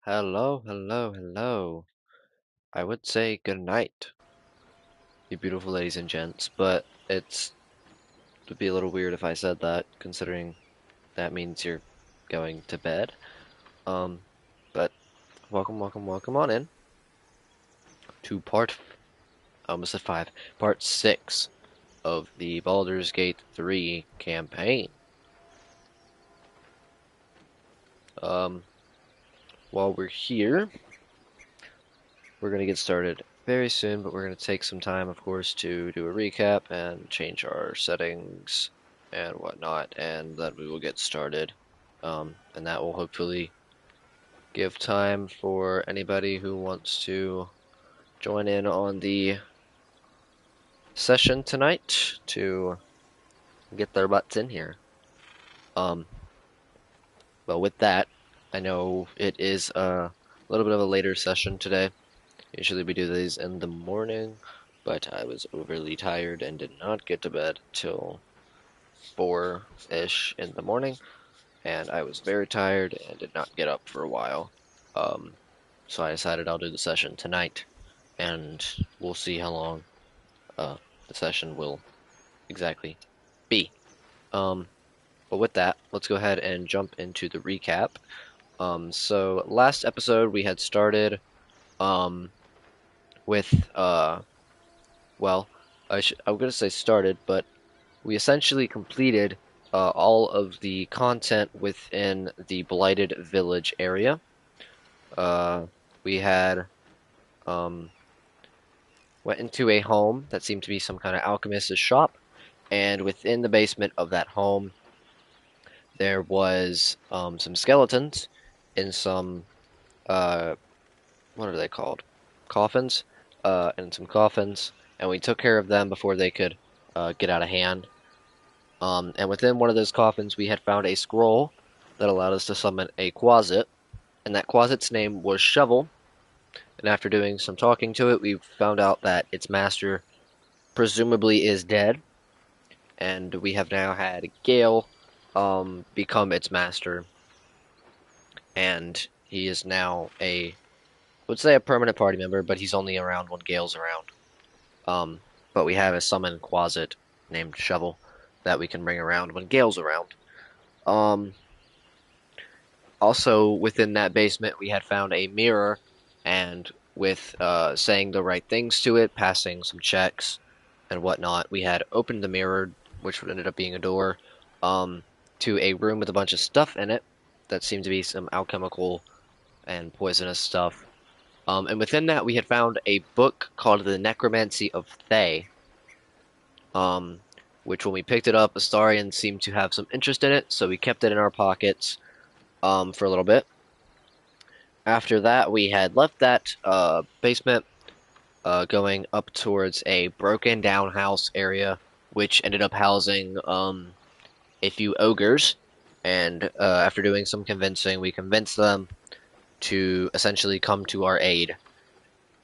Hello, hello, hello. I would say good night, you beautiful ladies and gents, but would be a little weird if I said that, considering that means you're going to bed. Um, but welcome, welcome, welcome on in to I almost said five, part six of the Baldur's Gate 3 campaign. Um, while we're here, we're gonna get started very soon, but we're gonna take some time, of course, to do a recap and change our settings and whatnot, and then we will get started. And that will hopefully give time for anybody who wants to join in on the session tonight to get their butts in here. Um, well, with that, I know it is a little bit of a later session today. Usually we do these in the morning, but I was overly tired and did not get to bed till 4-ish in the morning, and I was very tired and did not get up for a while. Um, so I decided I'll do the session tonight, and we'll see how long uh, the session will exactly be. Um, but with that, let's go ahead and jump into the recap. So last episode we had started um, with well, I'm gonna say started, but we essentially completed all of the content within the Blighted Village area. Uh, we had um, went into a home that seemed to be some kind of alchemist's shop, and within the basement of that home, there was some skeletons in some uh, what are they called? Coffins, in some coffins, and we took care of them before they could get out of hand. And within one of those coffins, we had found a scroll that allowed us to summon a Quasit, and that Quasit's name was Shovel. And after doing some talking to it, we found out that its master presumably is dead, and we have now had Gale become its master, and he is now I would say a permanent party member, but he's only around when Gale's around. Um, but we have a summon Quasit named Shovel that we can bring around when Gale's around. Um, Also, within that basement, we had found a mirror, and with saying the right things to it, passing some checks and whatnot, we had opened the mirror, which ended up being a door, um, to a room with a bunch of stuff in it that seemed to be some alchemical and poisonous stuff. And within that, we had found a book called The Necromancy of Thay, um, which when we picked it up, Astarion seemed to have some interest in it, so we kept it in our pockets for a little bit. After that, we had left that basement, going up towards a broken down house area, which ended up housing a few ogres. And after doing some convincing, we convinced them to essentially come to our aid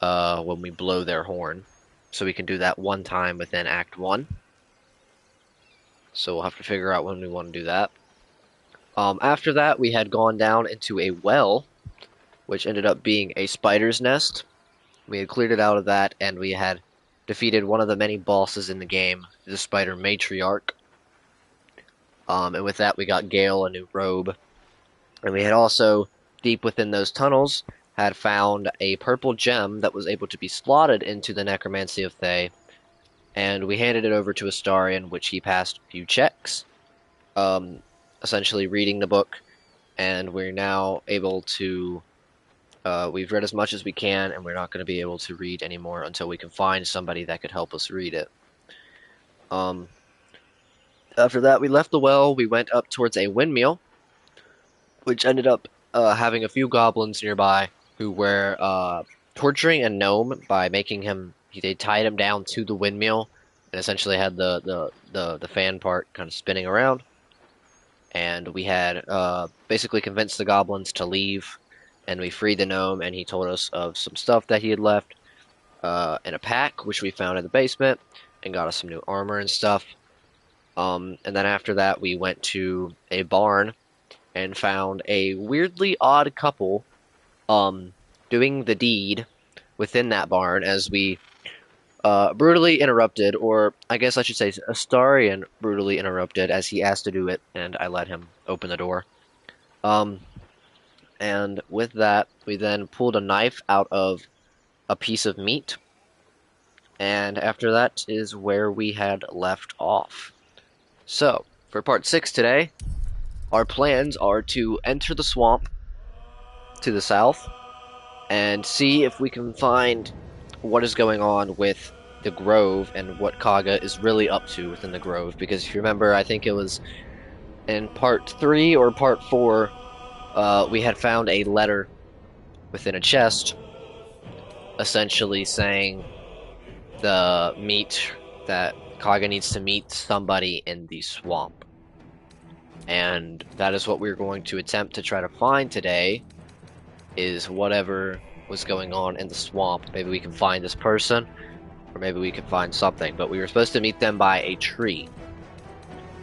when we blow their horn. So we can do that one time within Act 1. So we'll have to figure out when we want to do that. After that, we had gone down into a well, which ended up being a spider's nest. We had cleared it out of that, and we had defeated one of the many bosses in the game, the Spider Matriarch. And with that, we got Gale a new robe. And we had also, deep within those tunnels, had found a purple gem that was able to be slotted into the Necromancy of Thay. And we handed it over to Astarion, which he passed a few checks, um, essentially reading the book. And we're now able to we've read as much as we can, and we're not going to be able to read anymore until we can find somebody that could help us read it. Um, After that, we left the well. We went up towards a windmill, which ended up having a few goblins nearby who were torturing a gnome by making him. They tied him down to the windmill and essentially had the fan part kind of spinning around. And we had basically convinced the goblins to leave, and we freed the gnome, and he told us of some stuff that he had left in a pack, which we found in the basement, and got us some new armor and stuff. And then after that, we went to a barn and found a weirdly odd couple doing the deed within that barn as we brutally interrupted, or I guess I should say Astarion brutally interrupted as he asked to do it, and I let him open the door. Um, and with that, we then pulled a knife out of a piece of meat, and after that is where we had left off. So, for part 6 today, our plans are to enter the swamp to the south and see if we can find what is going on with the Grove and what Kaga is really up to within the Grove. Because if you remember, I think it was in part 3 or part 4, we had found a letter within a chest, essentially saying the meet that Kaga needs to meet somebody in the swamp. And that is what we're going to attempt to try to find today, is whatever was going on in the swamp. Maybe we can find this person, or maybe we can find something. But we were supposed to meet them by a tree.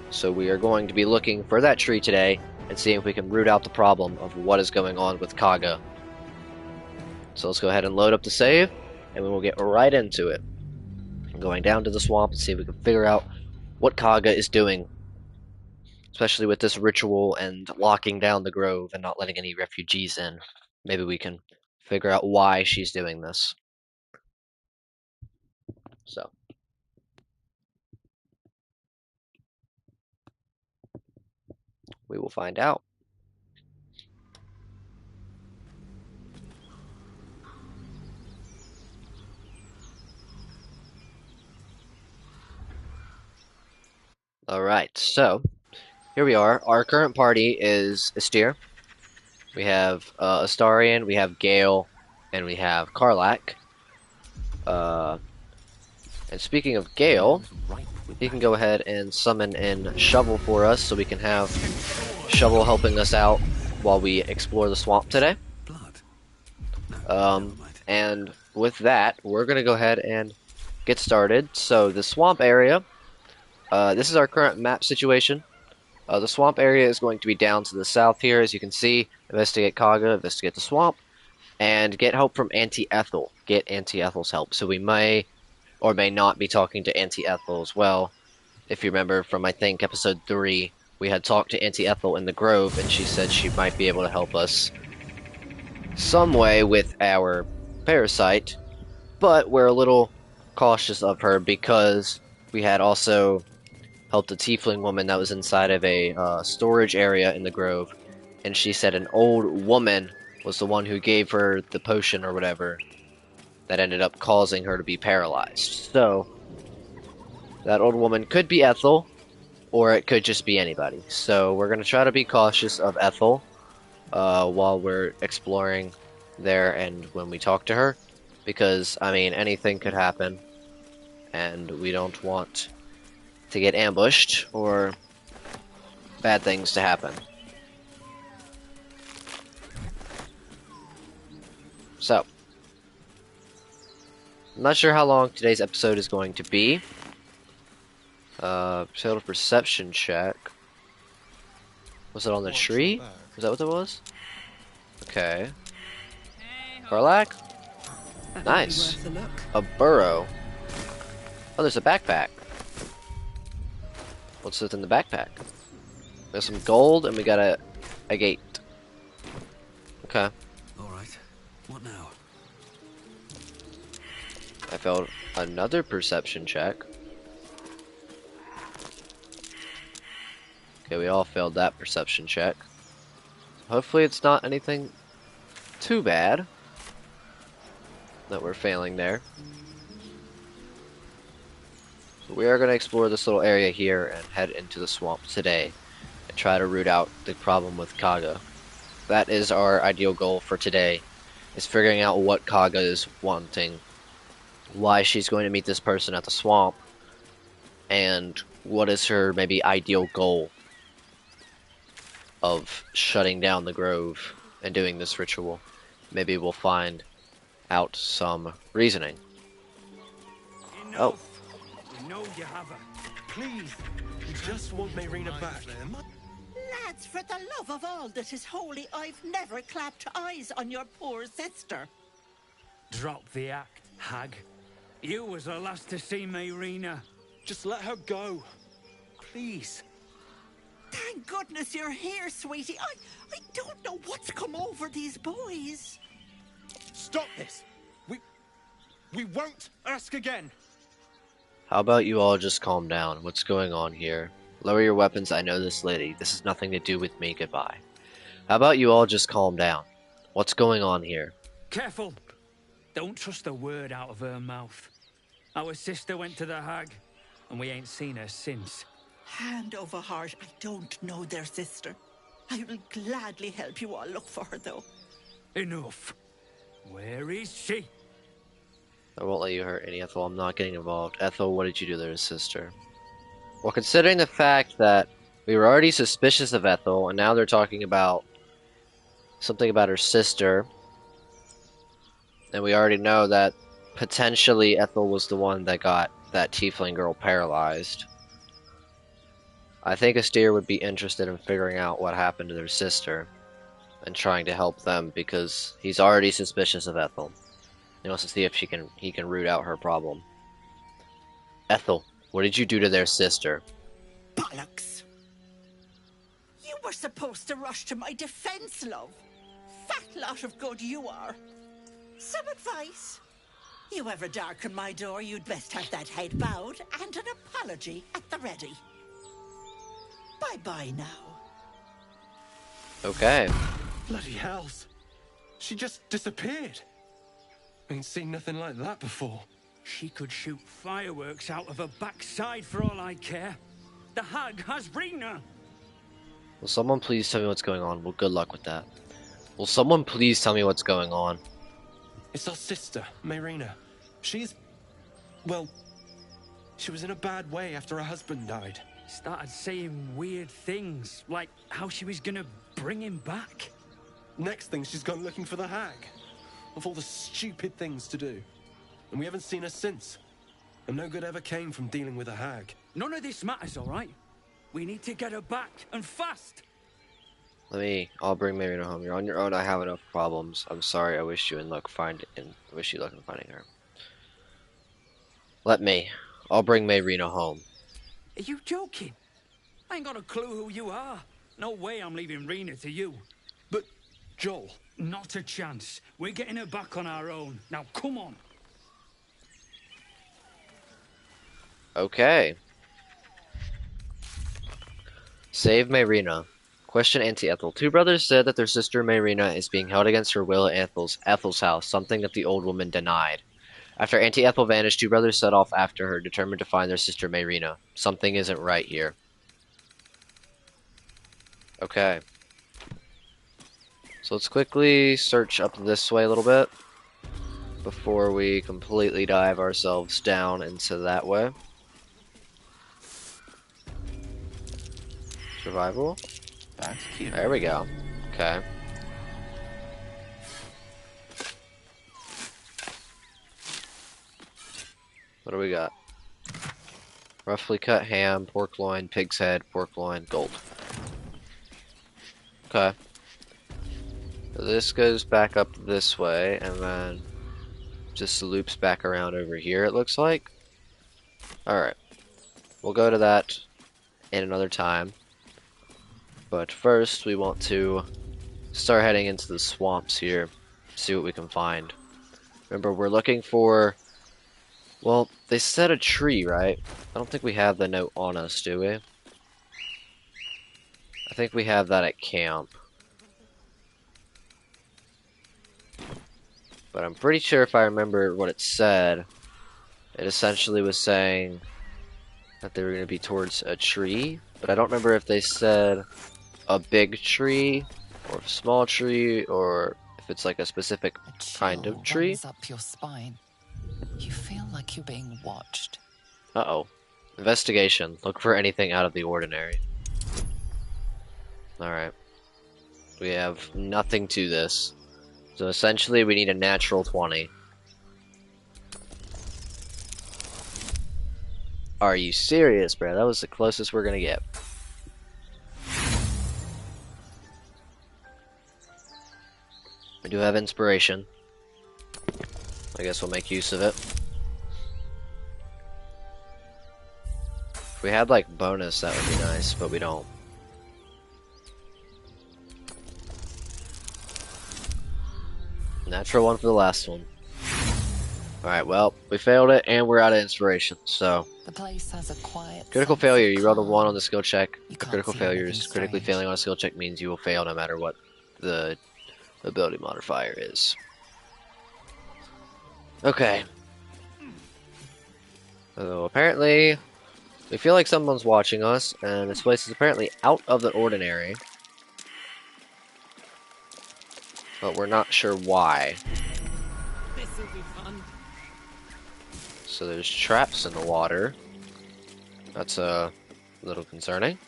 So we are going to be looking for that tree today and seeing if we can root out the problem of what is going on with Kaga. So let's go ahead and load up the save, and we will get right into it. I'm going down to the swamp and see if we can figure out what Kaga is doing, especially with this ritual and locking down the grove and not letting any refugees in. Maybe we can figure out why she's doing this. So, we will find out. Alright, so here we are. Our current party is Astir. We have Astarion, we have Gale, and we have Karlak. And speaking of Gale, he can go ahead and summon in Shovel for us so we can have Shovel helping us out while we explore the swamp today. And with that, we're going to go ahead and get started. So the swamp area, this is our current map situation. The swamp area is going to be down to the south here, as you can see. Investigate Kaga, investigate the swamp, and get help from Auntie Ethel. Get Auntie Ethel's help. So we may or may not be talking to Auntie Ethel as well. If you remember from, I think, episode 3, we had talked to Auntie Ethel in the Grove, and she said she might be able to help us some way with our parasite, but we're a little cautious of her because we had also helped a tiefling woman that was inside of a storage area in the Grove, and she said an old woman was the one who gave her the potion or whatever that ended up causing her to be paralyzed. So, that old woman could be Ethel, or it could just be anybody. So we're going to try to be cautious of Ethel while we're exploring there and when we talk to her, because, I mean, anything could happen, and we don't want to get ambushed or bad things to happen. So, I'm not sure how long today's episode is going to be. Failed a perception check. Was it on the tree? Is that what it was? Okay. Karlak? Nice. A burrow. Oh, there's a backpack. What's within the backpack? There's some gold, and we got a gate. Okay. Alright. What now? I failed another perception check. Okay, we all failed that perception check. Hopefully it's not anything too bad that we're failing there. We are going to explore this little area here and head into the swamp today and try to root out the problem with Kaga. That is our ideal goal for today, is figuring out what Kaga is wanting, why she's going to meet this person at the swamp, and what is her maybe ideal goal of shutting down the grove and doing this ritual. Maybe we'll find out some reasoning. Enough. We know you haven't. Please, you just want Marina back. Lads, for the love of all that is holy, I've never clapped eyes on your poor sister. Drop the act, hag. You was the last to see Mayrina. Just let her go. Please. Thank goodness you're here, sweetie. I don't know what's come over these boys. Stop this. We won't ask again. How about you all just calm down? What's going on here? Lower your weapons, I know this lady. This has nothing to do with me, goodbye. How about you all just calm down? What's going on here? Careful! Don't trust a word out of her mouth. Our sister went to the hag, and we ain't seen her since. Hand over heart, I don't know their sister. I will gladly help you all look for her, though. Enough. Where is she? I won't let you hurt any Ethel. I'm not getting involved. Ethel, what did you do to her sister? Well, considering the fact that we were already suspicious of Ethel, and now they're talking about something about her sister, and we already know that potentially Ethel was the one that got that tiefling girl paralyzed, I think Astir would be interested in figuring out what happened to their sister and trying to help them because he's already suspicious of Ethel. He wants to see if he can root out her problem. Ethel, what did you do to their sister? Bollocks! You were supposed to rush to my defense, love. Fat lot of good you are. Some advice? You ever darken my door, you'd best have that head bowed and an apology at the ready. Bye-bye now. Okay. Bloody hells. She just disappeared. Ain't seen nothing like that before. She could shoot fireworks out of her backside for all I care. The hag has Rina. Will someone please tell me what's going on? Well, good luck with that. Will someone please tell me what's going on? It's our sister, Mayrina. Well, she was in a bad way after her husband died. Started saying weird things, like how she was gonna bring him back. Next thing, she's gone looking for the hag. Of all the stupid things to do. And we haven't seen her since. And no good ever came from dealing with a hag. None of this matters, all right? We need to get her back, and fast! I'll bring Marina home. You're on your own, I have enough problems. I'm sorry, I wish you luck in finding her. I'll bring Marina home. Are you joking? I ain't got a clue who you are. No way I'm leaving Rena to you. But, Joel... Not a chance. We're getting her back on our own. Now, come on. Okay. Save Mayrina. Question Auntie Ethel. Two brothers said that their sister Mayrina is being held against her will at Ethel's house, something that the old woman denied. After Auntie Ethel vanished, two brothers set off after her, determined to find their sister Mayrina. Something isn't right here. Okay. So let's quickly search up this way a little bit before we completely dive ourselves down into that way. Survival? That's cute. There we go. Okay. What do we got? Roughly cut ham, pork loin, pig's head, pork loin, gold. Okay. So this goes back up this way, and then just loops back around over here, it looks like. Alright. We'll go to that in another time. But first, we want to start heading into the swamps here, see what we can find. Remember, we're looking for... Well, they said a tree, right? I don't think we have the note on us, do we? I think we have that at camp. But I'm pretty sure if I remember what it said, it essentially was saying that they were going to be towards a tree. But I don't remember if they said a big tree, or a small tree, or if it's like a specific kind of tree. Runs up your spine. You feel like you're being watched. Uh-oh. Investigation. Look for anything out of the ordinary. Alright. We have nothing to this. So essentially we need a natural 20. Are you serious, bro? That was the closest we're gonna get. We do have inspiration. I guess we'll make use of it. If we had like bonus, that would be nice, but we don't. Natural one for the last one. Alright, well, we failed it and we're out of inspiration, so. The place has a quiet Critical sense failure, of you rolled a 1 calm. on the skill check. You For can't critical see anything failures, critically strange. failing on a skill check means you will fail no matter what the ability modifier is. Okay. So apparently, we feel like someone's watching us, and this place is apparently out of the ordinary. But we're not sure why. This'll be fun. So there's traps in the water. That's a little concerning.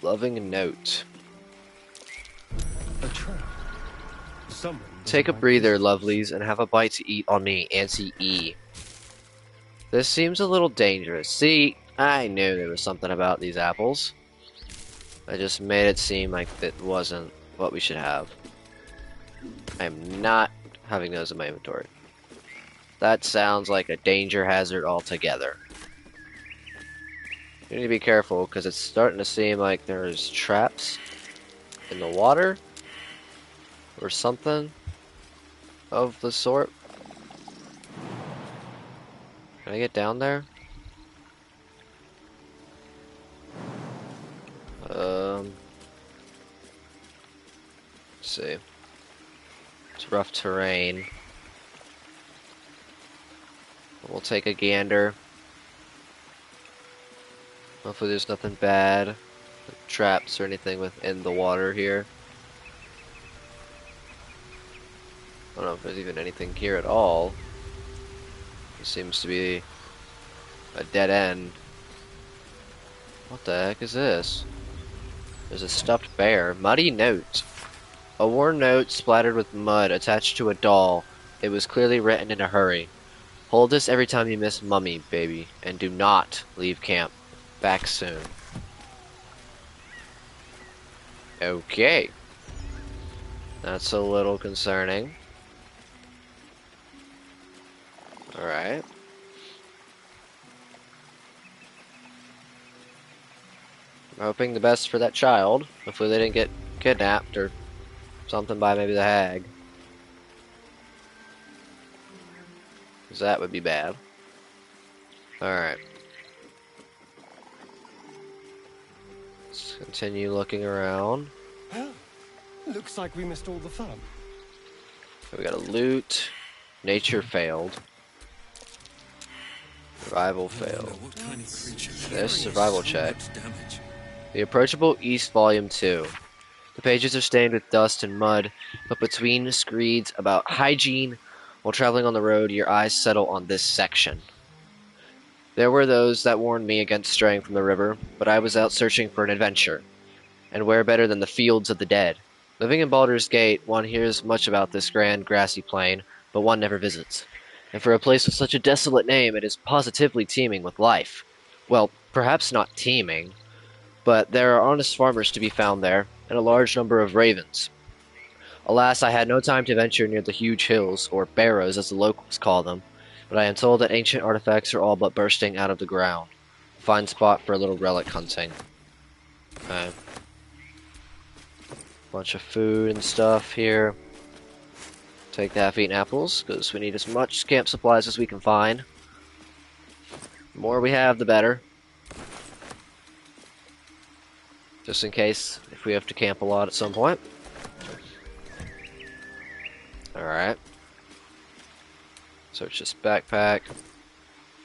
Loving note. A trap. Someone Take a doesn't like breather, visitors. lovelies, and have a bite to eat on me, Auntie E. This seems a little dangerous. See, I knew there was something about these apples. I just made it seem like it wasn't what we should have. I am not having those in my inventory. That sounds like a danger hazard altogether. You need to be careful because it's starting to seem like there's traps in the water or something of the sort. Can I get down there? Let's see. It's rough terrain. We'll take a gander. Hopefully there's nothing bad, like traps or anything within the water here. I don't know if there's even anything here at all. It seems to be a dead end. What the heck is this? There's a stuffed bear. Muddy note. A worn note splattered with mud attached to a doll. It was clearly written in a hurry. Hold this every time you miss Mummy, baby, and do not leave camp. Back soon. Okay. That's a little concerning. Alright. I'm hoping the best for that child. Hopefully they didn't get kidnapped or something by maybe the hag. Because that would be bad. Alright. Let's continue looking around. Well, looks like we missed all the fun. We got a loot. Nature failed. Survival I wonder failed. what kind of creature There's carries survival so check. much damage. The Approachable East Volume 2. The pages are stained with dust and mud, but between screeds about hygiene, while traveling on the road, your eyes settle on this section. There were those that warned me against straying from the river, but I was out searching for an adventure. And where better than the fields of the dead? Living in Baldur's Gate, one hears much about this grand grassy plain, but one never visits. And for a place with such a desolate name, it is positively teeming with life. Well, perhaps not teeming, but there are honest farmers to be found there, and a large number of ravens. Alas, I had no time to venture near the huge hills, or barrows as the locals call them, but I am told that ancient artifacts are all but bursting out of the ground. A fine spot for a little relic hunting. Okay. Bunch of food and stuff here. Take the half-eaten apples, because we need as much camp supplies as we can find. The more we have, the better. Just in case, if we have to camp a lot at some point. Alright. Search this backpack.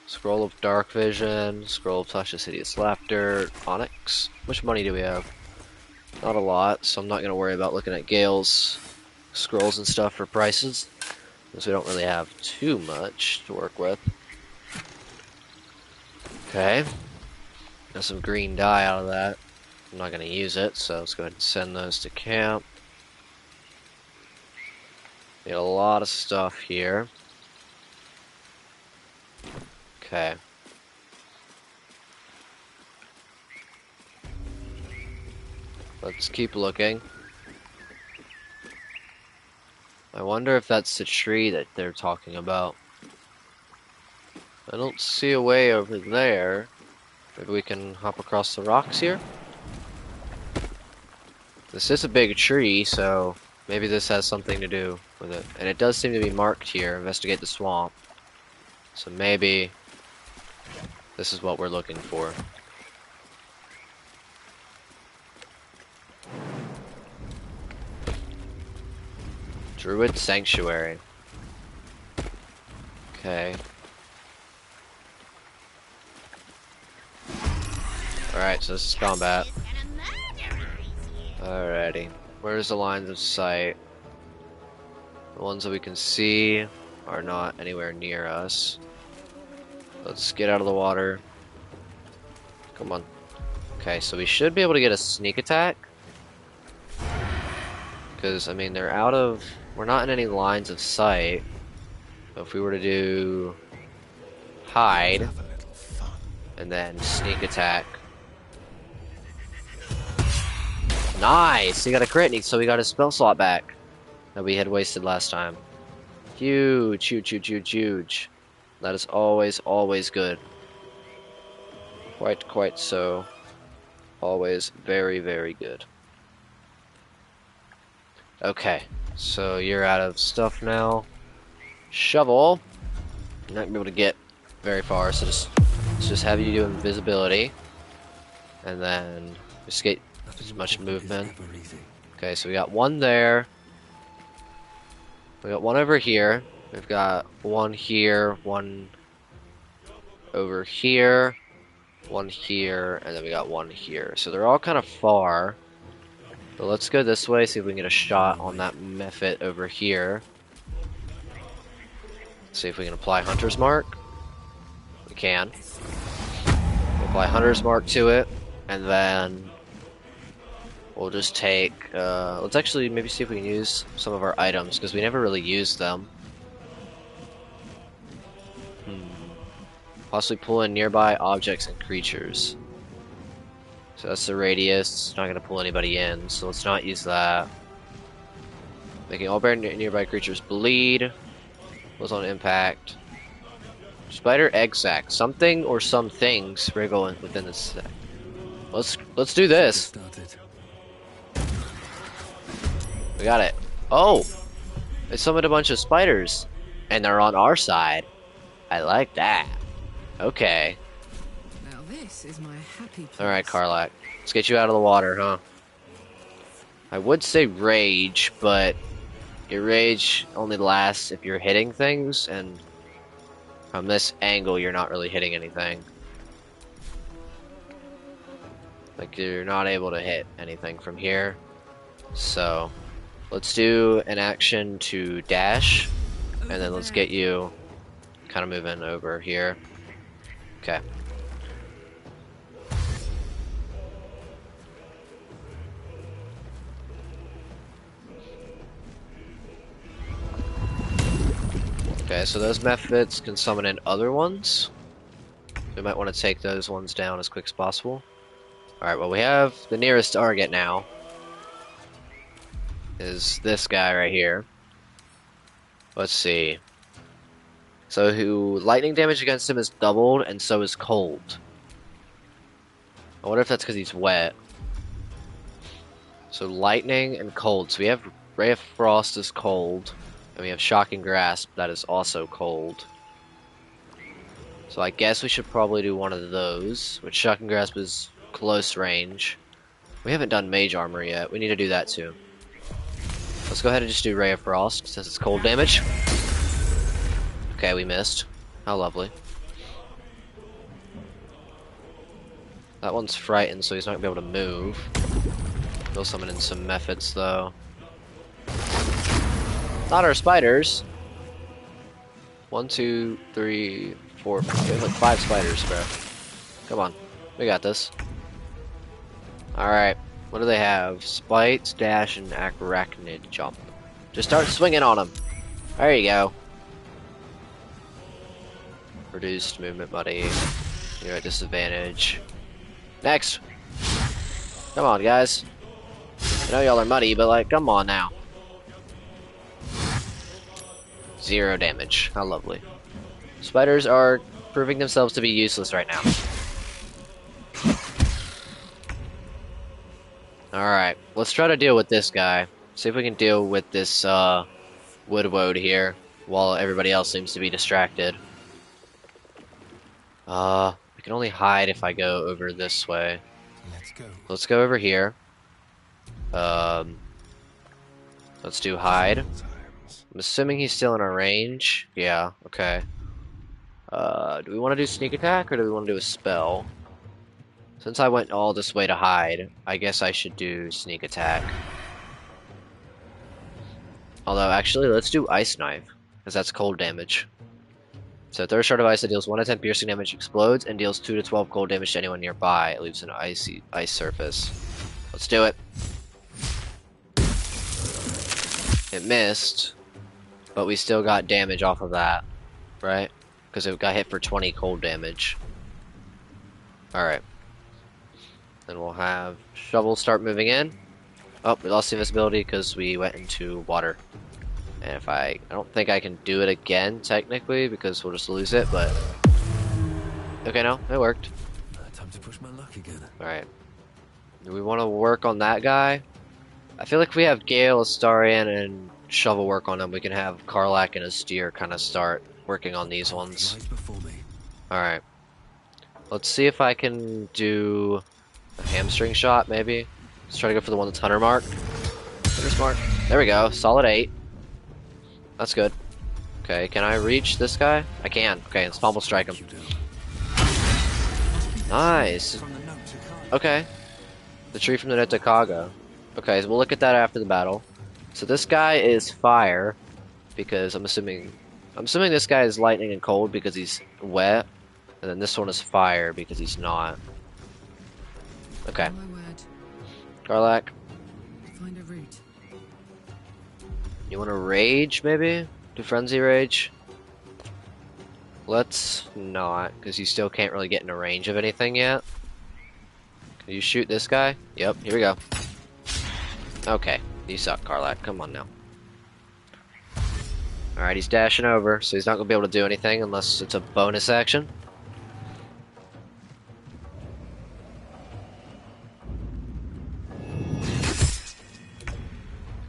Scroll of Dark Vision. Scroll of Touch of Hideous Laughter. Onyx. How much money do we have? Not a lot, so I'm not going to worry about looking at Gale's scrolls and stuff for prices, because we don't really have too much to work with. Okay. Got some green dye out of that. I'm not going to use it, so let's go ahead and send those to camp. Need a lot of stuff here. Okay. Let's keep looking. I wonder if that's the tree that they're talking about. I don't see a way over there. Maybe we can hop across the rocks here? This is a big tree, so maybe this has something to do with it. And it does seem to be marked here, investigate the swamp. So maybe this is what we're looking for. Druid Sanctuary. Okay. Alright, so this is combat. Alrighty. Where's the lines of sight? The ones that we can see are not anywhere near us. Let's get out of the water. Come on. Okay, so we should be able to get a sneak attack. Because, I mean, they're out of... We're not in any lines of sight. So if we were to do... hide, and then sneak attack. Nice! He got a crit, so we got his spell slot back that we had wasted last time. Huge, huge, huge, huge, huge. That is always, always good. Quite so. Always very, very good. Okay, so you're out of stuff now. Shovel. You're not gonna be able to get very far, so let's just have you do invisibility. And then just get as much movement. Okay, so we got one there. We got one over here. We've got one here, one over here, one here, and then we got one here. So they're all kind of far. But let's go this way, see if we can get a shot on that mephit over here. See if we can apply Hunter's Mark. We can. Apply Hunter's Mark to it, and then we'll just take, let's actually maybe see if we can use some of our items, because we never really used them. Possibly pull in nearby objects and creatures. So that's the radius, it's not going to pull anybody in, so let's not use that. Making all nearby creatures bleed. Was on impact. Spider egg sac. Something or some things wriggle within this sac. Let's do this. We got it. Oh! They summoned a bunch of spiders. And they're on our side. I like that. Okay. Now this is my happy place. Alright, Karlak. Let's get you out of the water, huh? I would say rage, but your rage only lasts if you're hitting things, and from this angle you're not really hitting anything. Like, you're not able to hit anything from here. So, let's do an action to dash, and then let's get you kind of moving over here. Okay. Okay, so those methods can summon in other ones. We might want to take those ones down as quick as possible. Alright, well we have the nearest target now. Is this guy right here. Let's see. So lightning damage against him is doubled, and so is cold. I wonder if that's because he's wet. So lightning and cold. So we have Ray of Frost is cold. And we have Shocking Grasp, that is also cold. So I guess we should probably do one of those, which Shocking Grasp is close range. We haven't done Mage Armor yet, we need to do that too. Let's go ahead and just do Ray of Frost, since it's cold damage. Okay, we missed. How lovely. That one's frightened, so he's not going to be able to move. We'll summon in some methods, though. Not our spiders. 1, 2, 3, 4. We have like 5 spiders, bro. Come on. We got this. Alright. What do they have? Spite, dash, and arachnid jump. Just start swinging on them. There you go. Reduced movement, buddy. You're at disadvantage. Next. Come on, guys. I know y'all are muddy, but like, come on now. 0 damage. How lovely. Spiders are proving themselves to be useless right now. Alright, let's try to deal with this guy. See if we can deal with this wood here while everybody else seems to be distracted. I can only hide if I go over this way. Let's go. Let's go over here. Let's do hide. I'm assuming he's still in our range. Yeah, okay. Do we want to do sneak attack or do we want to do a spell? Since I went all this way to hide, I guess I should do sneak attack. Although, actually, let's do ice knife, because that's cold damage. So third shard of ice that deals 1 to 10 piercing damage, explodes, and deals 2 to 12 cold damage to anyone nearby. It leaves an ice surface. Let's do it. It missed, but we still got damage off of that, right? Because it got hit for 20 cold damage. Alright. Then we'll have Shovel start moving in. Oh, we lost the invisibility because we went into water. And if I don't think I can do it again, technically, because we'll just lose it, but... Okay, no, it worked. Time to push my luck again. Alright. Do we want to work on that guy? I feel like if we have Gale, Astarion, and Shovel work on him, we can have Karlak and Astir kind of start working on these ones. Lies before me. Alright. Let's see if I can do a hamstring shot, maybe. Let's try to go for the one that's Hunter Mark. Hunter's Mark. There we go. Solid 8. That's good. Okay, can I reach this guy? I can. Okay, let's Pommel Strike him. Nice. Okay. The tree from the note to Kaga. Okay, so we'll look at that after the battle. So this guy is fire, because I'm assuming this guy is lightning and cold because he's wet, and then this one is fire because he's not. Okay. My word. Karlak, Find a route. you want to rage maybe? Do frenzy rage? Let's not, because you still can't really get in a range of anything yet. Can you shoot this guy? Yep, here we go. Okay, you suck, Karlak. Come on now. Alright, he's dashing over, so he's not going to be able to do anything unless it's a bonus action.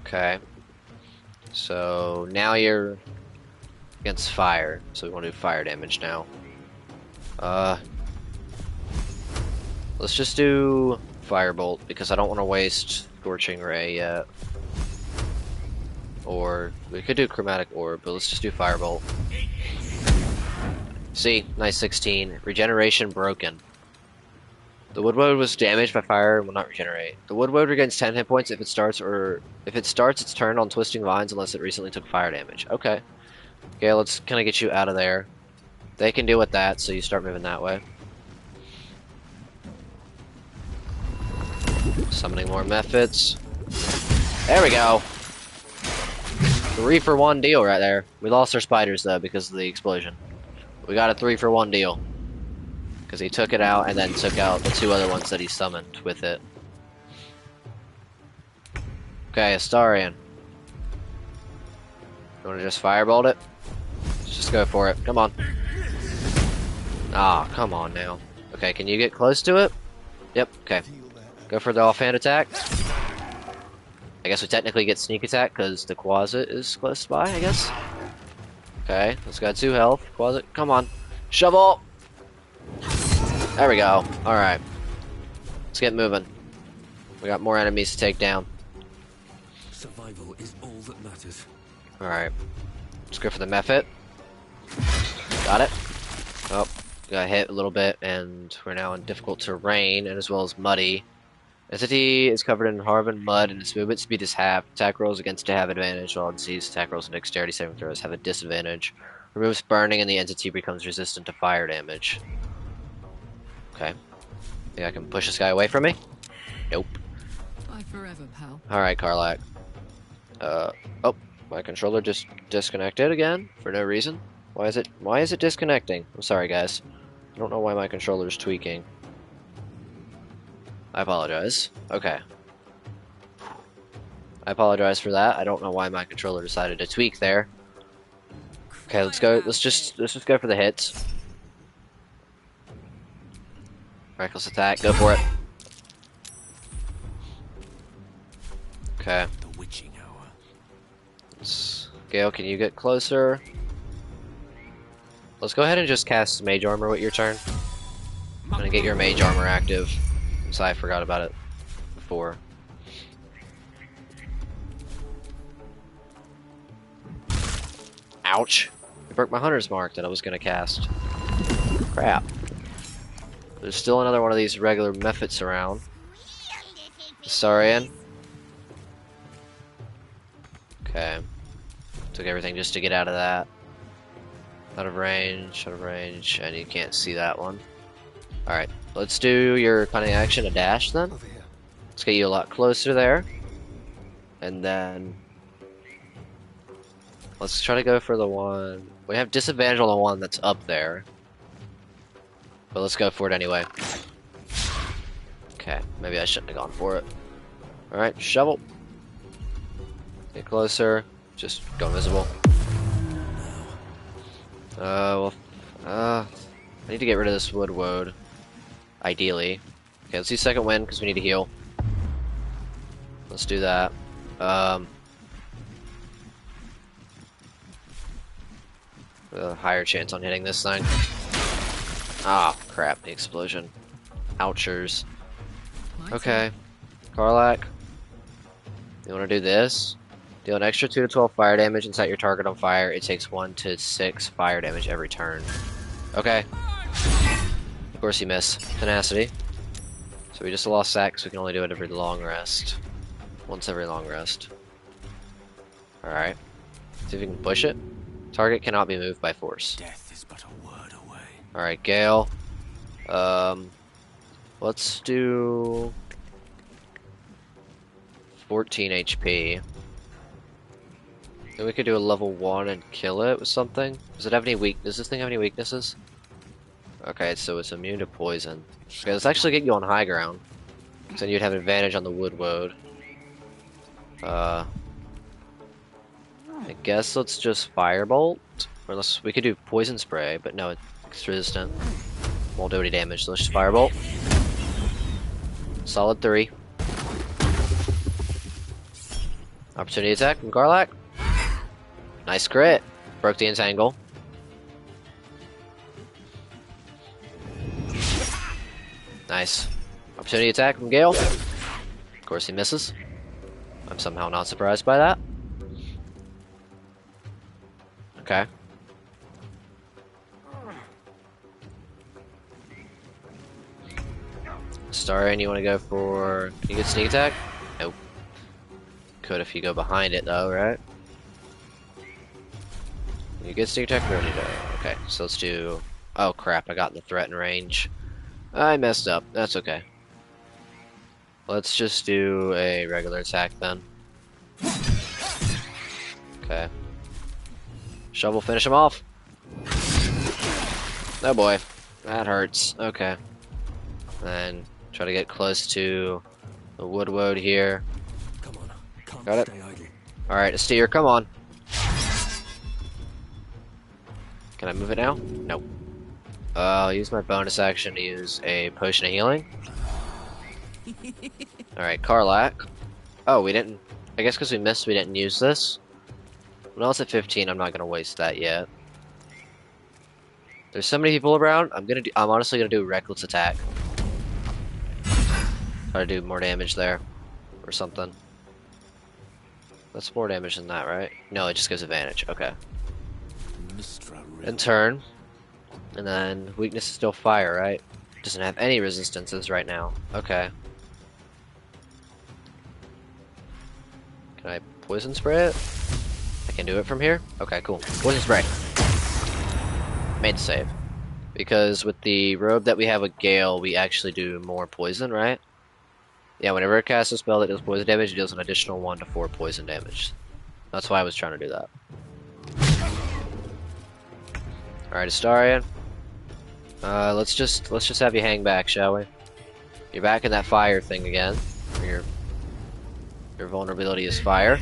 Okay. So now you're against fire, so we want to do fire damage now. Let's just do Firebolt, because I don't want to waste Scorching Ray yet. Or, we could do Chromatic Orb, but let's just do Firebolt. See, nice 16. Regeneration broken. The Woodwode was damaged by fire and will not regenerate. The Woodwode regains 10 hit points if it starts its turn on Twisting Vines unless it recently took fire damage. Okay. Okay, let's kind of get you out of there. They can deal with that, so you start moving that way. Summoning more methods. There we go. 3-for-1 deal right there. We lost our spiders though because of the explosion. We got a 3-for-1 deal. Because he took it out and then took out the 2 other ones that he summoned with it. Okay, Astarion. You want to just firebolt it? Let's just go for it. Come on. Ah, come on now. Okay, can you get close to it? Yep, okay. Go for the offhand attack. I guess we technically get sneak attack because the Quasit is close by, I guess. Okay, let's got 2 health. Quasit, come on. Shovel! There we go. Alright. Let's get moving. We got more enemies to take down. Survival is all that matters. Alright. Let's go for the Mephit. Got it. Oh, got hit a little bit, and we're now in difficult terrain, and as well as muddy. Entity is covered in Harvin mud, and its movement speed is halved. Attack rolls against it have advantage, while entities attack rolls and dexterity saving throws have a disadvantage. Removes burning, and the entity becomes resistant to fire damage. Okay. Think I can push this guy away from me? Nope. Bye forever, pal. Alright, Karlak. Oh, my controller just disconnected again for no reason. Why is it disconnecting? I'm sorry, guys. I don't know why my controller is tweaking. I apologize. Okay. I apologize for that. I don't know why my controller decided to tweak there. Okay, let's go. Let's just go for the hits. Reckless attack. Go for it. Okay. The witching hour. Gale, can you get closer? Let's go ahead and just cast Mage Armor with your turn. I'm gonna get your Mage Armor active. I'm sorry, I forgot about it before. Ouch. I broke my Hunter's Mark that I was gonna cast. Crap. There's still another one of these regular Mephits around. Saurian. Okay. Took everything just to get out of that. Out of range, and you can't see that one. Alright, let's do your cunning action, a dash then. Over here. Let's get you a lot closer there. And then let's try to go for the one. We have disadvantage on the one that's up there. But let's go for it anyway. Okay, maybe I shouldn't have gone for it. Alright, shovel. Get closer. Just go invisible. I need to get rid of this wood woad. Ideally. Okay, let's do second wind because we need to heal. Let's do that. A higher chance on hitting this thing. Ah, crap, the explosion. Ouchers. Okay. Karlak. You want to do this? Deal an extra 2 to 12 fire damage and set your target on fire. It takes 1 to 6 fire damage every turn. Okay. Of course you miss. Tenacity. So we just lost that, so we can only do it every long rest. Once every long rest. Alright. See if we can push it. Target cannot be moved by force. Death is but a word away. Alright, Gale. Let's do 14 HP. Then we could do a level 1 and kill it with something. Does it have any does this thing have any weaknesses? Okay, so it's immune to poison. Okay, let's actually get you on high ground. So then you'd have advantage on the wood woad. I guess let's just firebolt. Or unless we could do poison spray, but no, it's resistant. Won't do any damage, so let's just firebolt. Solid 3. Opportunity attack from Karlak. Nice crit. Broke the entangle. Nice. Opportunity attack from Gale. Of course he misses. I'm somehow not surprised by that. Okay. Starian, you want to go for... Can you get sneak attack? Nope. Could if you go behind it though, right? You get sneak attack or no? Okay, so let's do... Oh crap, I got in the threatened range. I messed up. That's okay. Let's just do a regular attack then. Okay. Shovel, finish him off. Oh boy. That hurts. Okay. Then try to get close to the wood woad here. Come on, can't Got it. stay idle. Alright, a steer, come on. Can I move it now? Nope. I'll use my bonus action to use a potion of healing. Alright, Karlak. Oh, we didn't... I guess because we missed, we didn't use this. When I was at 15, I'm not going to waste that yet. There's so many people around, I'm honestly going to do a reckless attack. Try to do more damage there. Or something. That's more damage than that, right? No, it just gives advantage. Okay. And turn. And then weakness is still fire, right? Doesn't have any resistances right now. Okay. Can I poison spray it? I can do it from here? Okay, cool. Poison spray. Made the save. Because with the robe that we have with Gale, we actually do more poison, right? Yeah, whenever it casts a spell that deals poison damage, it deals an additional 1 to 4 poison damage. That's why I was trying to do that. Alright, Astarion. Let's just have you hang back, shall we? You're back in that fire thing again. Your vulnerability is fire.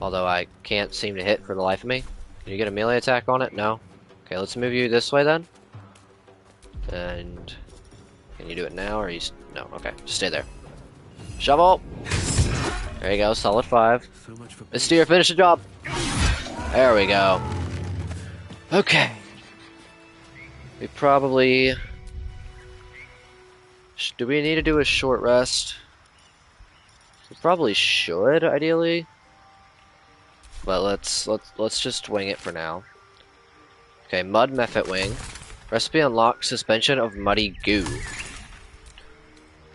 Although I can't seem to hit for the life of me. Can you get a melee attack on it? No. Okay, let's move you this way then. And can you do it now or you? No. Okay, just stay there. Shovel. There you go. Solid 5. So much for Mystere, finish the job. There we go. Okay. We probably. Do we need to do a short rest? We probably should, ideally. But let's just wing it for now. Okay, Mud Mephit Wing. Recipe unlocks suspension of muddy goo.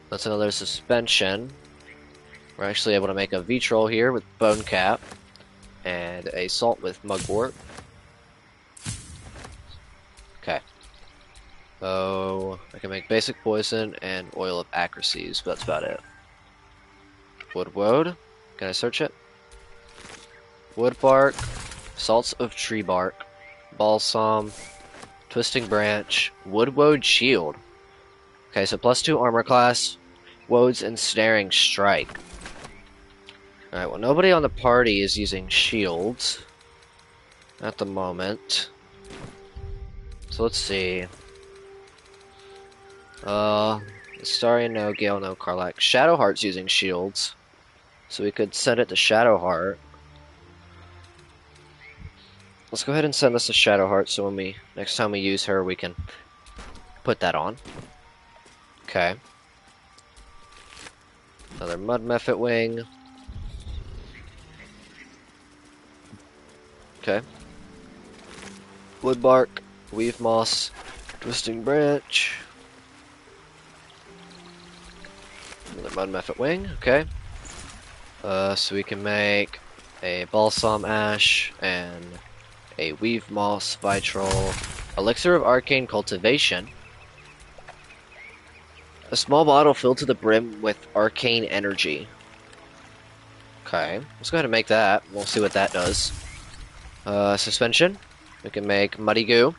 That's another suspension. We're actually able to make a Vitrol here with Bone Cap. And a Salt with Mugwort. Okay. So, I can make Basic Poison and Oil of Acracies, but that's about it. Wood. Can I search it? Wood Bark. Salts of Tree Bark. Balsam. Twisting Branch. Wood Shield. Okay, so +2 armor class. Woads and Snaring Strike. Alright, well nobody on the party is using shields at the moment. So let's see. Astarion no, Gale no, Karlach. Shadowheart's using shields. So we could send it to Shadowheart. Let's go ahead and send this to Shadowheart so when next time we use her we can put that on. Okay. Another Mud Mephit Wing. Okay. Wood Bark, Weave Moss, Twisting Branch. Another Mud Mephit Wing, okay. So we can make a Balsam Ash and a Weave Moss Vitrol. Elixir of Arcane Cultivation. A small bottle filled to the brim with arcane energy. Okay, let's go ahead and make that. We'll see what that does. Suspension. We can make Muddy Goo.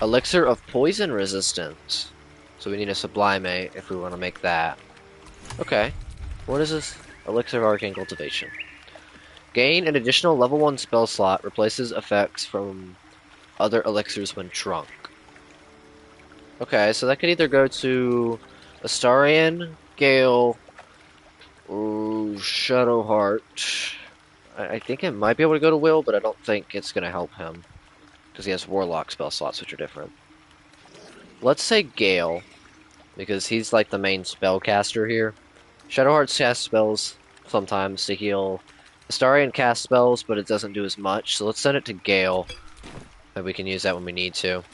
Elixir of Poison Resistance. So we need a Sublimate if we want to make that. Okay. What is this? Elixir of Arcane Cultivation. Gain an additional level 1 spell slot. Replaces effects from other elixirs when drunk. Okay, so that could either go to Astarion, Gale, or Shadowheart. I think it might be able to go to Will, but I don't think it's going to help him. Because he has Warlock spell slots, which are different. Let's say Gale, because he's like the main spellcaster here. Shadowheart casts spells sometimes to heal. Astarion casts spells, but it doesn't do as much, so let's send it to Gale. And we can use that when we need to.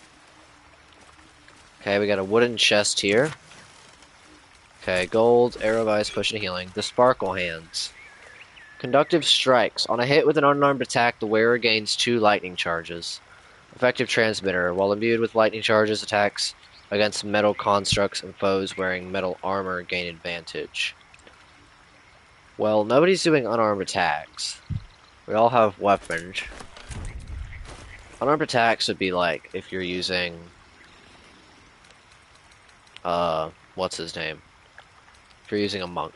Okay, we got a wooden chest here. Okay, gold, arrow of ice, potion of healing. The Sparkle Hands. Conductive Strikes. On a hit with an unarmed attack, the wearer gains 2 lightning charges. Effective Transmitter. While imbued with lightning charges, attacks against metal constructs and foes wearing metal armor gain advantage. Well, nobody's doing unarmed attacks. We all have weapons. Unarmed attacks would be like if you're using... what's his name? If you're using a monk.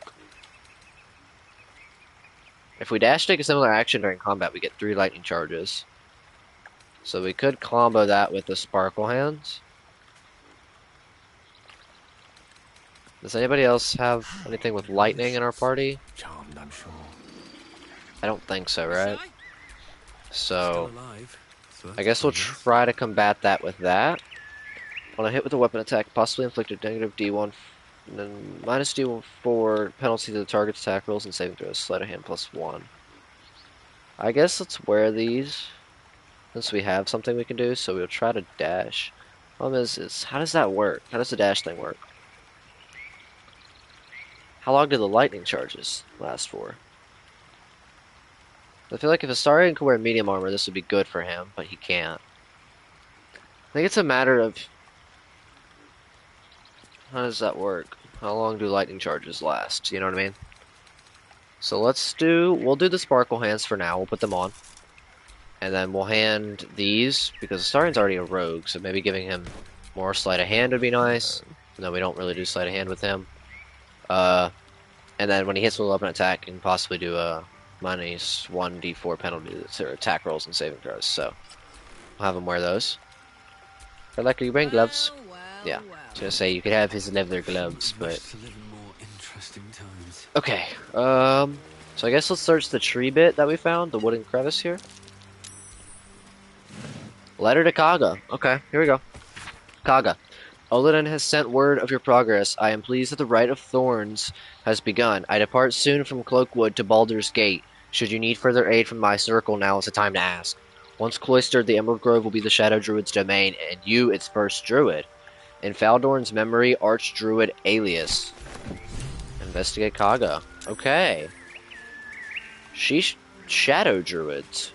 If we dash take a similar action during combat, we get 3 lightning charges. So we could combo that with the Sparkle Hands. Does anybody else have anything with lightning in our party? Charmed, I'm sure. I don't think so, right? So, Still alive, so I that's guess we'll positive. try to combat that with that. On a hit with a weapon attack, possibly inflicted negative D1, and then minus D1 for penalty to the target's attack rolls and saving throws. Sleight of hand +1. I guess let's wear these, since we have something we can do, so we'll try to dash. Problem is how does that work? How does the dash thing work? How long do the lightning charges last for? I feel like if Astarion could wear medium armor, this would be good for him, but he can't. I think it's a matter of... How does that work? How long do lightning charges last? You know what I mean? So we'll do the Sparkle Hands for now. We'll put them on. And then we'll hand these, because Astarion's already a rogue, so maybe giving him more Sleight of Hand would be nice. Even though we don't really do Sleight of Hand with him. And then when he hits with a weapon attack, he can possibly do a minus 1d4 penalty to attack rolls and saving throws. So I'll have him wear those. But like, are you wearing gloves? Yeah. I was gonna say you could have his leather gloves, Would but wish to live in more interesting times. okay. So I guess let's search the tree bit that we found, the wooden crevice here. Letter to Kaga. Okay, here we go. Kaga. Oladen has sent word of your progress. I am pleased that the Rite of Thorns has begun. I depart soon from Cloakwood to Baldur's Gate. Should you need further aid from my circle, now is the time to ask. Once cloistered, the Emerald Grove will be the Shadow Druid's domain, and you its first druid. In Faldorn's memory, Archdruid Alias. Investigate Kaga. Okay. Sheesh. Shadow Druids.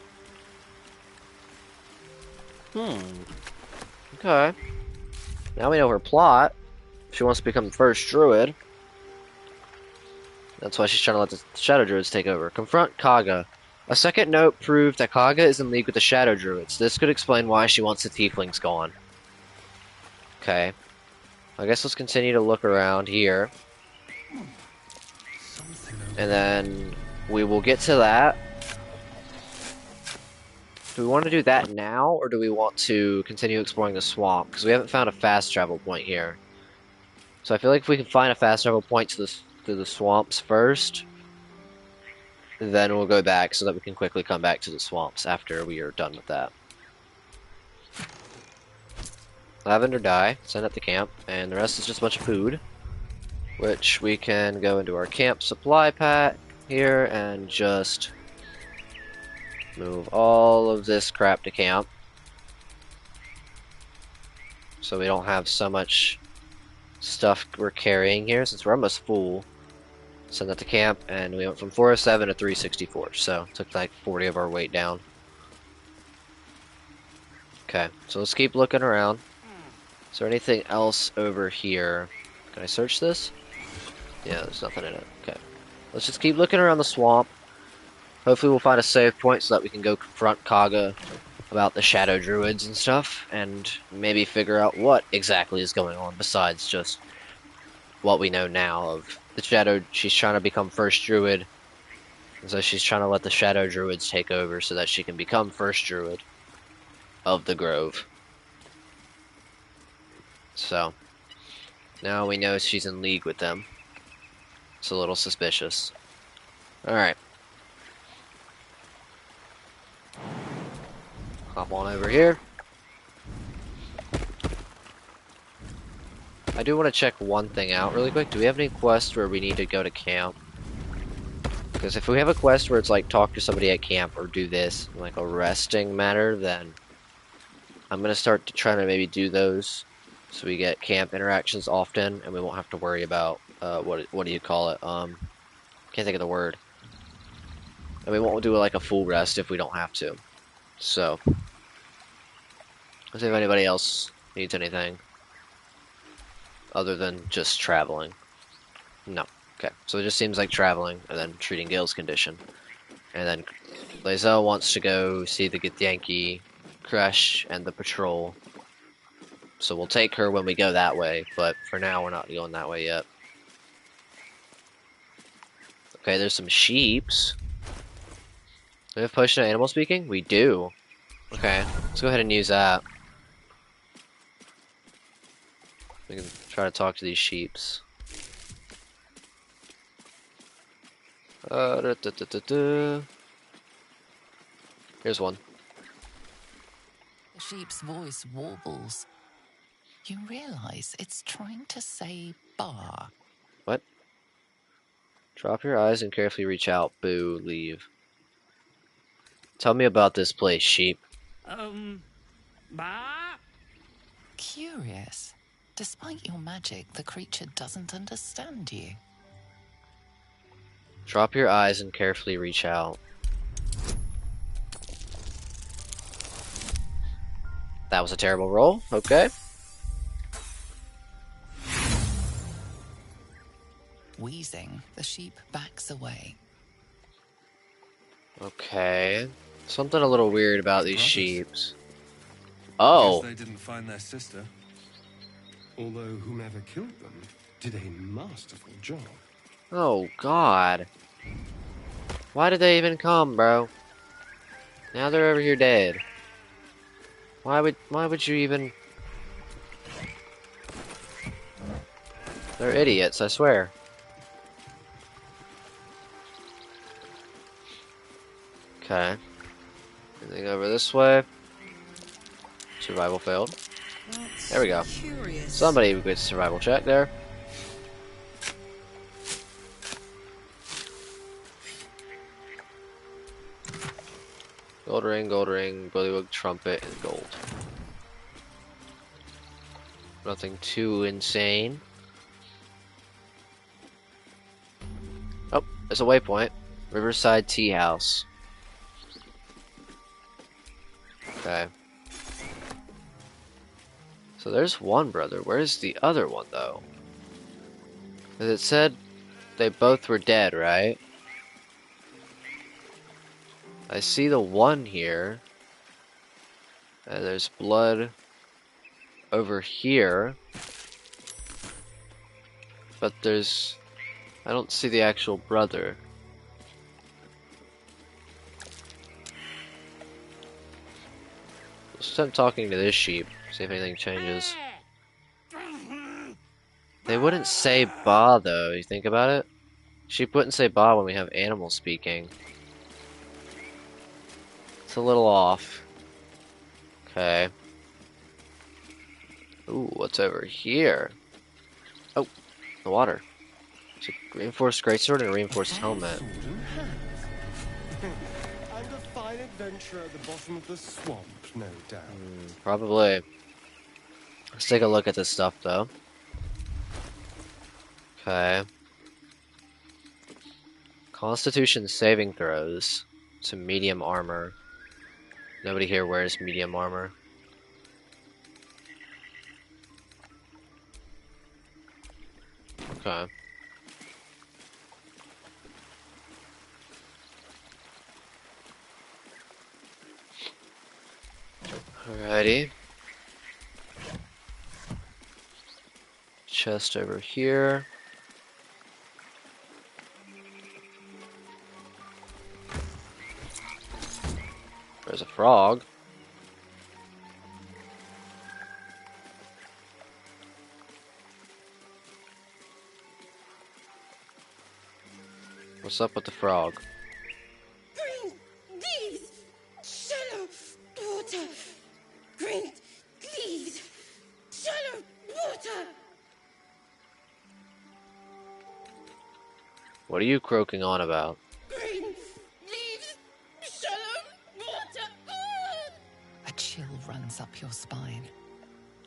Okay. Now we know her plot. She wants to become the first druid. That's why she's trying to let the Shadow Druids take over. Confront Kaga. A second note proved that Kaga is in league with the Shadow Druids. This could explain why she wants the Tieflings gone. Okay. I guess let's continue to look around here. And then we will get to that. Do we want to do that now, or do we want to continue exploring the swamp? Because we haven't found a fast travel point here. So I feel like if we can find a fast travel point to the swamps first, then we'll go back so that we can quickly come back to the swamps after we are done with that. Lavender dye, send at the camp, and the rest is just a bunch of food, which we can go into our camp supply pack here and just move all of this crap to camp so we don't have so much stuff we're carrying here since we're almost full. Send that to camp, and we went from 407 to 364, so took like 40 of our weight down. Okay, so let's keep looking around. Is there anything else over here? Can I search this? Yeah, there's nothing in it. Okay, let's just keep looking around the swamp. Hopefully we'll find a save point so that we can go confront Kaga about the Shadow Druids and stuff, and maybe figure out what exactly is going on besides just what we know now of the Shadow. She's trying to become first Druid, and so she's trying to let the Shadow Druids take over so that she can become first Druid of the Grove. So, now we know she's in league with them. It's a little suspicious. Alright. Hop on over here. I do want to check one thing out really quick. Do we have any quests where we need to go to camp? Because if we have a quest where it's like talk to somebody at camp or do this, like a resting matter, then I'm going to start to try to maybe do those so we get camp interactions often and we won't have to worry about, what do you call it? Can't think of the word. And we won't do like a full rest if we don't have to. So, let's see if anybody else needs anything other than just traveling. No. Okay, so it just seems like traveling and then treating Gil's condition. And then Lae'zel wants to go see the Githyanki Crush and the patrol. So we'll take her when we go that way, but for now we're not going that way yet. Okay, there's some sheeps. Do we have potion of animal speaking? We do. Okay, let's go ahead and use that. We can try to talk to these sheeps. Here's one. The sheep's voice warbles. You realize it's trying to say bar. What? Drop your eyes and carefully reach out. Boo, leave. Tell me about this place, sheep. Bah? Curious. Despite your magic, the creature doesn't understand you. Drop your eyes and carefully reach out. That was a terrible roll. Okay. Wheezing, the sheep backs away. Okay. Something a little weird about these Brothers. sheeps. Guess Oh. they didn't find their sister. Although whomever killed them did a masterful job. Oh, God. Why did they even come, bro? Now they're over here dead. Why would you even... They're idiots, I swear. Okay. Anything over this way? Survival failed. There we go. Curious. Somebody gets a survival check there. Gold ring, bullywug trumpet, and gold. Nothing too insane. Oh, there's a waypoint. Riverside Tea House. Okay. So there's one brother. Where's the other one, though? 'Cause it said they both were dead, right? I see the one here. And there's blood over here. But there's... I don't see the actual brother. Let's attempt talking to this sheep. See if anything changes. They wouldn't say ba though, you think about it? Sheep wouldn't say ba when we have animals speaking. It's a little off. Okay. Ooh, what's over here? Oh, the water. It's a reinforced greatsword and a reinforced helmet. And a fine adventure at the bottom of the swamp, no doubt. Probably. Let's take a look at this stuff though. Okay. Constitution saving throws to medium armor. Nobody here wears medium armor. Okay. Alrighty. Chest over here. There's a frog. What's up with the frog? Green leaves, shallow water. Green leaves, shallow water. What are you croaking on about? Green leaves, shallow water. A chill runs up your spine.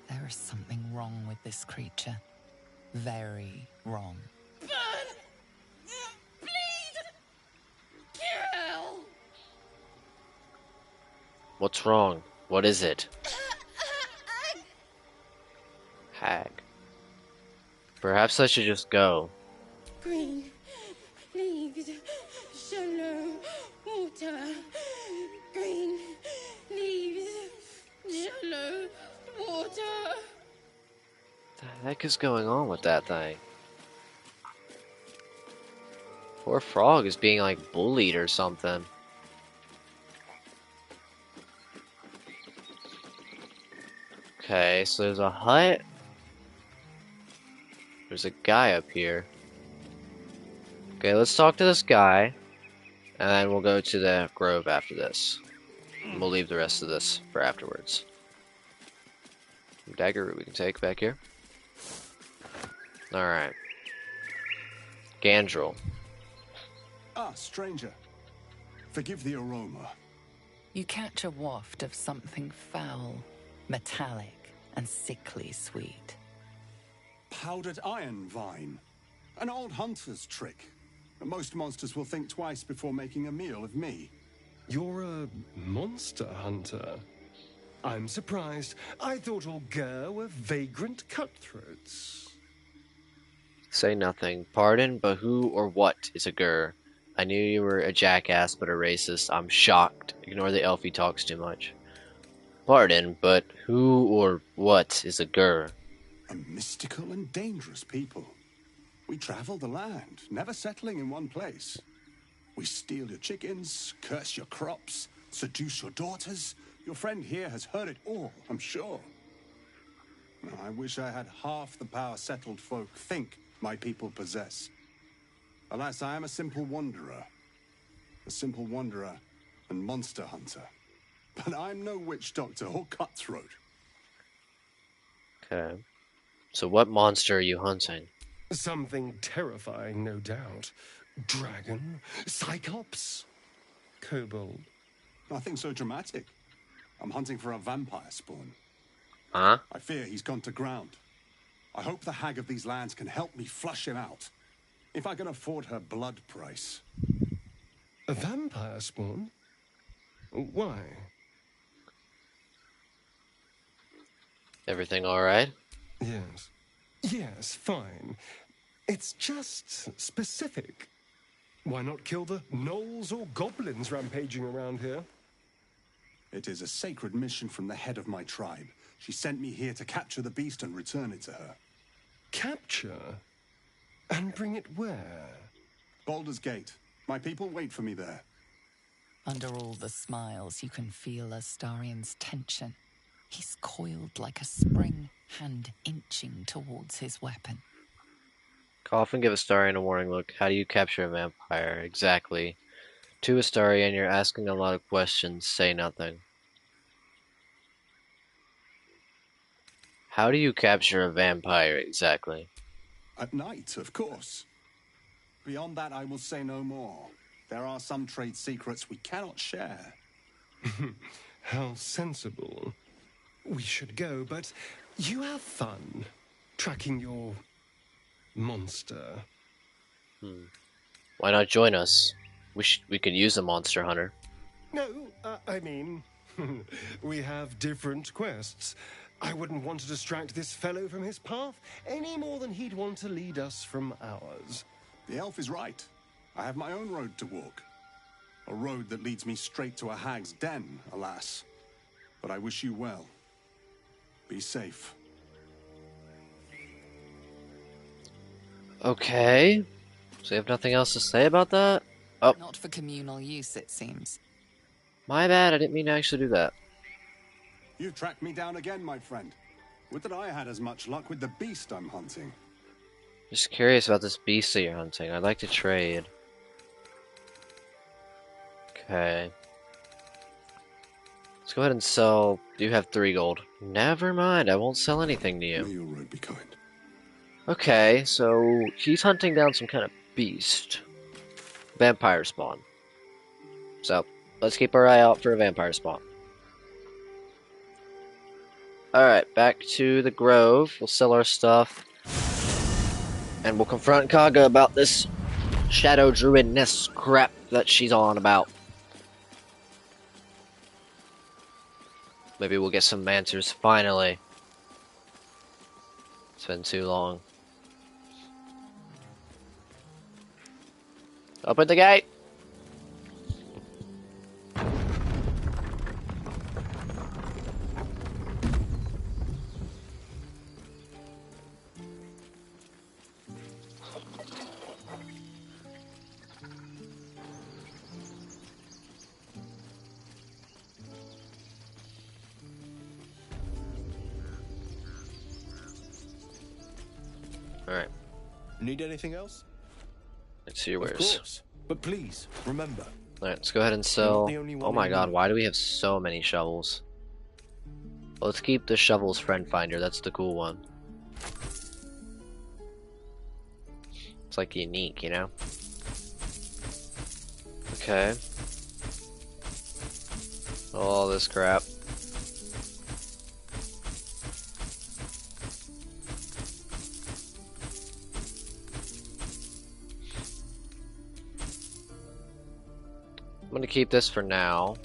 There is something wrong with this creature. Very wrong. Burn, bleed, kill. What's wrong? What is it? Hag. Perhaps I should just go. Green leaves, shallow water. Green leaves, shallow water. The heck is going on with that thing? Poor frog is being like bullied or something. Okay, so there's a hut. There's a guy up here. Okay, let's talk to this guy. And then we'll go to the grove after this. And we'll leave the rest of this for afterwards. Dagger root we can take back here. Alright. Gandrel. Ah, stranger. Forgive the aroma. You catch a waft of something foul, metallic, and sickly sweet. Powdered iron vine. An old hunter's trick. Most monsters will think twice before making a meal of me. You're a monster hunter. I'm surprised. I thought all Gur were vagrant cutthroats. Say nothing. Pardon, but who or what is a Gur? I knew you were a jackass, but a racist. I'm shocked. Ignore the elf, he talks too much. Pardon, but who or what is a Gur? A mystical and dangerous people. We travel the land, never settling in one place. We steal your chickens, curse your crops, seduce your daughters. Your friend here has heard it all, I'm sure. Now, I wish I had half the power settled folk think my people possess. Alas, I am a simple wanderer. A simple wanderer and monster hunter. But I'm no witch doctor or cutthroat. Okay. So what monster are you hunting? Something terrifying, no doubt. Dragon? Cyclops? Kobold? Nothing so dramatic. I'm hunting for a vampire spawn. Huh? I fear he's gone to ground. I hope the hag of these lands can help me flush him out. If I can afford her blood price. A vampire spawn? Why? Everything alright? Yes. Yes, fine. It's just specific. Why not kill the gnolls or goblins rampaging around here? It is a sacred mission from the head of my tribe. She sent me here to capture the beast and return it to her. Capture? And bring it where? Baldur's Gate. My people wait for me there. Under all the smiles, you can feel Astarion's tension. He's coiled like a spring, hand inching towards his weapon. Cough and give Astarion a warning look. How do you capture a vampire? Exactly. To Astarion, you're asking a lot of questions. Say nothing. How do you capture a vampire exactly? At night, of course. Beyond that, I will say no more. There are some trade secrets we cannot share. How sensible. We should go, but you have fun tracking your monster. Why not join us? We could use a monster hunter. No, I mean, we have different quests. I wouldn't want to distract this fellow from his path any more than he'd want to lead us from ours. The elf is right. I have my own road to walk. A road that leads me straight to a hag's den, alas. But I wish you well. Be safe. Okay. So you have nothing else to say about that? Oh, Not for communal use, it seems. my bad. I didn't mean to actually do that. You tracked me down again, my friend. Would that I had as much luck with the beast I'm hunting. Just curious about this beast that you're hunting. I'd like to trade. Okay. Let's go ahead and sell. You have 3 gold. Never mind. I won't sell anything to May you. your road be kind. Okay, so he's hunting down some kind of beast. Vampire spawn. So, let's keep our eye out for a vampire spawn. Alright, back to the grove. We'll sell our stuff. And we'll confront Kaga about this Shadow Druidness crap that she's on about. Maybe we'll get some answers finally. It's been too long. Open the gate! Alright, Need anything else? let's see your Of wares. course. But please, remember. Alright, let's go ahead and sell. the only one Oh my in god, need. why do we have so many shovels? Let's keep the shovels friend finder, that's the cool one. It's like unique, you know? Okay. All this crap. I'm gonna keep this for now.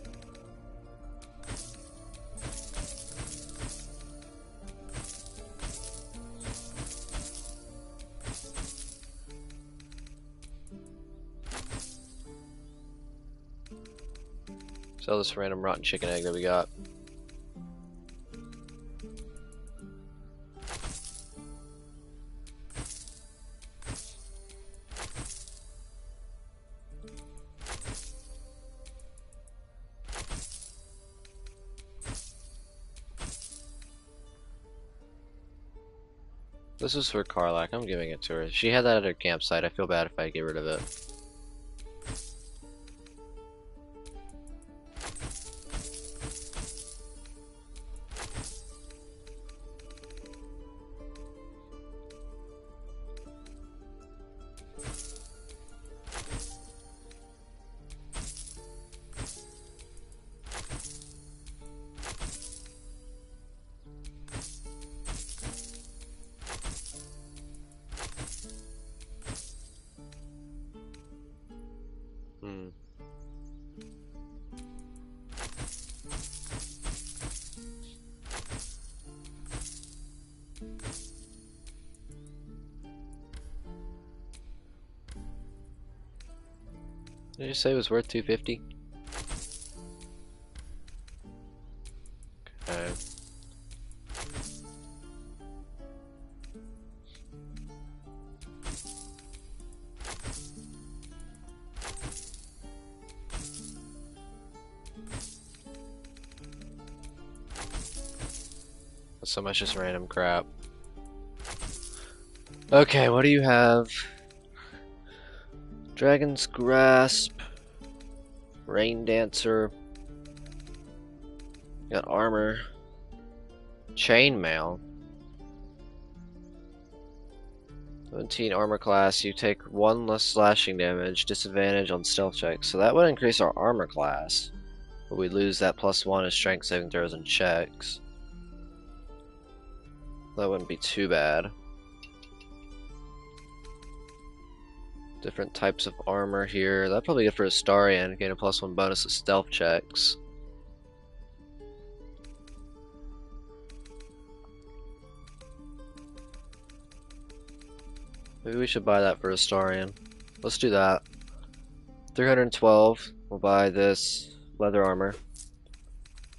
Sell this random rotten chicken egg that we got. This is for Karlak. I'm giving it to her. She had that at her campsite. I feel bad if I get rid of it. Hmm. Did you say it was worth 250? Okay. That's so much just random crap. Okay, what do you have? Dragon's Grasp, Rain Dancer, got armor, Chainmail, 17 armor class, you take 1 less slashing damage, disadvantage on stealth checks, so that would increase our armor class, but we lose that +1 as strength saving throws and checks. That wouldn't be too bad. Different types of armor here. That'd probably be good for Astarion, gain a +1 bonus to stealth checks. Maybe we should buy that for Astarion. Let's do that. 312. We'll buy this leather armor.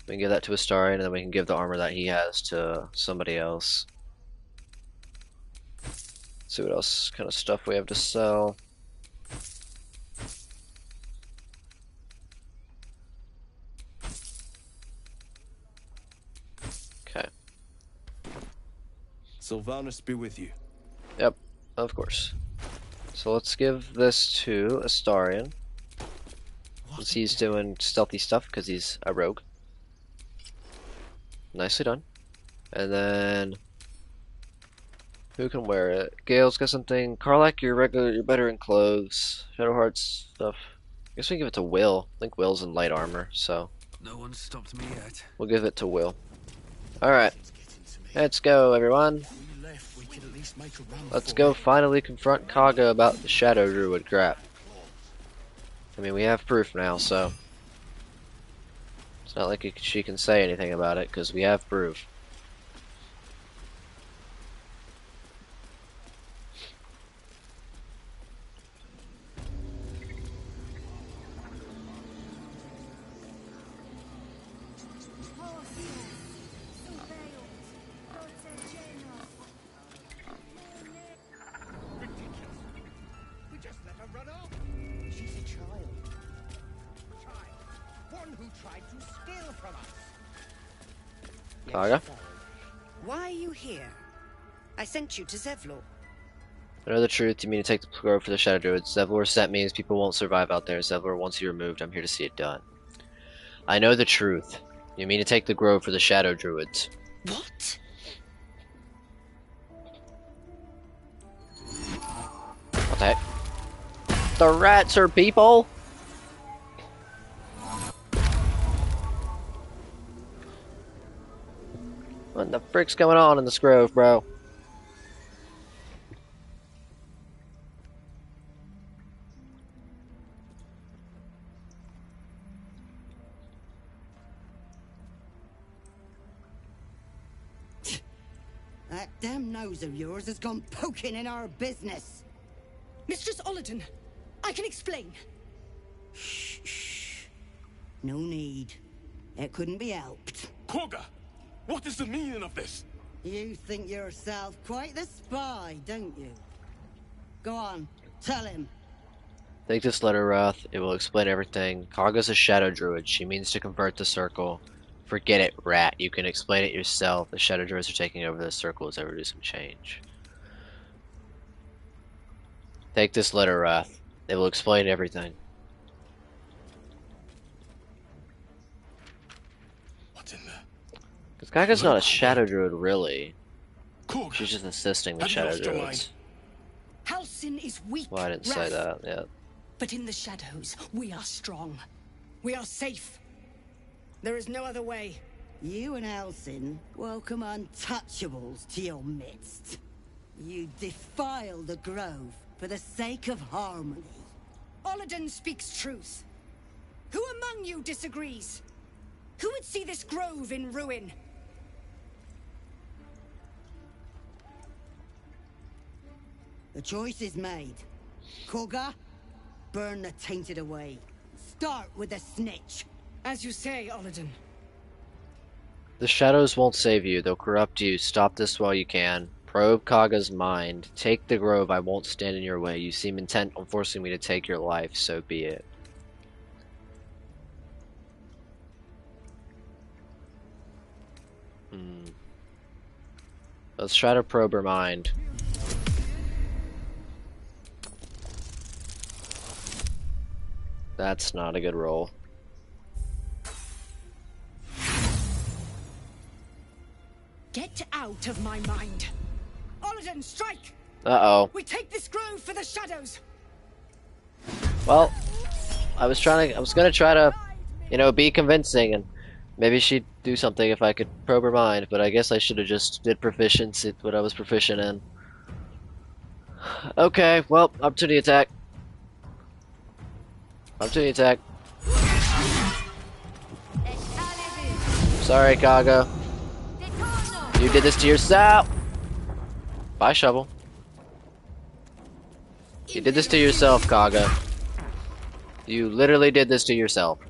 We can give that to Astarion, and then we can give the armor that he has to somebody else. Let's see what else kind of stuff we have to sell. Okay. Sylvanus be with you. Yep, of course. So let's give this to Astarion. Since he's doing stealthy stuff because he's a rogue. Nicely done. And then who can wear it? Gale's got something. Karlak, you're better in clothes. Shadowheart's stuff. I guess we can give it to Will. I think Will's in light armor, so No one stopped me yet. we'll give it to Will. Alright. Let's go, everyone. Let's go finally confront Kaga about the Shadow Druid crap. I mean, we have proof now, so it's not like she can say anything about it, because we have proof. We just let her run off. She's a child. One who tried to steal from us. Kaga? Why are you here? I sent you to Zevlor. I know the truth. You mean to take the grove for the Shadow Druids. Zevlor sent me as people won't survive out there. Zevlor wants you removed. I'm here to see it done. I know the truth. You mean to take the grove for the Shadow Druids. What? What the heck? The rats are people? What the frick's going on in this grove, bro? That damn nose of yours has gone poking in our business. Mistress Ollerton, I can explain. Shh. No need. It couldn't be helped. Koga! What is the meaning of this? You think yourself quite the spy, don't you? Go on, tell him. Take this letter, Wrath. It will explain everything. Kaga's a Shadow Druid. She means to convert the circle. Forget it, rat. You can explain it yourself. The Shadow Druids are taking over the circle as I do some change. Take this letter, Wrath. It will explain everything. What's in there? Because Kaga's not a Shadow Druid, really. Korg, She's just assisting the have you Shadow lost your Druids. Halcyon is weak. Well, I didn't say Wrath. that yet. But in the shadows, we are strong. We are safe. There is no other way. You and Halcyon welcome untouchables to your midst. You defile the grove for the sake of harmony. Olladin speaks truth. Who among you disagrees? Who would see this grove in ruin? The choice is made. Koga, burn the tainted away. Start with the snitch. As you say, Olladin. The shadows won't save you. They'll corrupt you. Stop this while you can. Probe Kaga's mind. Take the grove. I won't stand in your way. You seem intent on forcing me to take your life, so be it. Let's try to probe her mind. That's not a good roll. Get out of my mind. Olladin, strike! Uh-oh. We take this grove for the shadows. Well, I was gonna try to, you know, be convincing, and maybe she'd do something if I could probe her mind, but I guess I should have just did proficiency, what I was proficient in. Okay, well, opportunity attack. Opportunity attack. Sorry, Kaga. You did this to yourself. Bye, Shovel. You did this to yourself, Kaga. You literally did this to yourself.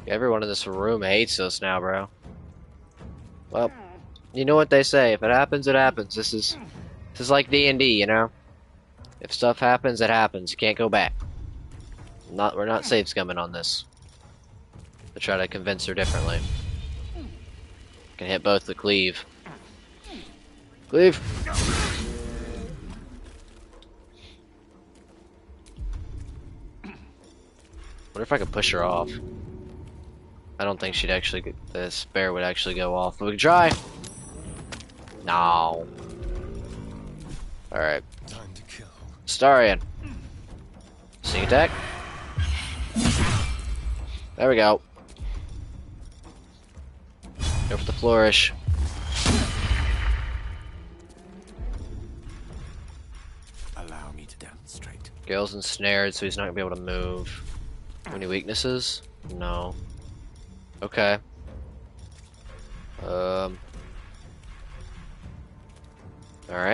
Everyone in this room hates us now, bro. Well, you know what they say. If it happens, it happens. This is like D&D, you know? If stuff happens, it happens. You can't go back. We're not safe scumming on this. To try to convince her differently. Can hit both the cleave. Cleave! What if I could push her off? I don't think she'd actually the spare would actually go off, but we can try. No. Alright. Time to kill. Starion. Sneak attack. There we go. Go for the flourish. Allow me to demonstrate. Gale's ensnared, so he's not gonna be able to move. Any weaknesses? No. Okay. Alright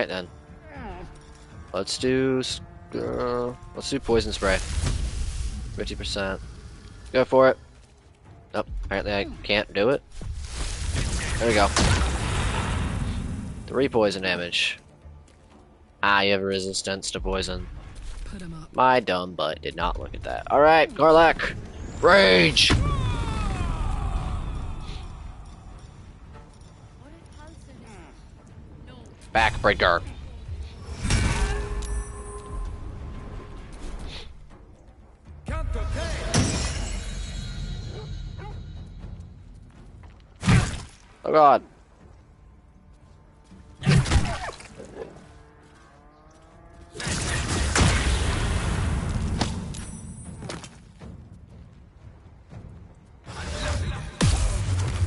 then. Let's do poison spray. 50%. Go for it. Nope. Apparently I can't do it. There we go. 3 poison damage. Ah, you have a resistance to poison. Put him up. My dumb butt did not look at that. Alright, Garlak. Rage! Backbreaker. Oh god.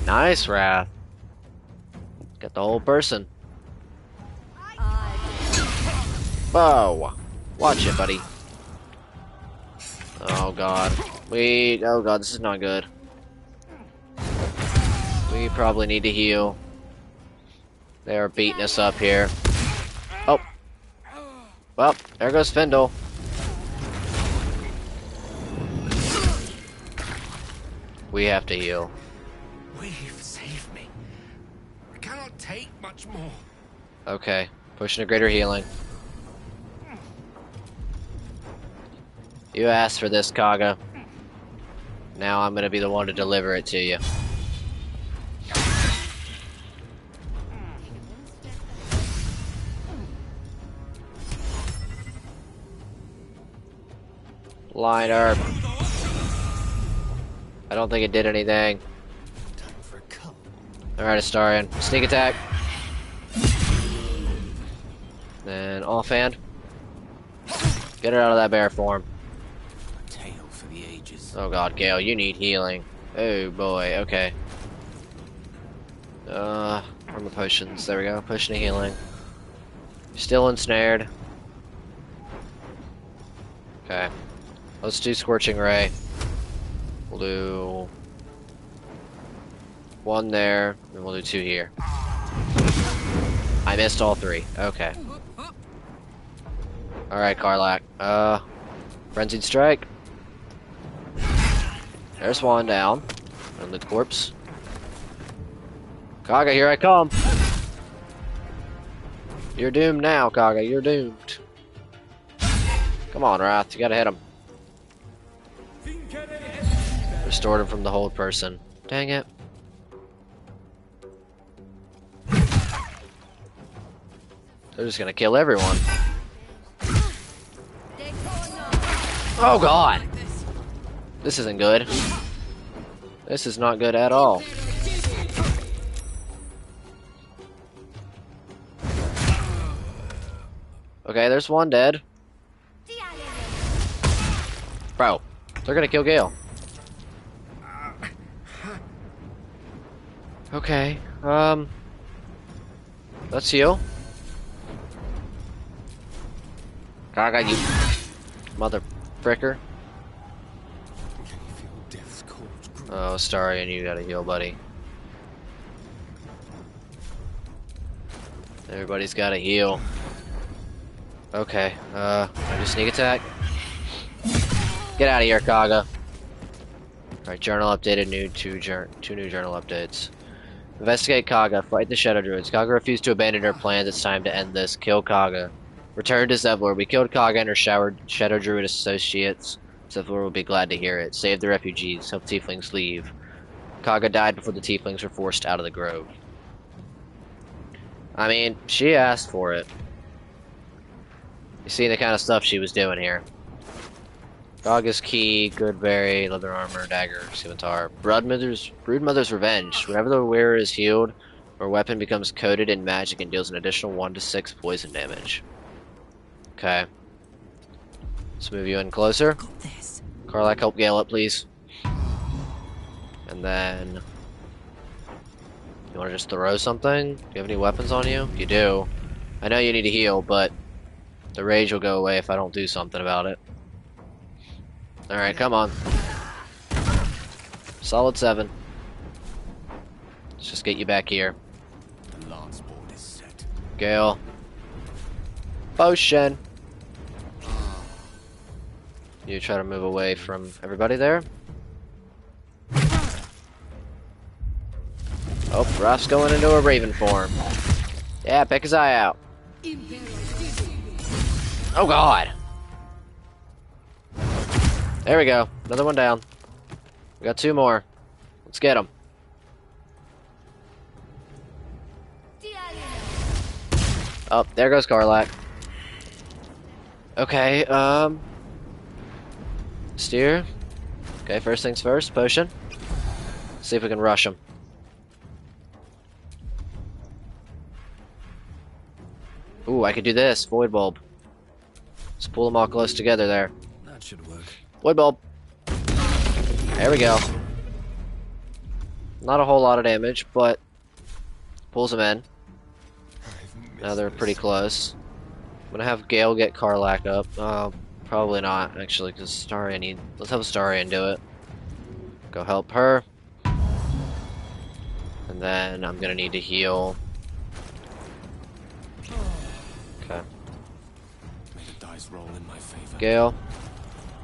Nice, Wrath. Got the whole person. Whoa. Watch it, buddy. Oh god. Oh god, this is not good. We probably need to heal. They are beating us up here. Oh. Well, there goes Findle. We have to heal. We've saved me. I cannot take much more. Okay. Pushing a greater healing. You asked for this, Kaga. Now I'm gonna be the one to deliver it to you. Line up. I don't think it did anything. Alright, Astarion. Sneak attack. Then offhand. Get her out of that bear form. A tale for the ages. Oh god, Gale, you need healing. Oh boy, okay. From the potions. There we go. Potion of healing. Still ensnared. Okay. Let's do Scorching Ray. We'll do one there, and we'll do two here. I missed all three. Okay. Alright, Karlak. Frenzied Strike. There's one down. And the corpse. Kaga, here I come. You're doomed now, Kaga. You're doomed. Come on, Wrath. You gotta hit him. Restored him from the hold person. Dang it. They're just gonna kill everyone. Oh god! This isn't good. This is not good at all. Okay, there's one dead. Bro, they're gonna kill Gale. Okay, let's heal. Kaga, you mother fricker. Oh, Astarion, you gotta heal, buddy. Everybody's gotta heal. Okay, I do sneak attack. Get out of here, Kaga. Alright, journal updated, two new journal updates. Investigate Kaga, fight the Shadow Druids. Kaga refused to abandon her plans, it's time to end this. Kill Kaga. Return to Zevlor. We killed Kaga and her Shadow Druid associates. Zevlor will be glad to hear it. Save the refugees, help Tieflings leave. Kaga died before the Tieflings were forced out of the grove. I mean, she asked for it. You see the kind of stuff she was doing here. Kaga's key, good berry, leather armor, dagger, scimitar. Broodmother's revenge. Whenever the wearer is healed, or weapon becomes coated in magic and deals an additional 1 to 6 poison damage. Okay. Let's move you in closer. Karlak, help Gale up, please. And then... You want to just throw something? Do you have any weapons on you? You do. I know you need to heal, but... The rage will go away if I don't do something about it. Alright, come on. Solid 7. Let's just get you back here. The lance board is set. Gale. Potion! You try to move away from everybody there. Oh, Ruff's going into a raven form. Yeah, pick his eye out. Oh god! There we go. Another one down. We got 2 more. Let's get them. Oh, there goes Karlak. Okay, steer. Okay, first things first, potion. See if we can rush him. Ooh, I could do this. Void Bulb. Let's pull them all close together there. That should work. Void Bulb. There we go. Not a whole lot of damage, but pulls them in. Now they're pretty close. I'm gonna have Gale get Karlak up. Probably not, actually, because Astarion let's have Astarion do it. Go help her. And then I'm gonna need to heal. Okay. May the dice roll in my favor. Gale,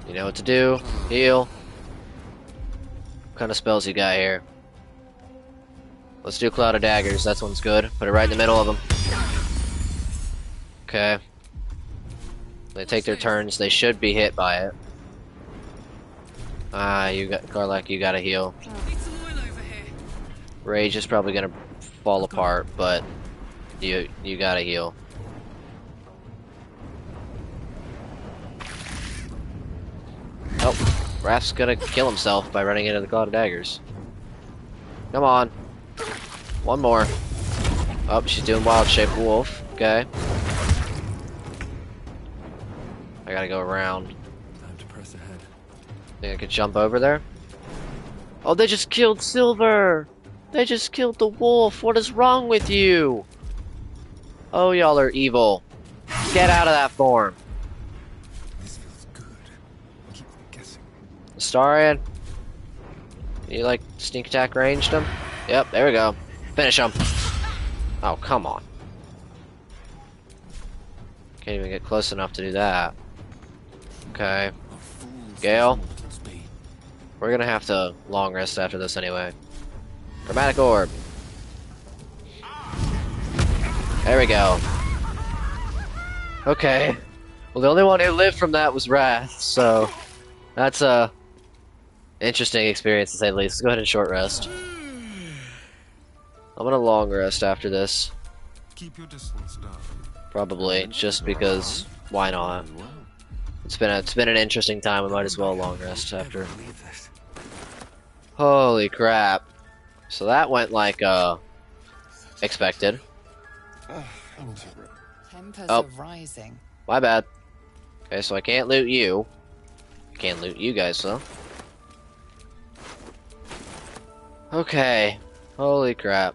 you know what to do. Heal. What kind of spells you got here? Let's do Cloud of Daggers. That one's good. Put it right in the middle of them. Okay. They take their turns. They should be hit by it. Ah, you got Garlek, you gotta heal. Rage is probably gonna fall apart, but you gotta heal. Oh, Raph's gonna kill himself by running into the Cloud of Daggers. Come on. One more. Oh, she's doing Wild Shape Wolf. Okay. I gotta go around. Time to press ahead. Think I could jump over there? Oh, they just killed Silver! They just killed the wolf! What is wrong with you? Oh, y'all are evil. Get out of that form. This feels good. Keep guessing. Astarion? You like sneak attack ranged him? Yep, there we go. Finish him. Oh, come on. Can't even get close enough to do that. Okay. Gale? We're gonna have to long rest after this anyway. Chromatic Orb. There we go. Okay. Well, the only one who lived from that was Wrath, so that's a interesting experience to say the least. Let's go ahead and short rest. I'm gonna long rest after this. Keep your distance down. Probably, just because why not? It's been an interesting time. We might as well long rest after. Holy crap. So that went like expected. Tempers Oh. are rising. My bad. Okay, so I can't loot you. I can't loot you guys though. Okay. Holy crap.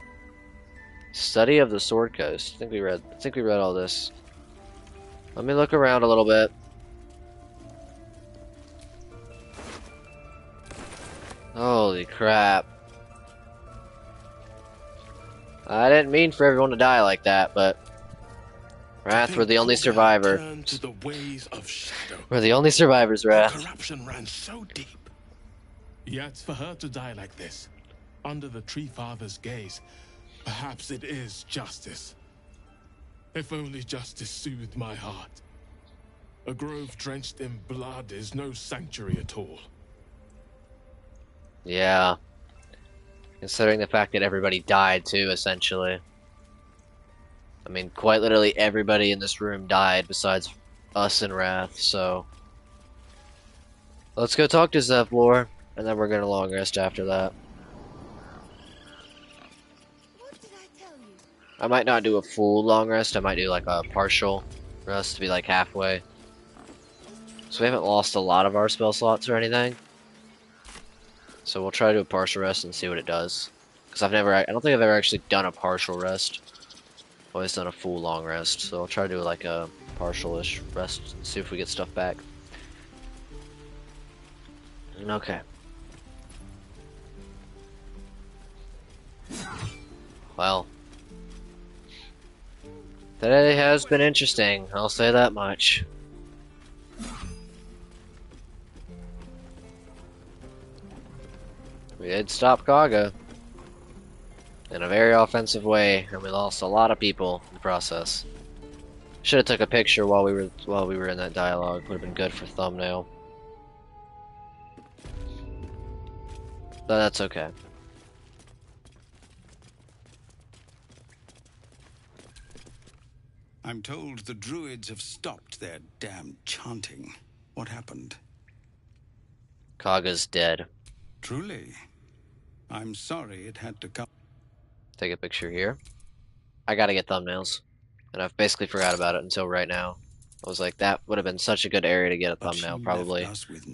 Study of the Sword Coast. I think we read all this. Let me look around a little bit. Holy crap. I didn't mean for everyone to die like that, but Wrath, we're the only survivor. To the ways of shadow. We're the only survivors, Wrath. Corruption ran so deep. Yet for her to die like this, under the Tree Father's gaze, perhaps it is justice. If only justice soothed my heart. A grove drenched in blood is no sanctuary at all. Yeah. Considering the fact that everybody died too, essentially. I mean, quite literally everybody in this room died besides us and Wrath, so... Let's go talk to Zevlor, and then we're gonna long rest after that. I might not do a full long rest, I might do like a partial rest to be like halfway. So we haven't lost a lot of our spell slots or anything. So we'll try to do a partial rest and see what it does. Because I don't think I've ever actually done a partial rest. I've always done a full long rest, so I'll try to do like a partial-ish rest and see if we get stuff back. Okay. Well. Today has been interesting, I'll say that much. We did stop Kaga in a very offensive way, and we lost a lot of people in the process. Should have took a picture while we were in that dialogue. Would have been good for thumbnail. But that's okay. I'm told the druids have stopped their damn chanting. What happened? Kaga's dead. Truly? I'm sorry it had to come. Take a picture here. I gotta get thumbnails. And I've basically forgot about it until right now. I was like, that would have been such a good area to get a thumbnail, probably,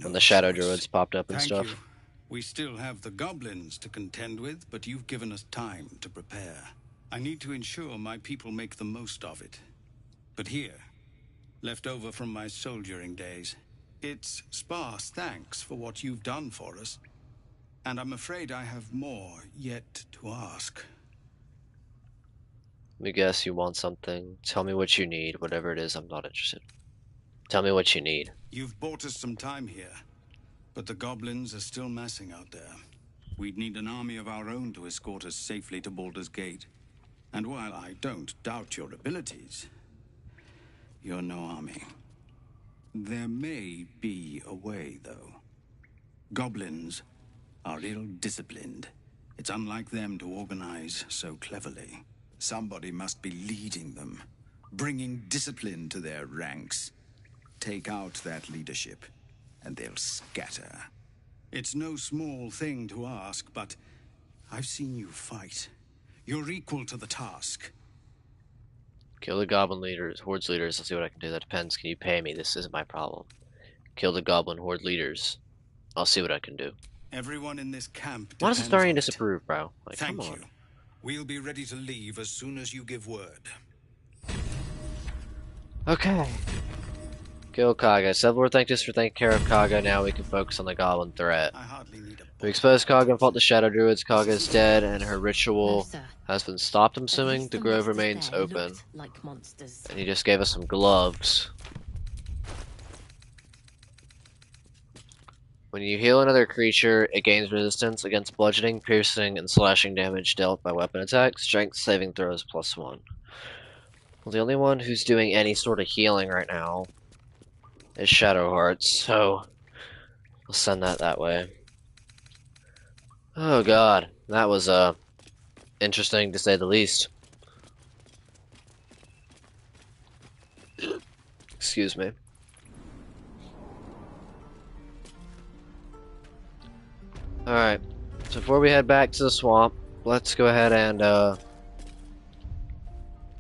when the Shadow Druids popped up and Thank stuff. you. We still have the goblins to contend with, but you've given us time to prepare. I need to ensure my people make the most of it. But here, left over from my soldiering days, it's sparse thanks for what you've done for us. And I'm afraid I have more yet to ask. Let me guess you want something. Tell me what you need. Whatever it is, I'm not interested. Tell me what you need. You've bought us some time here, but the goblins are still massing out there. We'd need an army of our own to escort us safely to Baldur's Gate. And while I don't doubt your abilities, you're no army. There may be a way, though. Goblins are ill-disciplined. It's unlike them to organize so cleverly. Somebody must be leading them, bringing discipline to their ranks. Take out that leadership, and they'll scatter. It's no small thing to ask, but I've seen you fight. You're equal to the task. Kill the goblin leaders, hordes leaders. I'll see what I can do. That depends. Can you pay me? This isn't my problem. Kill the goblin horde leaders. I'll see what I can do. Everyone in this camp Why does depends Astarion on it. disapprove, bro? Like, Thank come on. you. We'll be ready to leave as soon as you give word. Okay. Kill Kaga. Sevlor thanked us for taking care of Kaga. Now we can focus on the goblin threat. We exposed Kaga and fought the Shadow Druids. Kaga is dead, and her ritual has been stopped. I'm assuming the grove remains open. Like monsters. And he just gave us some gloves. When you heal another creature, it gains resistance against bludgeoning, piercing, and slashing damage dealt by weapon attacks. Strength saving throws +1. Well, the only one who's doing any sort of healing right now is Shadow Hearts, so I'll send that way. Oh god, that was interesting to say the least. Excuse me. Alright, so before we head back to the swamp, let's go ahead and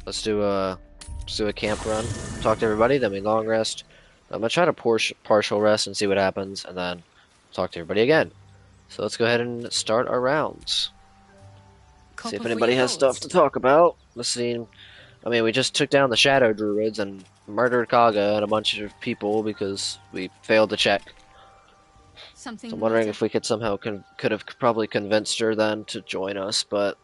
let's do a camp run. Talk to everybody, then we long rest. I'm gonna try to partial rest and see what happens, and then talk to everybody again. So let's go ahead and start our rounds. See if anybody has stuff to talk about. Let's see. I mean, we just took down the Shadow Druids and murdered Kaga and a bunch of people because we failed to check. So I'm wondering if we could somehow could have probably convinced her then to join us, but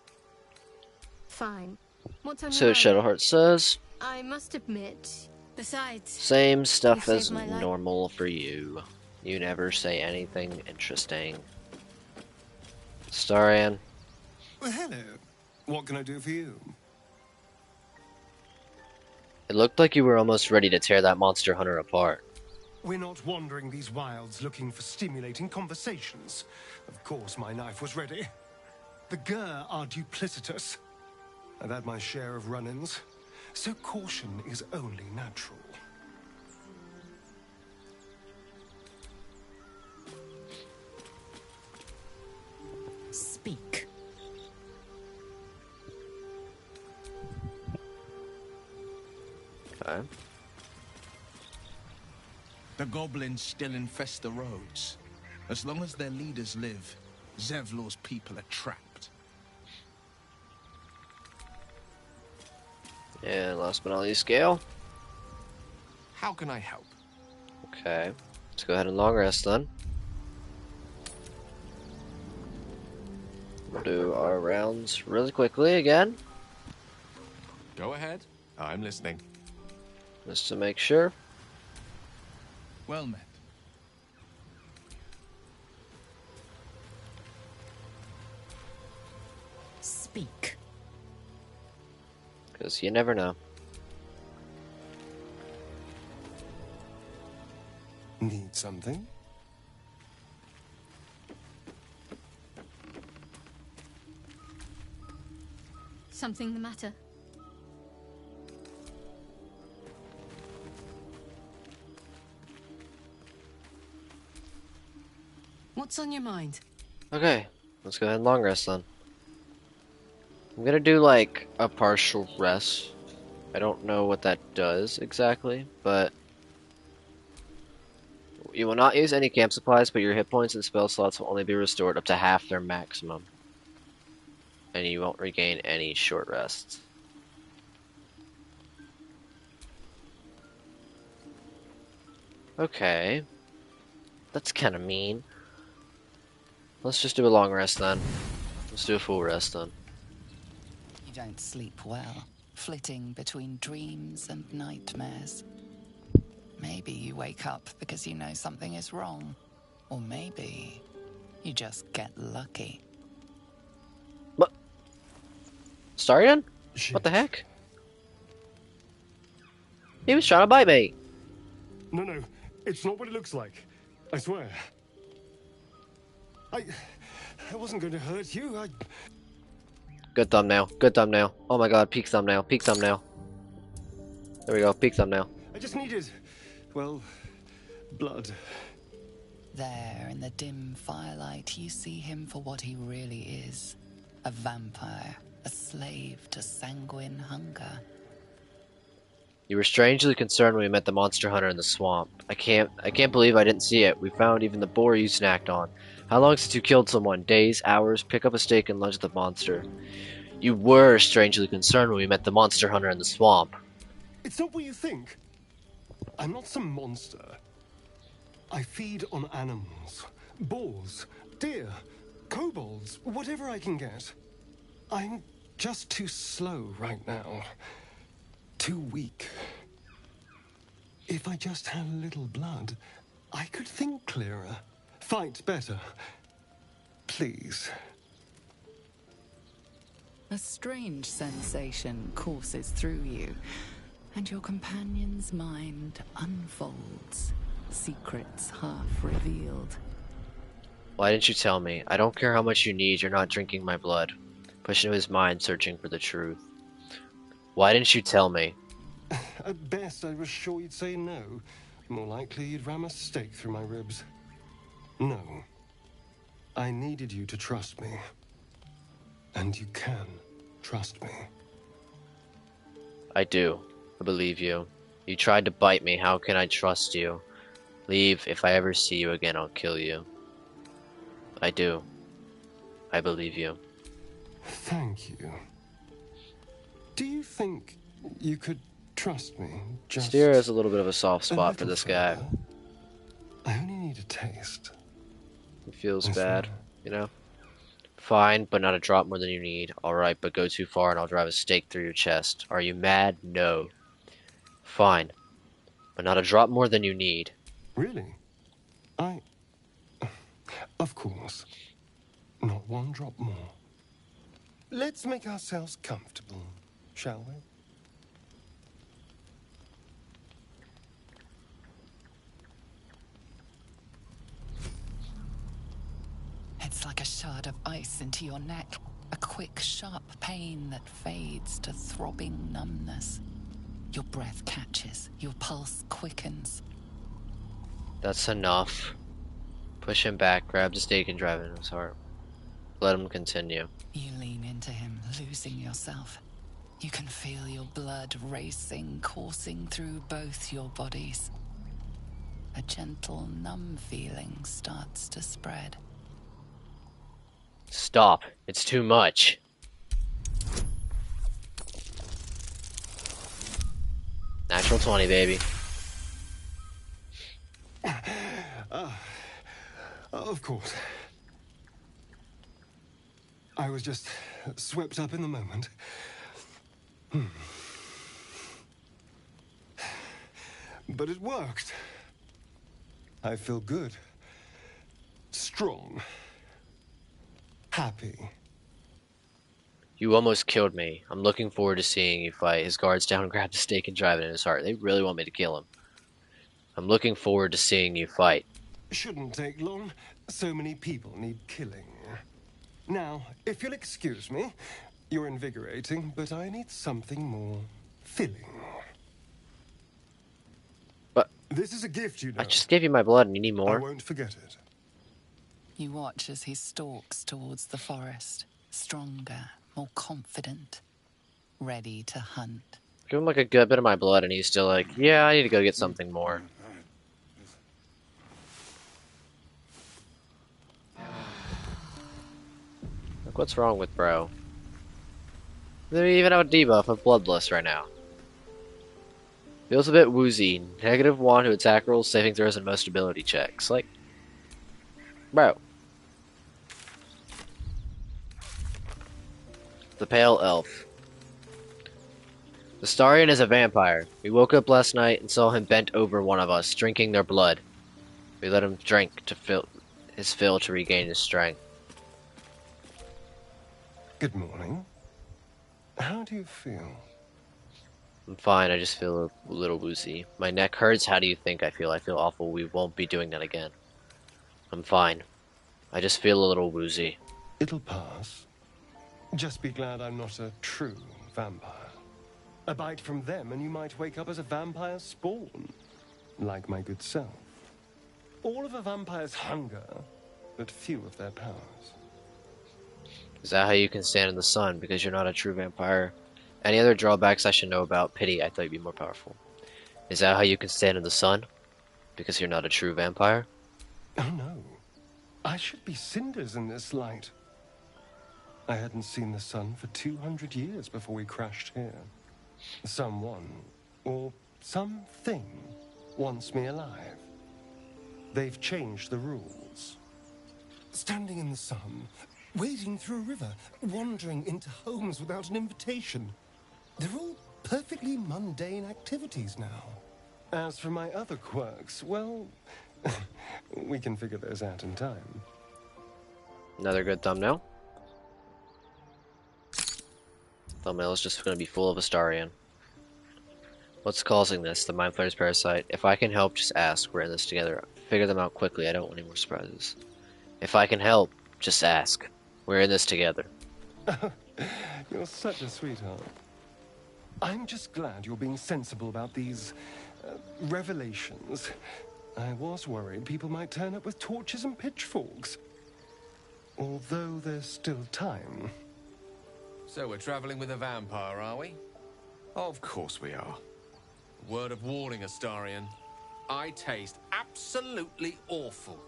Fine. What's on so your mind? Shadowheart says. I must admit. Besides, Same stuff you as saved my life. normal for you. You never say anything interesting. Starian. Well, hello. What can I do for you? It looked like you were almost ready to tear that monster hunter apart. We're not wandering these wilds looking for stimulating conversations. Of course, my knife was ready. The Gur are duplicitous. I've had my share of run-ins, so caution is only natural. Speak. Okay. The goblins still infest the roads. As long as their leaders live, Zevlor's people are trapped. And last but not least, Gale. How can I help? Okay. Let's go ahead and long rest then. We'll do our rounds really quickly again. Go ahead. I'm listening. Just to make sure. Well met. Speak. Because you never know. Need something? Something the matter? What's on your mind? Okay, let's go ahead and long rest then. I'm gonna do like a partial rest. I don't know what that does exactly, but you will not use any camp supplies, but your hit points and spell slots will only be restored up to half their maximum. And you won't regain any short rests. Okay. That's kind of mean. Let's just do a long rest then. Let's do a full rest then. You don't sleep well, flitting between dreams and nightmares. Maybe you wake up because you know something is wrong. Or maybe you just get lucky. What? Starion? What the heck? He was trying to bite me. No, it's not what it looks like. I swear. I wasn't going to hurt you. Good thumbnail. Good thumbnail. Oh my god, peak thumbnail. Peak thumbnail. There we go. Peak thumbnail. I just needed, well, blood. There, in the dim firelight, you see him for what he really is. A vampire, a slave to sanguine hunger. You were strangely concerned when we met the monster hunter in the swamp. I can't believe I didn't see it. We found even the boar you snacked on. How long since you killed someone? Days? Hours? Pick up a steak and lunge at the monster. You were strangely concerned when we met the monster hunter in the swamp. It's not what you think. I'm not some monster. I feed on animals. Boars, deer, kobolds, whatever I can get. I'm just too slow right now. Too weak. If I just had a little blood, I could think clearer, fight better. Please. A strange sensation courses through you, and your companion's mind unfolds, secrets half revealed. Why didn't you tell me? I don't care how much you need, you're not drinking my blood. Push into his mind, searching for the truth. Why didn't you tell me? At best, I was sure you'd say no. More likely, you'd ram a stake through my ribs. No. I needed you to trust me. And you can trust me. I do. I believe you. You tried to bite me, how can I trust you? Leave, if I ever see you again, I'll kill you. I do. I believe you. Thank you. Do you think you could trust me? Just Steer has a little bit of a soft spot for this guy. further? I only need a taste. He feels bad, you know? Fine, but not a drop more than you need. Alright, but go too far and I'll drive a stake through your chest. Are you mad? No. Fine, but not a drop more than you need. Really? Of course. Not one drop more. Let's make ourselves comfortable, shall we? It's like a shard of ice into your neck, a quick, sharp pain that fades to throbbing numbness. Your breath catches, your pulse quickens. That's enough. Push him back, grab the stake and drive it in his heart. Let him continue. You lean into him, losing yourself. You can feel your blood racing, coursing through both your bodies. A gentle, numb feeling starts to spread. Stop. It's too much. Natural 20, baby. Of course. I was just swept up in the moment. But it worked. I feel good. Strong. Happy. You almost killed me. I'm looking forward to seeing you fight. His guards down, grab the stake and drive it in his heart. They really want me to kill him. I'm looking forward to seeing you fight. Shouldn't take long. So many people need killing. Now, if you'll excuse me, you're invigorating, but I need something more filling. But this is a gift, you know. I just gave you my blood and you need more. I won't forget it. You watch as he stalks towards the forest, stronger, more confident, ready to hunt. Give him like a good bit of my blood and he's still like, yeah, I need to go get something more. Like, what's wrong with bro? They even have a debuff of Bloodlust right now. Feels a bit woozy. -1 to attack rolls, saving throws, and most ability checks. Like, bro. The Pale Elf. The Starian is a vampire. We woke up last night and saw him bent over one of us, drinking their blood. We let him drink to fill to regain his strength. Good morning. How do you feel? I'm fine, I just feel a little woozy. My neck hurts, how do you think I feel? I feel awful, we won't be doing that again. I'm fine. I just feel a little woozy. It'll pass. Just be glad I'm not a true vampire. A bite from them and you might wake up as a vampire spawn. Like my good self. All of a vampire's hunger, but few of their powers. Is that how you can stand in the sun? Because you're not a true vampire. Any other drawbacks I should know about? Pity, I thought you'd be more powerful. Is that how you can stand in the sun? Because you're not a true vampire? Oh no. I should be cinders in this light. I hadn't seen the sun for 200 years before we crashed here. Someone, or something, wants me alive. They've changed the rules. Standing in the sun, wading through a river, wandering into homes without an invitation. They're all perfectly mundane activities now. As for my other quirks, well, we can figure those out in time. Another good thumbnail. Thumbnail is just going to be full of Astarion. What's causing this? The Mind Flayer's parasite. If I can help, just ask. We're in this together. Figure them out quickly. I don't want any more surprises. If I can help, just ask. We're in this together. You're such a sweetheart. I'm just glad you're being sensible about these revelations. I was worried people might turn up with torches and pitchforks. Although there's still time. So we're traveling with a vampire, are we? Of course we are. Word of warning, Astarion. I taste absolutely awful.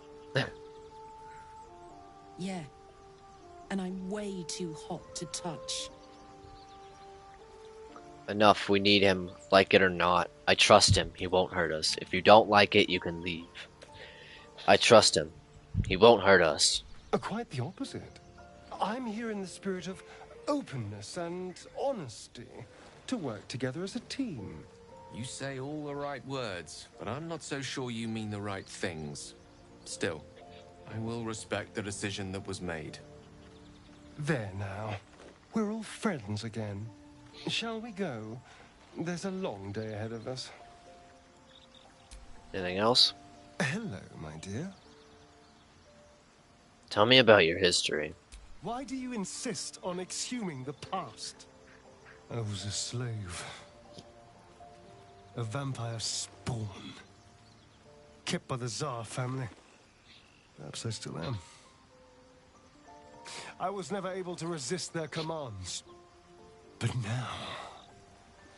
Yeah. And I'm way too hot to touch. Enough, we need him, like it or not. I trust him, he won't hurt us. If you don't like it, you can leave. I trust him, he won't hurt us. Quite the opposite. I'm here in the spirit of openness and honesty, to work together as a team. You say all the right words, but I'm not so sure you mean the right things. Still, I will respect the decision that was made. There now. We're all friends again. Shall we go? There's a long day ahead of us. Anything else? Hello, my dear. Tell me about your history. Why do you insist on exhuming the past? I was a slave. A vampire spawn. Kept by the Tsar family. Perhaps I still am. I was never able to resist their commands. But now,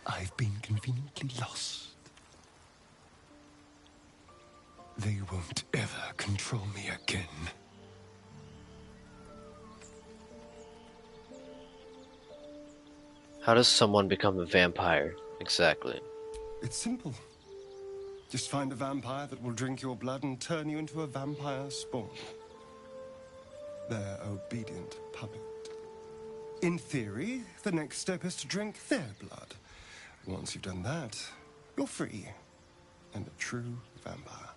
I've been conveniently lost. They won't ever control me again. How does someone become a vampire, exactly? It's simple. Just find a vampire that will drink your blood and turn you into a vampire spawn. Their obedient puppet. In theory, the next step is to drink their blood. Once you've done that, you're free. And a true vampire.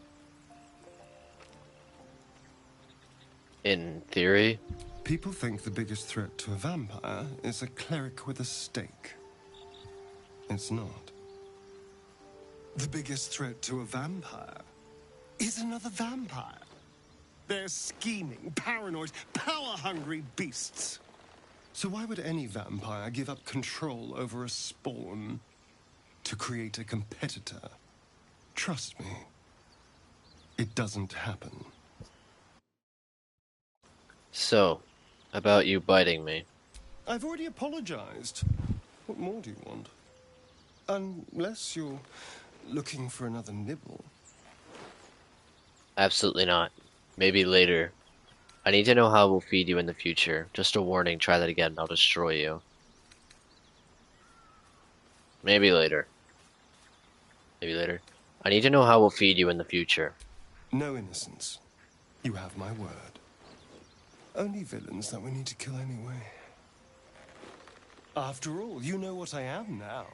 In theory? People think the biggest threat to a vampire is a cleric with a stake. It's not. The biggest threat to a vampire is another vampire. They're scheming, paranoid, power-hungry beasts. So why would any vampire give up control over a spawn to create a competitor? Trust me, it doesn't happen. So, about you biting me. I've already apologized. What more do you want? Unless you're looking for another nibble. Absolutely not. Maybe later. I need to know how we'll feed you in the future. Just a warning, try that again, I'll destroy you. Maybe later. Maybe later. I need to know how we'll feed you in the future. No innocence. You have my word. Only villains that we need to kill anyway. After all, you know what I am now.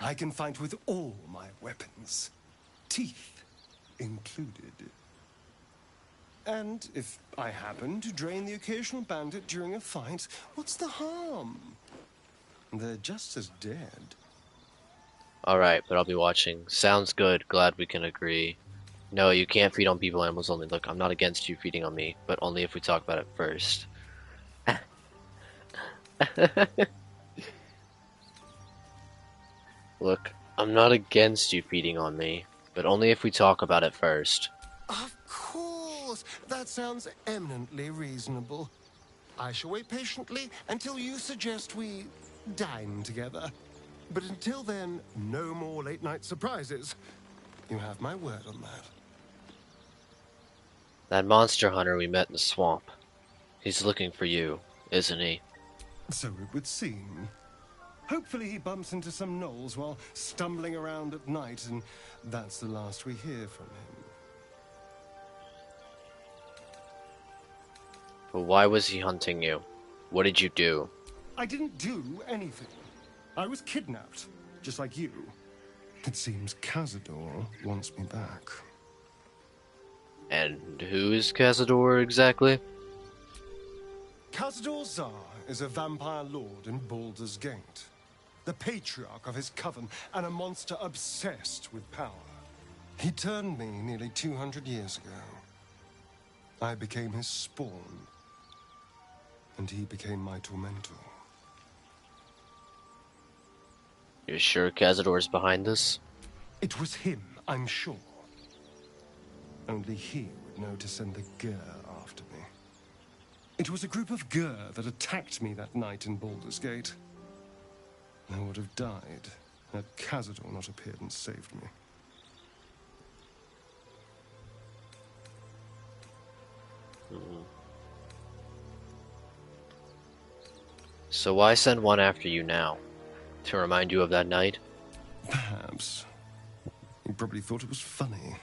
I can fight with all my weapons. Teeth included. And if I happen to drain the occasional bandit during a fight, what's the harm? They're just as dead. Alright, but I'll be watching. Sounds good, glad we can agree. No, you can't feed on people, animals only. Look, I'm not against you feeding on me, but only if we talk about it first. Look, I'm not against you feeding on me, but only if we talk about it first. Of course! That sounds eminently reasonable. I shall wait patiently until you suggest we dine together. But until then, no more late-night surprises. You have my word on that. That monster hunter we met in the swamp. He's looking for you, isn't he? So it would seem. Hopefully he bumps into some gnolls while stumbling around at night, and that's the last we hear from him. But why was he hunting you? What did you do? I didn't do anything. I was kidnapped, just like you. It seems Cazador wants me back. And who is Cazador exactly? Cazador Zar is a vampire lord in Baldur's Gate. The patriarch of his coven and a monster obsessed with power. He turned me nearly 200 years ago. I became his spawn. And he became my tormentor. You're sure Cazador's behind this? It was him, I'm sure. Only he would know to send the Gur after me. It was a group of Gur that attacked me that night in Baldur's Gate. I would have died had Cazador not appeared and saved me. So why send one after you now? To remind you of that night? Perhaps. He probably thought it was funny.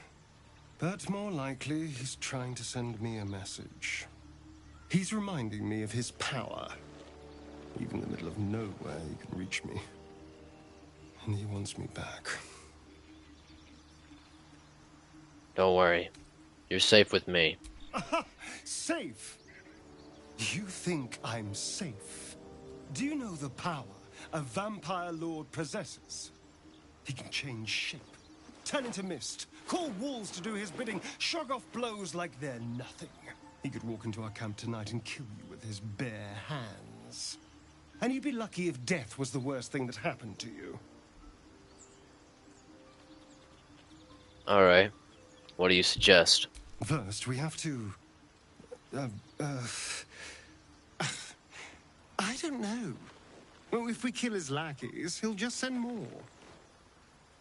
But more likely, he's trying to send me a message. He's reminding me of his power. Even in the middle of nowhere, he can reach me. And he wants me back. Don't worry. You're safe with me. Safe? You think I'm safe? Do you know the power a vampire lord possesses? He can change shape, turn into mist, call wolves to do his bidding, shrug off blows like they're nothing. He could walk into our camp tonight and kill you with his bare hands. And you'd be lucky if death was the worst thing that happened to you. Alright. What do you suggest? First, we have to... I don't know. Well, if we kill his lackeys, he'll just send more.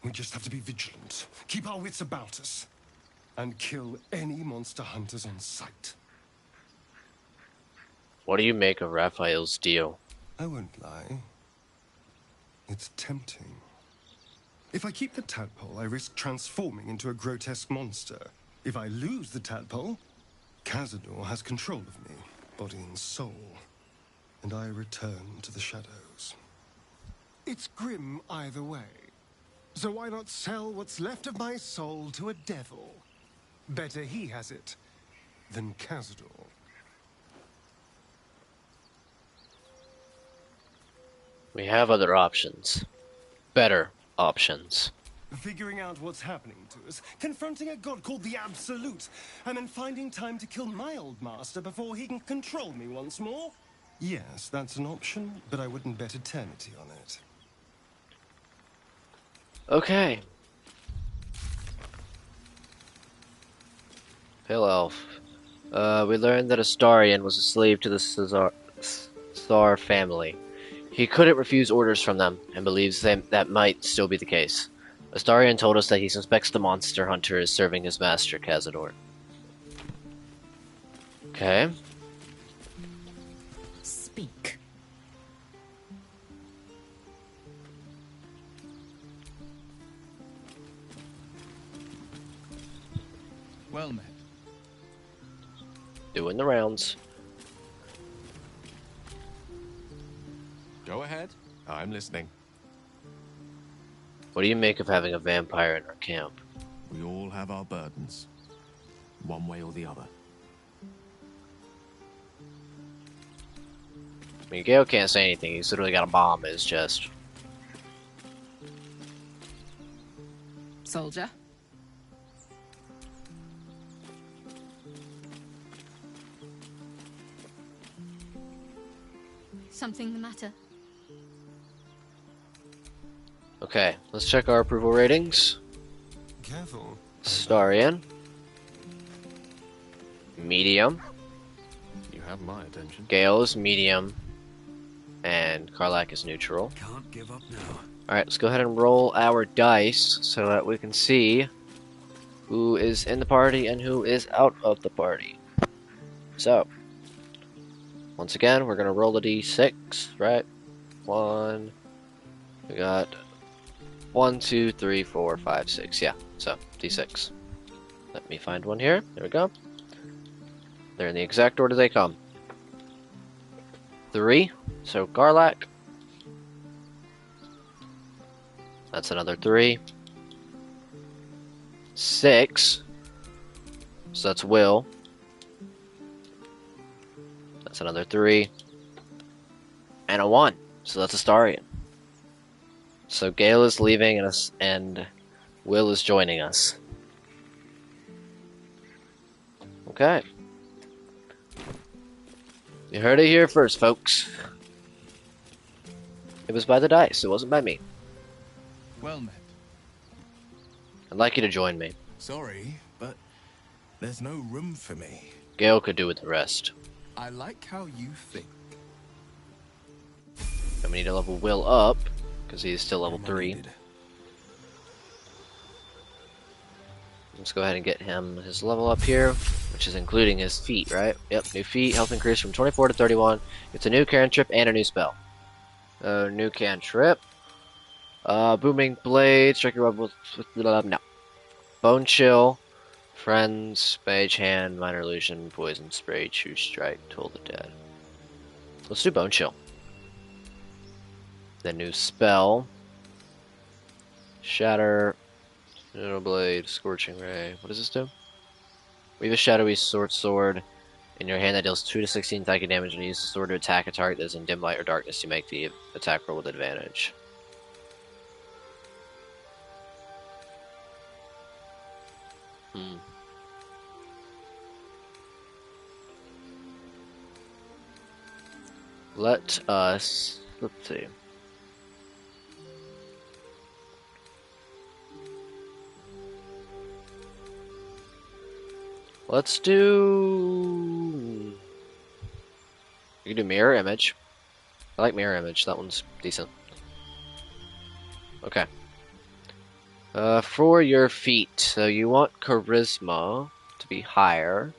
We just have to be vigilant, keep our wits about us, and kill any monster hunters on sight. What do you make of Raphael's deal? I won't lie. It's tempting. If I keep the tadpole, I risk transforming into a grotesque monster. If I lose the tadpole, Cazador has control of me, body and soul, and I return to the shadows. It's grim either way. So why not sell what's left of my soul to a devil? Better he has it than Cazador. We have other options. Better options. Figuring out what's happening to us, confronting a god called the Absolute, and then finding time to kill my old master before he can control me once more? Yes, that's an option, but I wouldn't bet eternity on it. Okay. Pale Elf. We learned that Astarion was a slave to the Sar family. He couldn't refuse orders from them, and believes that might still be the case. Astarion told us that he suspects the monster hunter is serving his master, Cazador. Okay. Speak. Well met. Doing the rounds. Go ahead. I'm listening. What do you make of having a vampire in our camp? We all have our burdens, one way or the other. I mean, Gale can't say anything. He's literally got a bomb in his chest. Soldier? Something the matter? Okay, let's check our approval ratings. Careful. Starian. Medium. You have my attention. Gale is medium. And Karlak is neutral. Can't give up now. Alright, let's go ahead and roll our dice so that we can see who is in the party and who is out of the party. So, once again, we're going to roll a d6, right? We got 1, 2, 3, 4, 5, 6. Yeah, so d6. Let me find one here. There we go. They're in the exact order they come. 3, so Garlac. That's another 3. 6, so that's Will. That's another 3. And a 1, so that's Astarion. So Gale is leaving us, and Will is joining us. Okay. You heard it here first, folks. It was by the dice, it wasn't by me. Well met. I'd like you to join me. Sorry, but there's no room for me. Gale could do with the rest. I like how you think. And we need to level Will up, because he's still level 3. Let's go ahead and get him his level up here, which is including his feat, right? Yep, new feat, health increase from 24 to 31. It's a new cantrip and a new spell. New cantrip. Booming Blade, strike your weapon with no. Bone Chill, Friends, Mage Hand, Minor Illusion, Poison Spray, True Strike, Toll the Dead. Let's do Bone Chill. The new spell. Shatter, Shadow Blade, Scorching Ray. What does this do? We have a shadowy sword in your hand that deals 2 to 16 psychic damage, and use the sword to attack a target that is in dim light or darkness. You make the attack roll with advantage. Let's see. Let's do... You can do Mirror Image. I like Mirror Image, that one's decent. Okay. For your feat, so you want Charisma to be higher.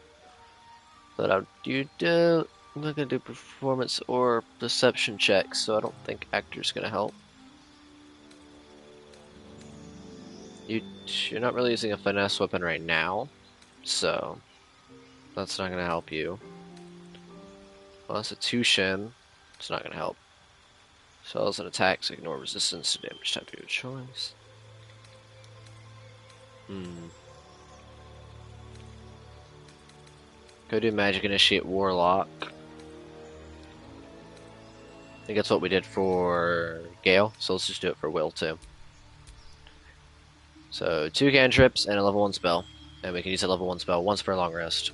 But I'm not gonna do performance or deception checks, so I don't think actor's gonna help. You're not really using a finesse weapon right now, so that's not gonna help you. Constitution, it's not gonna help. Spells and attacks ignore resistance to damage type of your choice. Go do Magic Initiate Warlock. I think that's what we did for Gale, so let's just do it for Will too. So 2 cantrips and a level 1 spell. And we can use a level 1 spell once per long rest.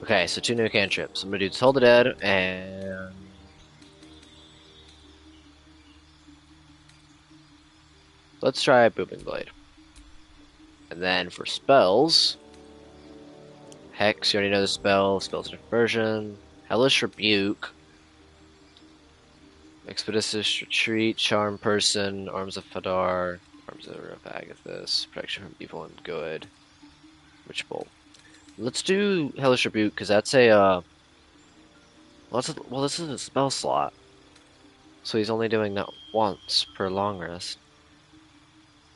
Okay, so 2 new cantrips. I'm gonna do Toll the Dead and... let's try Booming Blade. And then for spells... Hex, you already know the spell. Spells Diversion. Hellish Rebuke. Expeditious Retreat. Charm Person. Arms of Fadar. Arms of Agathis. Protection from Evil and Good. Witch Bolt. Let's do Hellish Rebuke, because that's a, well, this is a spell slot. So he's only doing that once per long rest.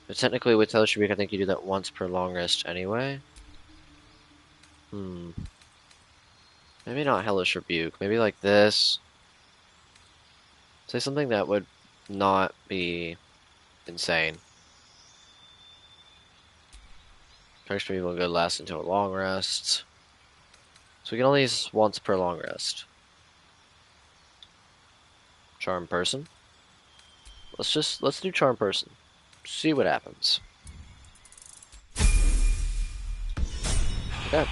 But technically with Hellish Rebuke, I think you do that once per long rest anyway. Maybe not Hellish Rebuke. Maybe like this. Say something that would not be insane. First for evil good lasts until a long rest. So we can only use once per long rest. Charm Person. Let's do Charm Person. See what happens. Okay.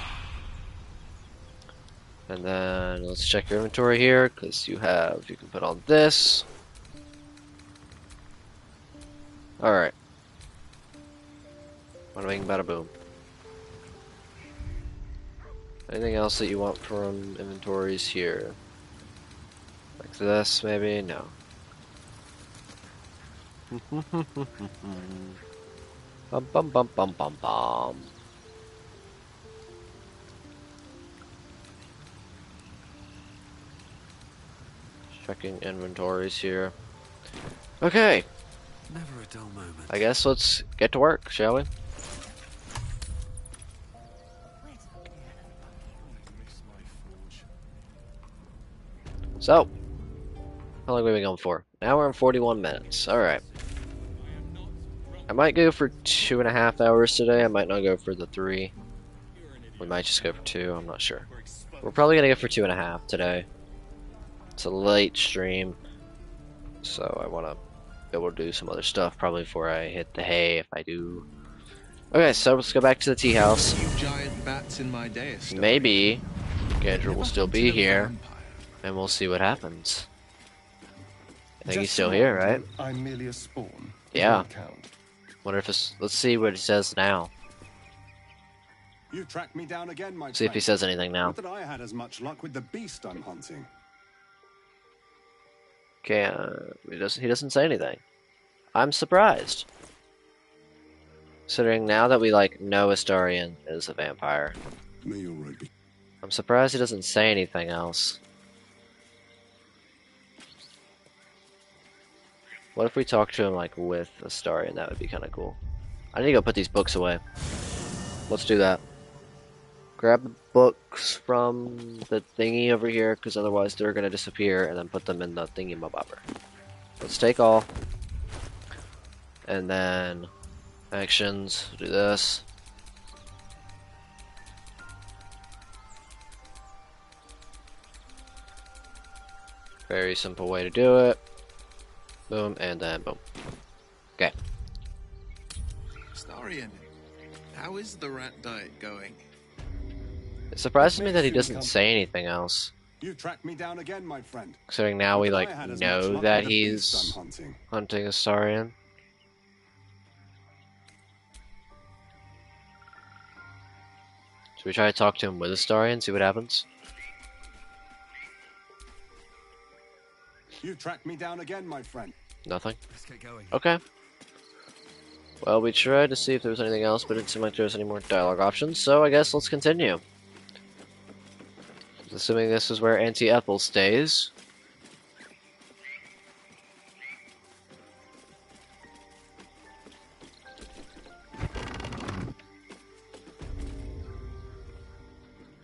And then let's check your inventory here, because you can put on this. Alright. Bada bing, bada boom. Anything else that you want from inventories here? Like this, maybe? No. Bum bum bum bum bum bum. Checking inventories here. Okay. Never a dull moment. I guess let's get to work, shall we? So, how long have we been going for? An hour and 41 minutes. Alright. I might go for 2.5 hours today. I might not go for the 3. We might just go for 2. I'm not sure. We're probably going to go for 2.5 today. It's a late stream, so I want to be able to do some other stuff probably before I hit the hay if I do. Okay, so let's go back to the tea house. Giant bats in my day. Maybe Gandra will still be here, and we'll see what happens. I think he's still here, right? I'm merely a spawn. Yeah. Wonder if it's. Let's see what he says now. You tracked me down again, my See if he says anything now. Not that I had as much luck with the beast I'm hunting. Okay, he doesn't say anything. I'm surprised. Considering now that we know Astarion is a vampire. May already be. I'm surprised he doesn't say anything else. What if we talk to him with Astarion? That would be kind of cool. I need to go put these books away. Let's do that. Grab the books from the thingy over here, because otherwise they're going to disappear, and then put them in the thingy-mabobber. Let's take all. And then actions, do this. Very simple way to do it. Boom, and then boom. Okay. Astarion, how is the rat diet going? It surprises me that he doesn't say anything else. You tracked me down again, my friend. Considering now we know that he's hunting Astarion. Should we try to talk to him with Astarion, see what happens? You tracked me down again, my friend. Nothing? Let's get going. Okay. Well, we tried to see if there was anything else, but it didn't seem like there was any more dialogue options, so I guess let's continue. Assuming this is where Auntie Ethel stays.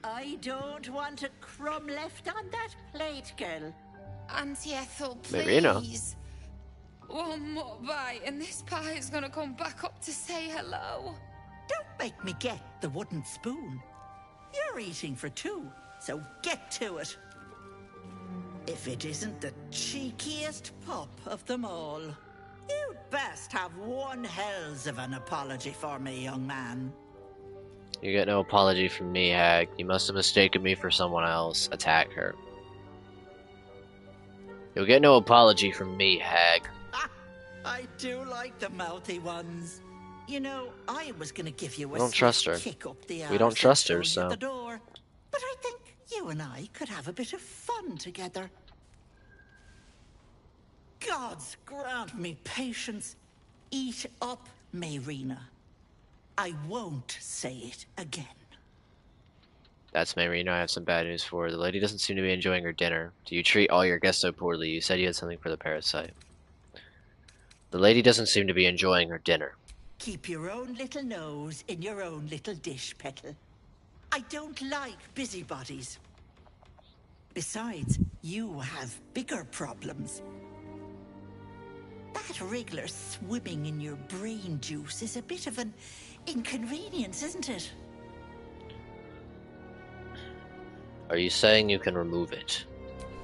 I don't want a crumb left on that plate, girl. Auntie Ethel, please. Maybe you know. One more bite and this pie is gonna come back up to say hello. Don't make me get the wooden spoon. You're eating for 2, so get to it. If it isn't the cheekiest pup of them all. You'd best have one hells of an apology for me, young man. You get no apology from me, Hag. You must have mistaken me for someone else. Attack her. You'll get no apology from me, Hag. I do like the mouthy ones. You know, I was gonna give you a We don't trust her. kick up the We don't arse trust and her, throw you so. at the door. But I think you and I could have a bit of fun together. Gods grant me patience. Eat up, Mayrina. I won't say it again. That's Marina. I have some bad news for her. The lady doesn't seem to be enjoying her dinner. Do you treat all your guests so poorly? You said you had something for the parasite. The lady doesn't seem to be enjoying her dinner. Keep your own little nose in your own little dish, Petal. I don't like busybodies. Besides, you have bigger problems. That wriggler swimming in your brain juice is a bit of an inconvenience, isn't it? Are you saying you can remove it?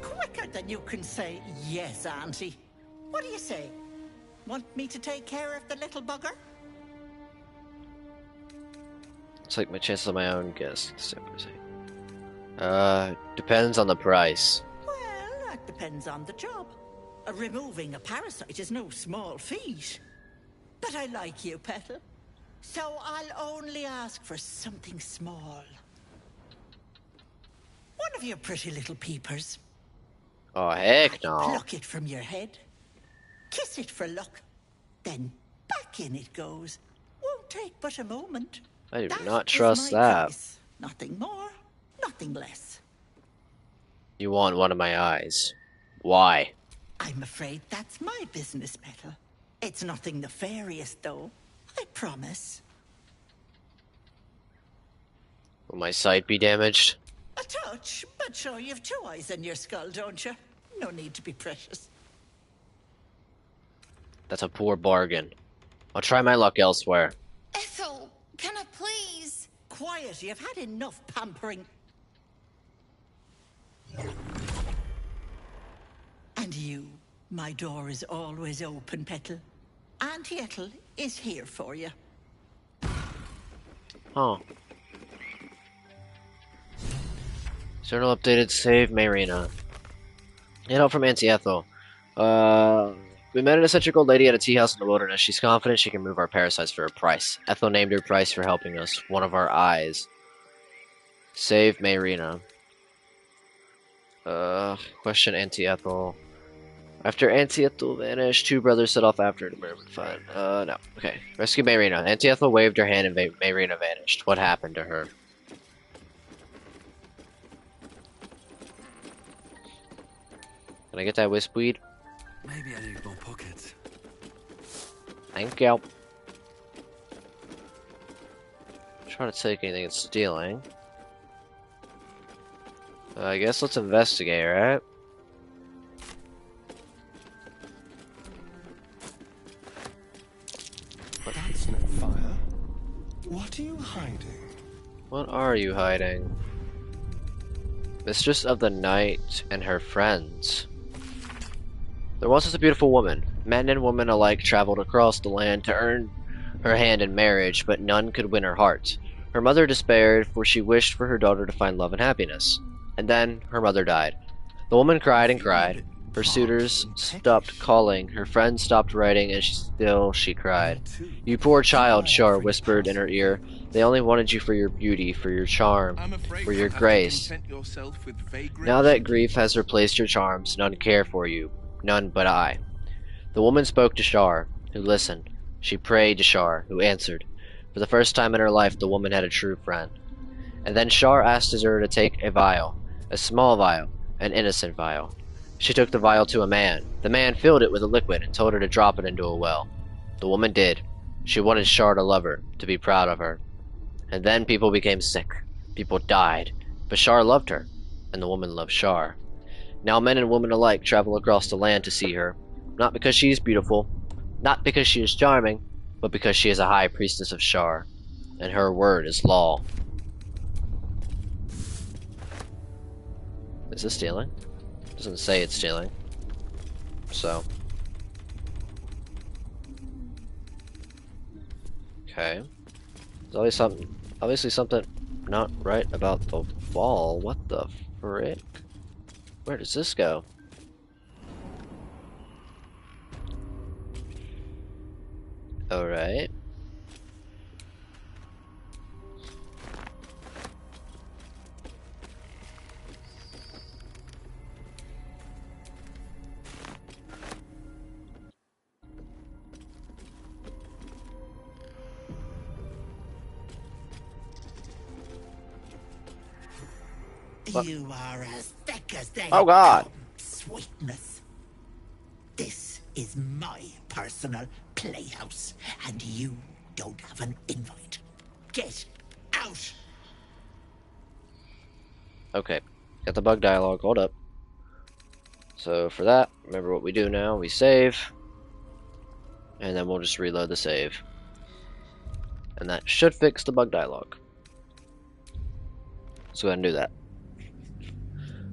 Quicker than you can say yes, Auntie. What do you say? Want me to take care of the little bugger? Take my chances on my own guess. Depends on the price. Well, that depends on the job. Removing a parasite is no small feat. But I like you, Petal. So I'll only ask for something small. One of your pretty little peepers. Oh, heck no. Pluck it from your head. Kiss it for luck. Then back in it goes. Won't take but a moment. I do That not is trust my that. price. Nothing more, nothing less. You want one of my eyes. Why? I'm afraid that's my business, Petal. It's nothing nefarious, though. I promise. Will my sight be damaged? A touch, but sure, you've 2 eyes in your skull, don't you? No need to be precious. That's a poor bargain. I'll try my luck elsewhere. Ethel, can I please? Quiet, you've had enough pampering. And you, my door is always open, Petal. Auntie Ethel is here for you. Huh. Journal updated, save Marina. Get help from Auntie Ethel. We met an eccentric old lady at a tea house in the wilderness. She's confident she can move our parasites for a price. Ethel named her price for helping us. One of our eyes. Save Marina. Question Auntie Ethel. After Auntie Ethel vanished, 2 brothers set off after her to where we find. No. Okay. Rescue Marina. Auntie Ethel waved her hand and Marina vanished. What happened to her? Can I get that wisp weed? Maybe I need more pockets. Thank you. Try to take anything it's stealing. I guess let's investigate, right? That's no fire. What are you hiding? What are you hiding? Mistress of the Night and her friends. There once was a beautiful woman. Men and women alike traveled across the land to earn her hand in marriage, but none could win her heart. Her mother despaired, for she wished for her daughter to find love and happiness. And then her mother died. The woman cried and cried. Her suitors stopped calling, her friends stopped writing, and she cried. You poor child, Shar whispered in her ear. They only wanted you for your beauty, for your charm, for your grace. Now that grief has replaced your charms, none care for you, none but I. The woman spoke to Shar, who listened. She prayed to Shar, who answered. For the first time in her life, the woman had a true friend. And then Shar asked her to take a vial, a small vial, an innocent vial. She took the vial to a man. The man filled it with a liquid and told her to drop it into a well. The woman did. She wanted Shar to love her, to be proud of her. And then people became sick. People died. But Shar loved her, and the woman loved Shar. Now men and women alike travel across the land to see her, not because she is beautiful, not because she is charming, but because she is a high priestess of Shar, and her word is law. Is this stealing? Doesn't say it's stealing. So. Okay. There's obviously something not right about the wall. What the frick? Where does this go? Alright. What? You are as thick as they Oh God! come, sweetness. This is my personal playhouse, and you don't have an invite. Get out! Okay, got the bug dialogue. Hold up. So for that, remember what we do now. We save, and then we'll just reload the save. And that should fix the bug dialogue. Let's go ahead and do that.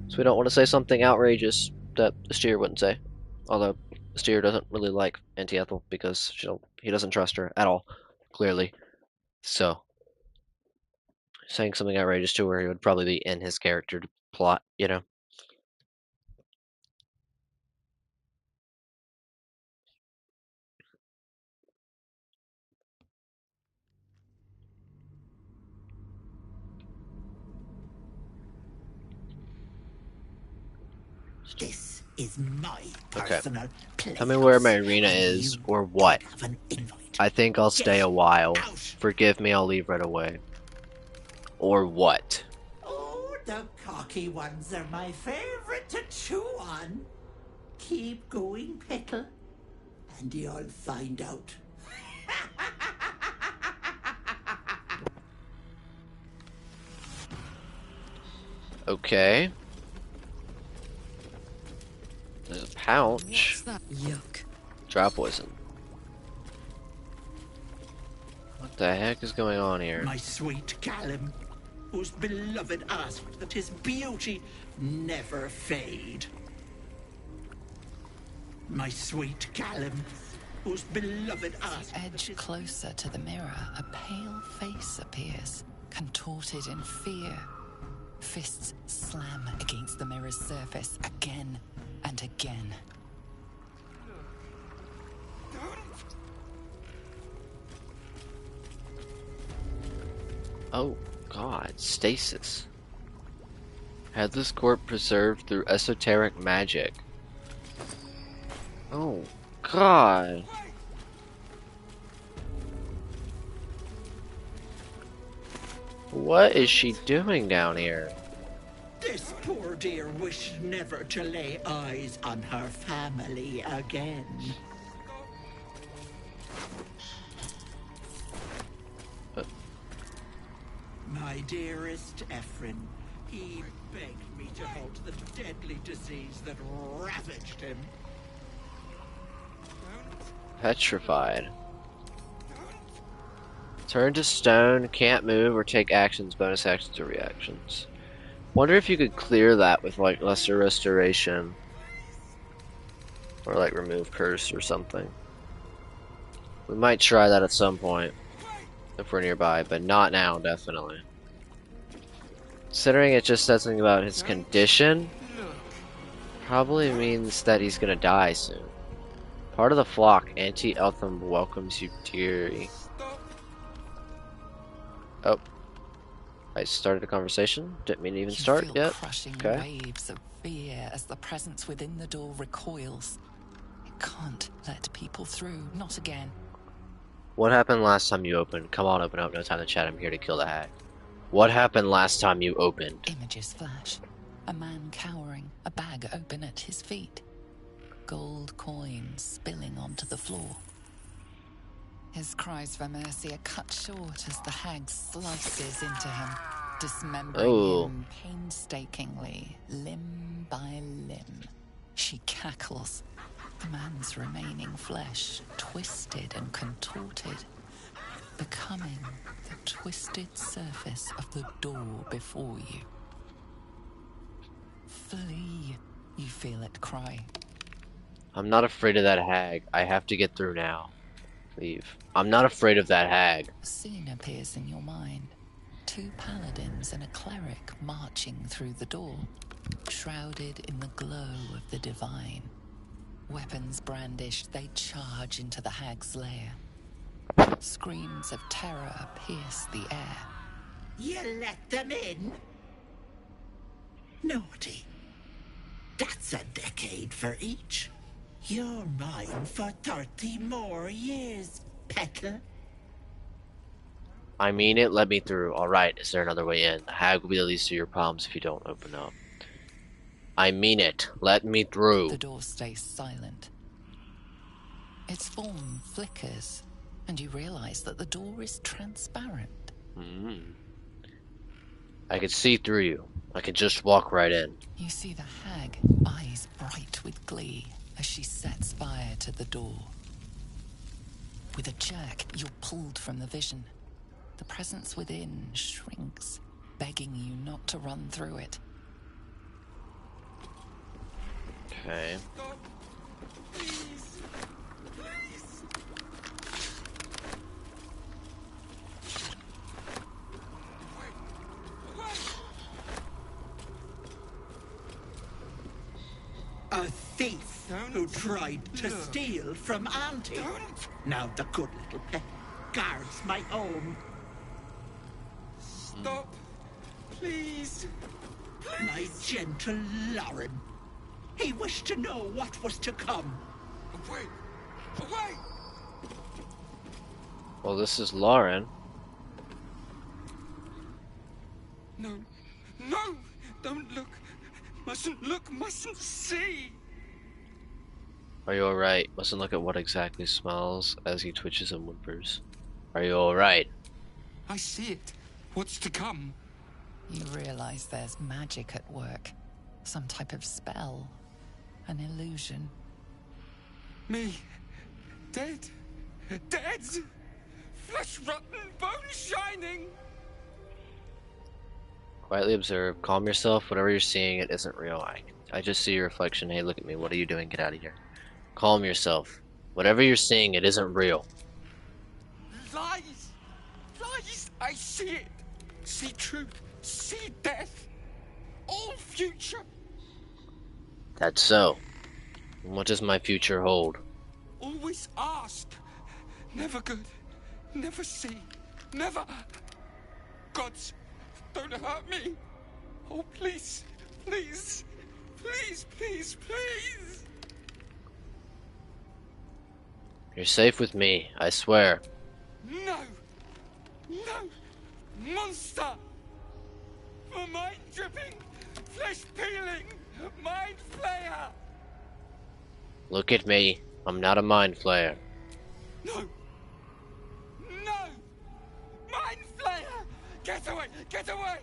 So we don't want to say something outrageous that the steer wouldn't say. Although the steer doesn't really like Auntie Ethel because he doesn't trust her at all, clearly. So saying something outrageous to where he would probably be in his character plot, you know? This is my Okay. personal Tell me where my playhouse, arena and is, you or what. have an invite. I think I'll stay Get a while. out. Forgive me, I'll leave right away. Or what? Oh, the cocky ones are my favorite to chew on. Keep going, Petal, and you'll find out. Okay. There's a pouch. What's that? Yuck. Drop poison. What the heck is going on here? My sweet Callum, whose beloved asked that his beauty never fade. My sweet Callum, whose beloved asked. Edge closer to the mirror, a pale face appears, contorted in fear. Fists slam against the mirror's surface again and again. Oh, God. Stasis. Headless corpse preserved through esoteric magic. Oh, God. What is she doing down here? This poor dear wished never to lay eyes on her family again. My dearest Ephraim, he begged me to halt the deadly disease that ravaged him. Petrified. Turn to stone, can't move or take actions, bonus actions or reactions. Wonder if you could clear that with like lesser restoration. Or like remove curse or something. We might try that at some point. If we're nearby, but not now, definitely. Considering it just says something about his condition, probably means that he's gonna die soon. Part of the flock, Anti-Eltham welcomes you dearly. Oh. I started a conversation. Didn't mean to even start feel yet. Crushing Okay. waves of fear as the presence within the door recoils. It can't let people through, not again. What happened last time you opened? Come on, open up. No time to chat. I'm here to kill the hag. What happened last time you opened? Images flash. A man cowering, a bag open at his feet. Gold coins spilling onto the floor. His cries for mercy are cut short as the hag slices into him, dismembering him painstakingly, limb by limb. She cackles. The man's remaining flesh, twisted and contorted, becoming the twisted surface of the door before you. Flee, you feel it cry. I'm not afraid of that hag. I have to get through now. Leave. I'm not afraid of that hag. A scene appears in your mind. 2 paladins and a cleric marching through the door, shrouded in the glow of the divine. Weapons brandished, they charge into the hag's lair. Screams of terror pierce the air. You let them in? Naughty. That's a decade for each. You're mine for 30 more years, Petal. I mean it. Let me through. Alright, is there another way in? The hag will be the least of your problems if you don't open up. I mean it. Let me through. The door stays silent. Its form flickers, and you realize that the door is transparent. I can see through you. I can just walk right in. You see the hag, eyes bright with glee, as she sets fire to the door. With a jerk, you're pulled from the vision. The presence within shrinks, begging you not to run through it. Okay. A thief who tried to steal from Auntie. Now the good little pet guards my home. Stop. Please. My gentle Lauren. He wished to know what was to come. Away! Away! Well, this is Lauren. No. No! Don't look. Mustn't look, mustn't see. Are you alright? Mustn't look at what exactly smells as he twitches and whimpers. Are you alright? I see it. What's to come? You realize there's magic at work. Some type of spell. An illusion. Me. Dead. Dead! Flesh rotten, bone shining! Quietly observe. Calm yourself. Whatever you're seeing, it isn't real. I just see your reflection. Hey, look at me. What are you doing? Get out of here. Calm yourself. Whatever you're seeing, it isn't real. Lies! Lies! I see it! See truth. See death. All future. That's so. And what does my future hold? Always ask. Never good. Never see. Never. Gods, don't hurt me. Oh, please. Please. Please, please, please. You're safe with me, I swear. No. No. Monster. For mind dripping, flesh peeling, mind flayer. Look at me. I'm not a mind flayer. No. No. Mind flayer. Get away. Get away.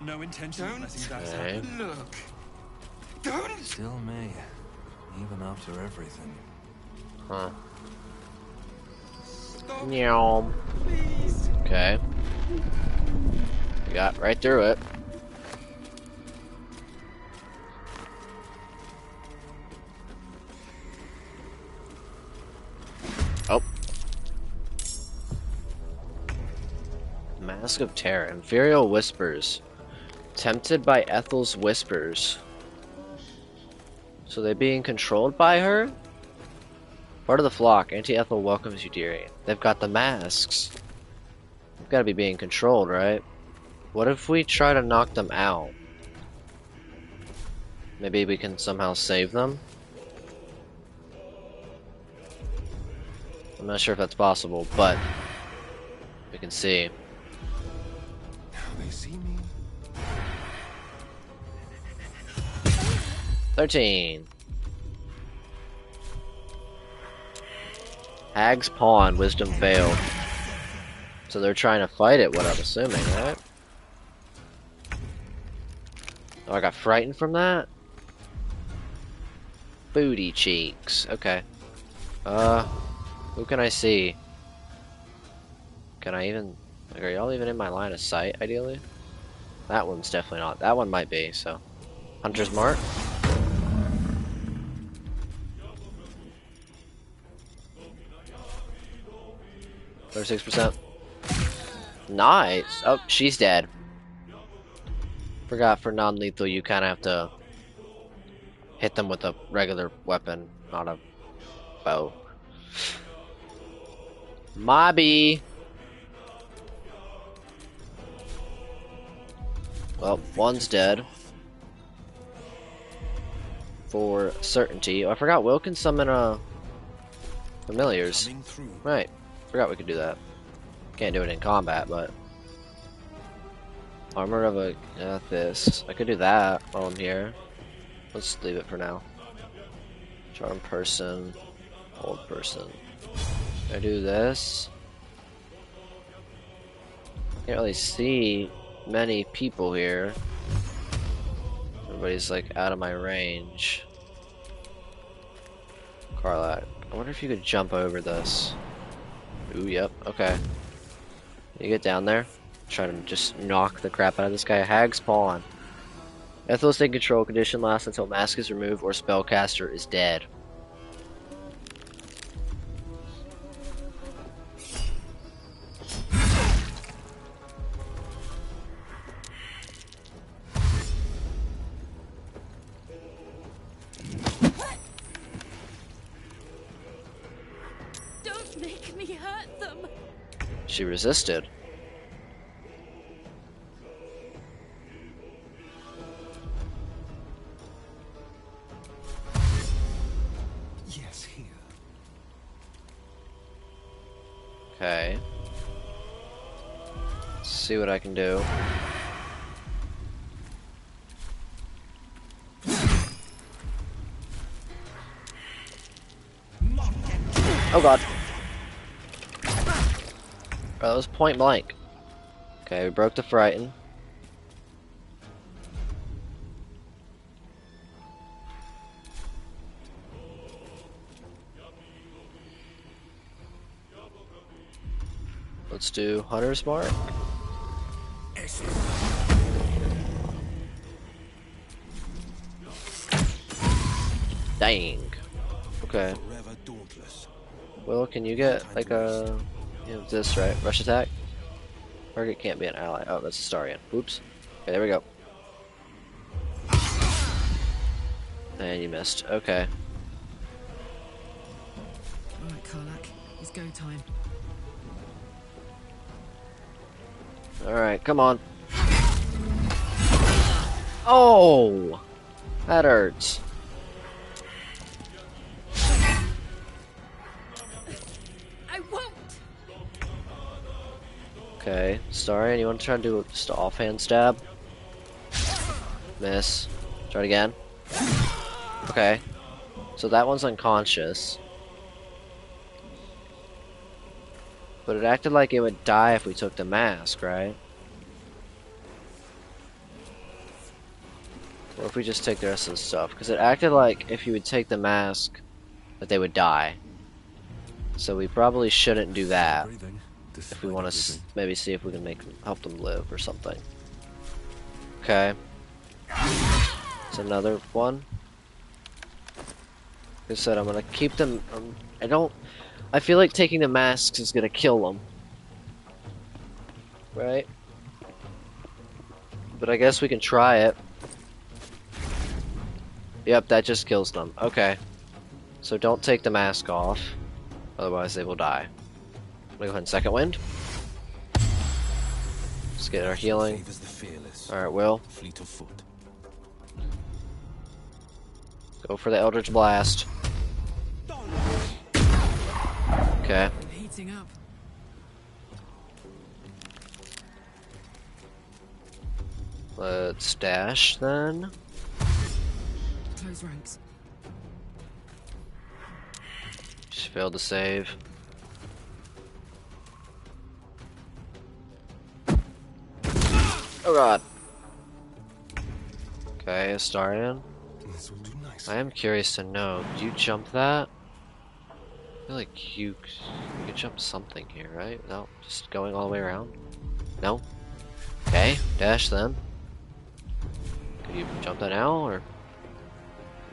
No intention of letting that Okay. happen. Look. Don't. Still may, even after everything. Huh. Stop. Meow. Please. Okay. We got right through it. Oh. Mask of Terror. Imperial Whispers. Tempted by Ethel's whispers. So they being controlled by her? Part of the flock. Auntie Ethel welcomes you, dearie. They've got the masks. They've got to be being controlled, right? What if we try to knock them out? Maybe we can somehow save them? I'm not sure if that's possible, but we can see. Now they see me. 13. Hag's Pawn, Wisdom failed. So they're trying to fight it, what I'm assuming, right? Oh, I got frightened from that? Booty cheeks. Okay. Who can I see? Can I even... Like, are y'all even in my line of sight, ideally? That one's definitely not. That one might be, so... Hunter's Mark. 36%. Nice. Oh, she's dead. Forgot for non-lethal you kind of have to hit them with a regular weapon, not a bow. Mobby. Well, one's dead. For certainty. Oh, I forgot Will can summon familiars. Right. Forgot we could do that. Can't do it in combat, but armor of a this. I could do that while I'm here. Let's leave it for now. Charm person, hold person. Can I do this? Can't really see many people here. Everybody's like out of my range. Carla, I wonder if you could jump over this. Ooh, yep, okay. You get down there, try to just knock the crap out of this guy. Hag's Pawn. Ethel's in control. Condition lasts until mask is removed or spellcaster is dead. She resisted. Yes, here. Okay. Let's see what I can do. Oh god. Oh, that was point blank. Okay, we broke the frighten. Let's do Hunter's Mark. Dang. Okay. Well, can you get like a this right? Rush attack? Target can't be an ally. Oh, that's a Starian. Oops. Okay, there we go. And you missed. Okay. Alright, Karlak. It's go time. Alright, come on. Oh! That hurts. I won't. Okay, Starian, you want to try to do just an offhand stab? Miss. Try it again. Okay. So that one's unconscious. But it acted like it would die if we took the mask, right? Or if we just take the rest of the stuff. Because it acted like if you would take the mask, that they would die. So we probably shouldn't do that. If we want to maybe see if we can help them live or something. Okay. It's another one. Like I said, I'm gonna keep them. I feel like taking the masks is gonna kill them. Right? But I guess we can try it. Yep, that just kills them. Okay. So don't take the mask off. Otherwise they will die. I'm gonna go ahead and second wind. Let's get our healing. Alright, Will. Fleet of foot. Go for the Eldritch Blast. Okay. Heating up. Let's dash then. Close ranks. Just failed to save. Oh god. Okay, Astarion. I am curious to know, do you jump that? I feel like you could jump something here, right? Without just going all the way around? No? Okay, dash then. Could you jump that now, or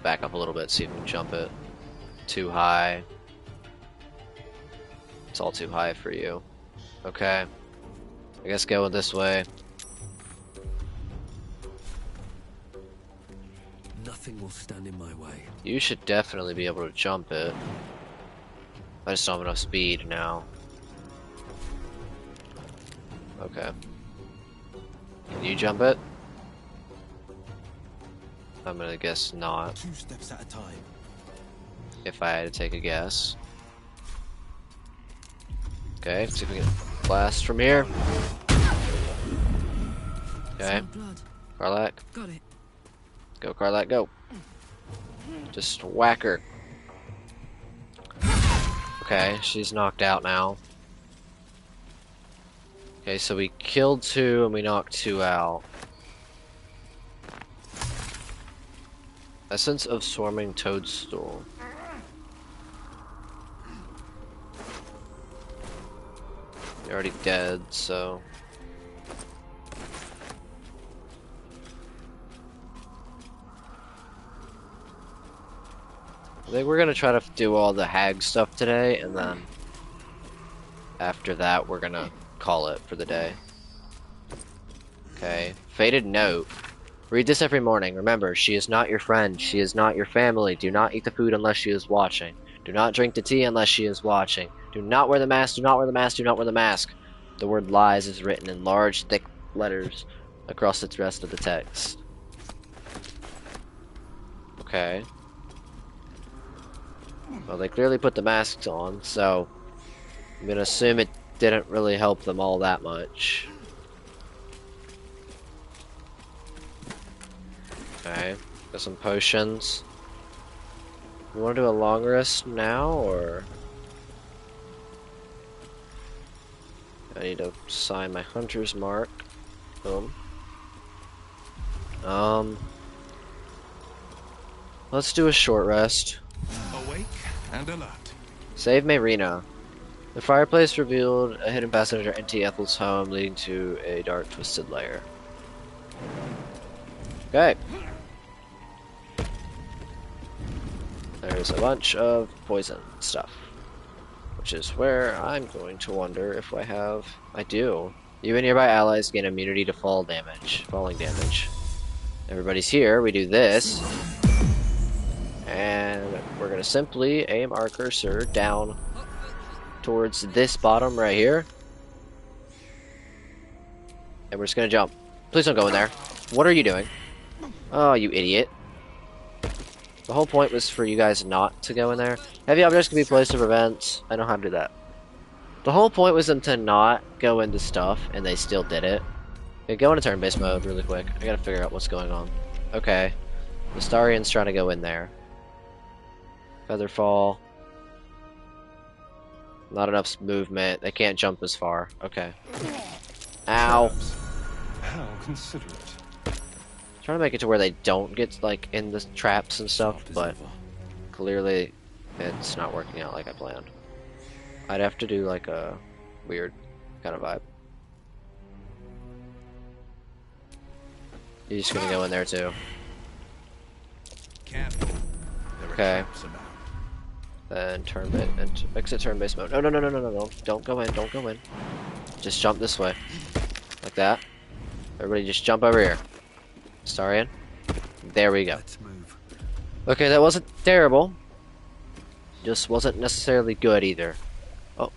back up a little bit, see if we can jump it? Too high. It's all too high for you. Okay. I guess go this way. Nothing will stand in my way. You should definitely be able to jump it. I just don't have enough speed now. Okay. Can you jump it? I'm gonna guess not. 2 steps at a time. If I had to take a guess. Okay, see if we can blast from here. Okay. Karlak. Got it. Go, Karlak, go. Just whack her. Okay, she's knocked out now. Okay, so we killed 2 and we knocked 2 out. Essence of Swarming Toadstool. You're already dead, so... I think we're gonna try to do all the hag stuff today, and then after that we're gonna call it for the day. Okay, Fated Note. Read this every morning. Remember, she is not your friend. She is not your family. Do not eat the food unless she is watching. Do not drink the tea unless she is watching. Do not wear the mask. Do not wear the mask. Do not wear the mask. The word lies is written in large, thick letters across the rest of the text. Okay. Well, they clearly put the masks on, so I'm gonna assume it didn't really help them all that much. Okay, got some potions. You want to do a long rest now, or I need to sign my hunter's mark. Boom. Let's do a short rest. Awake and alert. Save Marina. The fireplace revealed a hidden passage into Ethel's home, leading to a dark, twisted lair. Okay. There's a bunch of poison stuff, which is where I'm going to wonder if I have. I do. You and nearby allies gain immunity to falling damage. Everybody's here. We do this, and we're gonna simply aim our cursor down towards this bottom right here, and we're just gonna jump. Please don't go in there. What are you doing? Oh, you idiot. The whole point was for you guys not to go in there. Heavy objects can be placed to prevent... I know how to do that. The whole point was them to not go into stuff, and they still did it. Okay, go into turn-based mode really quick. I gotta figure out what's going on. Okay. The Starian's trying to go in there. Featherfall. Not enough movement. They can't jump as far. Okay. Ow. How considerate. Trying to make it to where they don't get like in the traps and stuff, but clearly it's not working out like I planned. I'd have to do like a weird kind of vibe. You're just gonna go in there too. Okay. Then exit turn-based mode. No. Don't go in. Don't go in. Just jump this way, like that. Everybody, just jump over here. Starian. There we go. Let's move. Okay, that wasn't terrible. Just wasn't necessarily good either. Oh,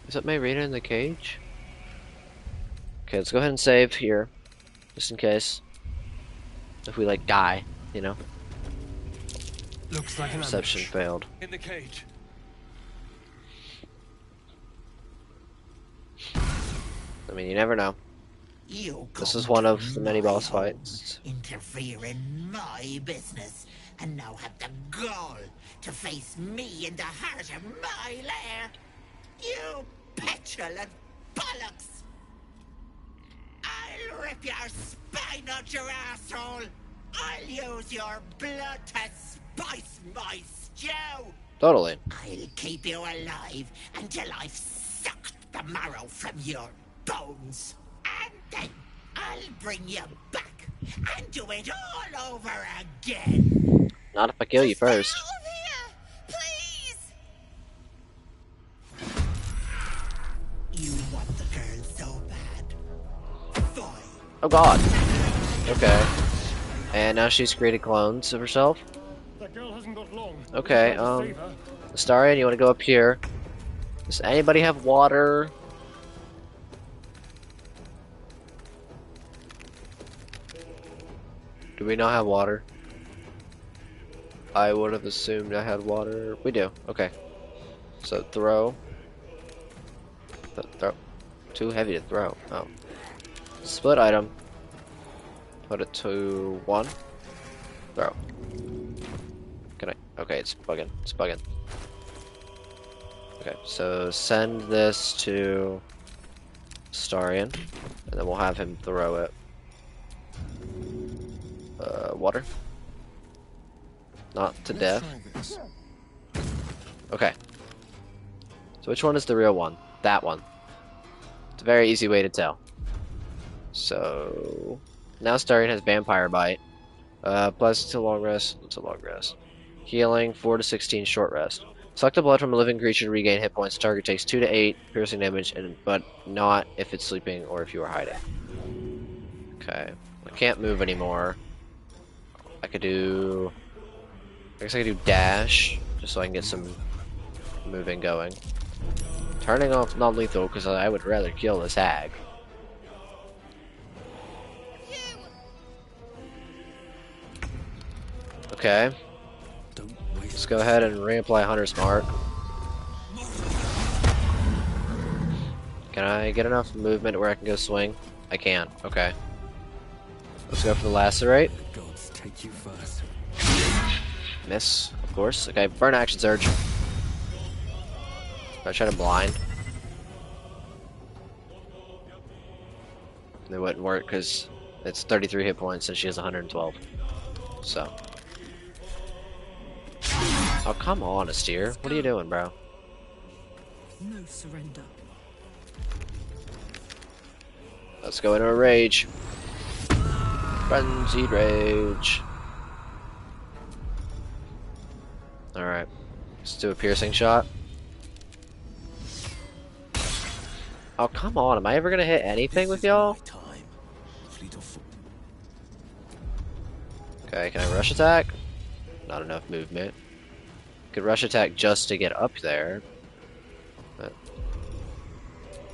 is that Mayrina in the cage? Okay, let's go ahead and save here, just in case. If we like die, you know. Looks like an Perception ambush. failed. In the cage. I mean, you never know. You This is one of the many boss fights. interfere in my business, and now have the gall to face me in the heart of my lair. You petulant bollocks! I'll rip your spine out your asshole. I'll use your blood to spice my stew. Totally. I'll keep you alive until I've sucked the marrow from your bones. And then I'll bring you back and do it all over again. Not if I kill you first. You want the girl so bad. Fine. Oh god. Okay. And now she's created clones of herself. That girl hasn't got long. Okay, We'll try to save her. Astarion, you want to go up here? Does anybody have water? Do we not have water? I would have assumed I had water. We do. Okay. So throw. Throw. Too heavy to throw. Oh. Split item. Put it to 1. Throw. Can I? Okay, it's bugging. It's bugging. Okay, so send this to Starion, and then we'll have him throw it. Water. Not to death. Okay. So which one is the real one? That one. It's a very easy way to tell. So now Starion has Vampire Bite. Plus to long rest. It's a long rest. Healing 4 to 16 short rest. Suck the blood from a living creature to regain hit points. Target takes 2 to 8 piercing damage, but not if it's sleeping or if you are hiding. Okay. I can't move anymore. I could do... I guess I could do dash, just so I can get some moving going. Turning off non-lethal because I would rather kill this hag. Okay. Let's go ahead and reapply Hunter's Mark. Can I get enough movement where I can go swing? I can. Okay. Let's go for the lacerate. Gods take you first. Miss, of course. Okay, burn action surge. I try to blind. It wouldn't work because it's 33 hit points and she has 112. So. Oh, come on, Astir. What are you doing, bro? No surrender. Let's go into a rage. Frenzied rage. Alright. Let's do a piercing shot. Oh, come on. Am I ever gonna hit anything with y'all? Okay, can I rush attack? Not enough movement. Could rush attack just to get up there. But...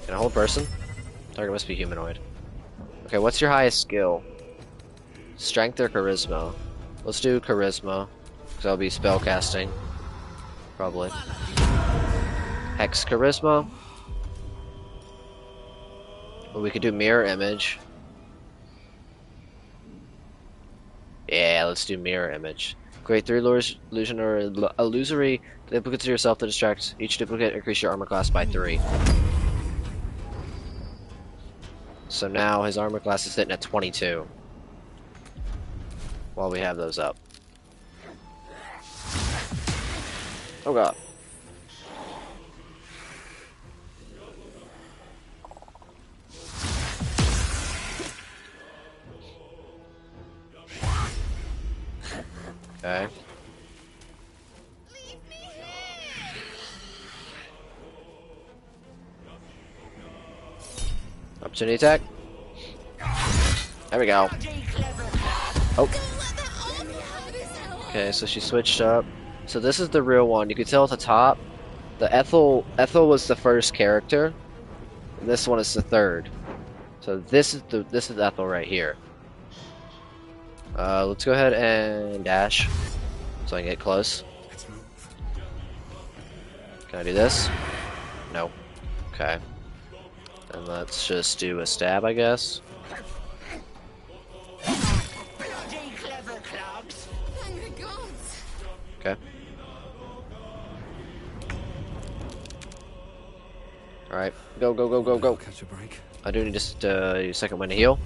Can I hold person? Target must be humanoid. Okay, what's your highest skill? Strength or charisma? Let's do charisma, because I'll be spell casting. Probably. Hex charisma. Well, we could do mirror image. Yeah, let's do mirror image. Create 3 illusion or illusory duplicates of yourself to distract. Each duplicate increase your armor class by 3. So now his armor class is sitting at 22. While we have those up. Oh god. Okay. Opportunity attack. There we go. Oh. Okay, so she switched up. So this is the real one. You can tell at the top, the Ethel was the first character, and this one is the third. So this is Ethel right here. Let's go ahead and dash, so I can get close. Can I do this? No. Okay. And let's just do a stab, I guess. Okay. Alright, go, go, go, go, go. Catch a break. I do need to use a second wind to heal.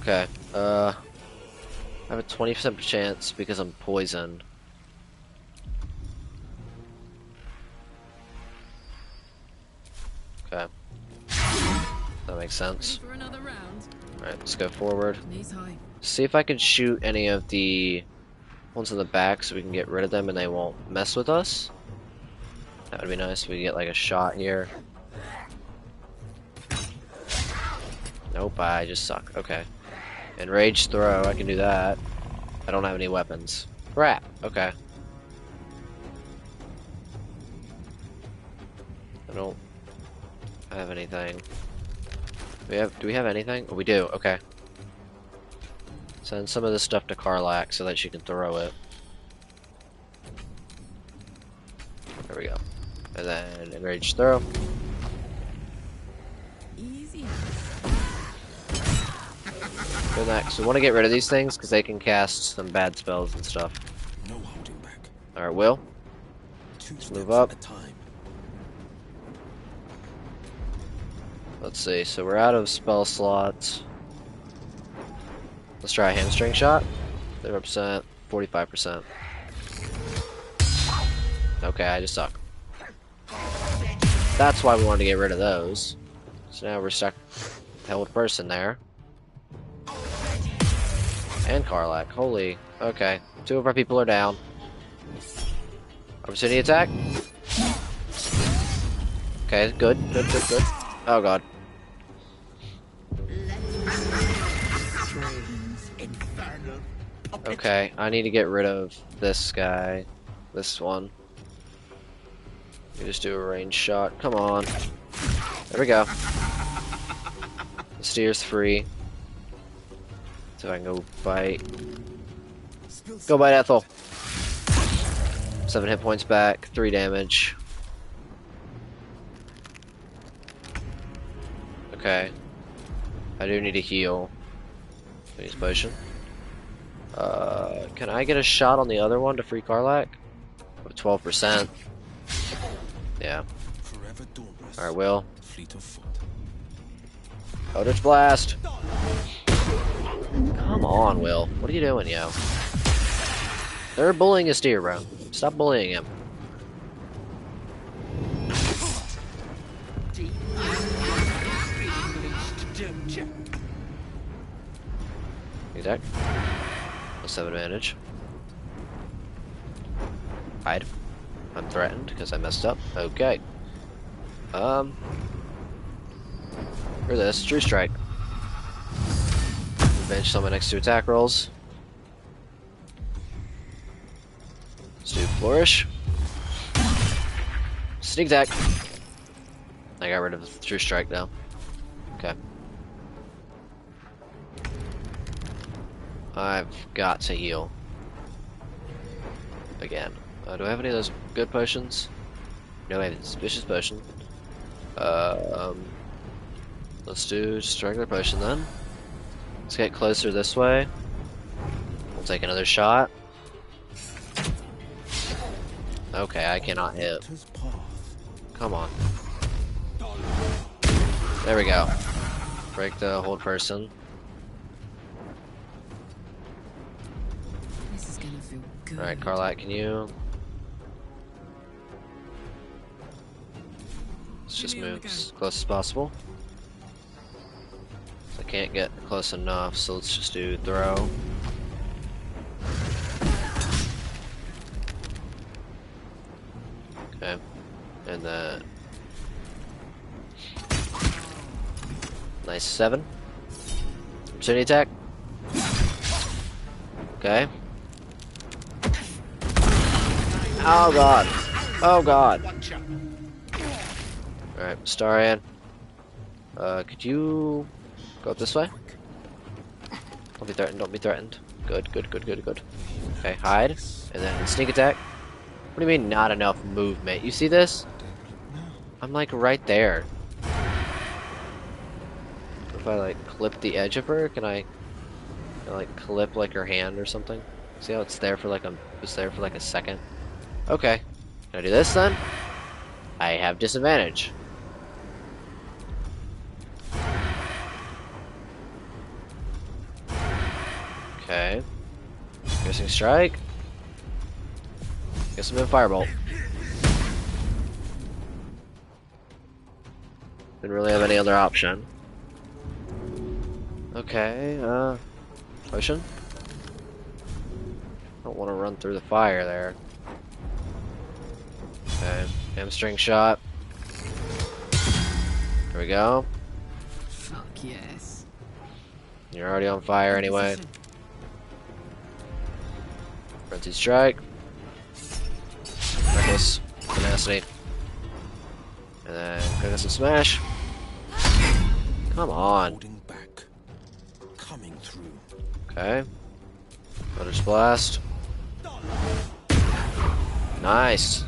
Okay, I have a 20% chance because I'm poisoned. Okay. That makes sense. Alright, let's go forward. See if I can shoot any of the ones in the back so we can get rid of them and they won't mess with us. That would be nice if we get like a shot here. Nope, I just suck. Okay. Enraged throw, I can do that. I don't have any weapons. Crap, okay. I don't have anything. Do we have anything? Oh, we do, okay. Send some of this stuff to Karlak so that she can throw it. There we go. And then enraged throw. Easy. Go next. We want to get rid of these things because they can cast some bad spells and stuff. No holding back. Alright, Will. Let's move up. Let's see. So we're out of spell slots. Let's try a hamstring shot. 0%, 45%. Okay, I just suck. That's why we wanted to get rid of those. So now we're stuck with the held person there. And Karlak. Holy. Okay. 2 of our people are down. Opportunity attack. Okay, good. Good, good, good. Oh god. Okay, I need to get rid of this guy. This one. You just do a range shot. Come on. There we go. The steer's free. So I can go bite. Go bite Ethel. 7 hit points back, 3 damage. Okay. I do need to heal. Use potion. Can I get a shot on the other one to free Karlak? With 12%. Yeah. Alright, Will. Eldritch Blast! Come on, Will. What are you doing, yo? They're bullying a steer, bro. Stop bullying him. Attack. Let's have advantage. Hide. I'm threatened because I messed up. Okay. For this, True Strike. Revenge summon next to attack rolls. Let's do Flourish. Sneak attack. I got rid of the True Strike now. Okay. I've got to heal. Again. Do I have any of those good potions? No, I have a suspicious potion. Let's do just a regular potion then. Let's get closer this way. We'll take another shot. Okay, I cannot hit. Come on. There we go. Break the hold person. This is gonna feel good. Alright, Karlak, can you... Let's just move as close as possible. I can't get close enough, so let's just do throw. Okay, and then nice 7. Opportunity attack. Okay. Oh god. Oh god. Alright, Starian. Could you go up this way? Don't be threatened, don't be threatened. Good, good, good, good, good. Okay, hide. And then sneak attack. What do you mean not enough movement? You see this? I'm like right there. If I like clip the edge of her, can I like clip like her hand or something? See how it's there for like a second? Okay. Can I do this then? I have disadvantage. Okay. Piercing strike. Guess I'm in firebolt. Didn't really have any other option. Okay, potion? Don't want to run through the fire there. Okay, hamstring shot. There we go. Fuck yes. You're already on fire anyway. Frenzied strike. Reckless. Tenacity. And then Critical Smash. Come on. Coming through. Okay. Eldritch Blast. Nice.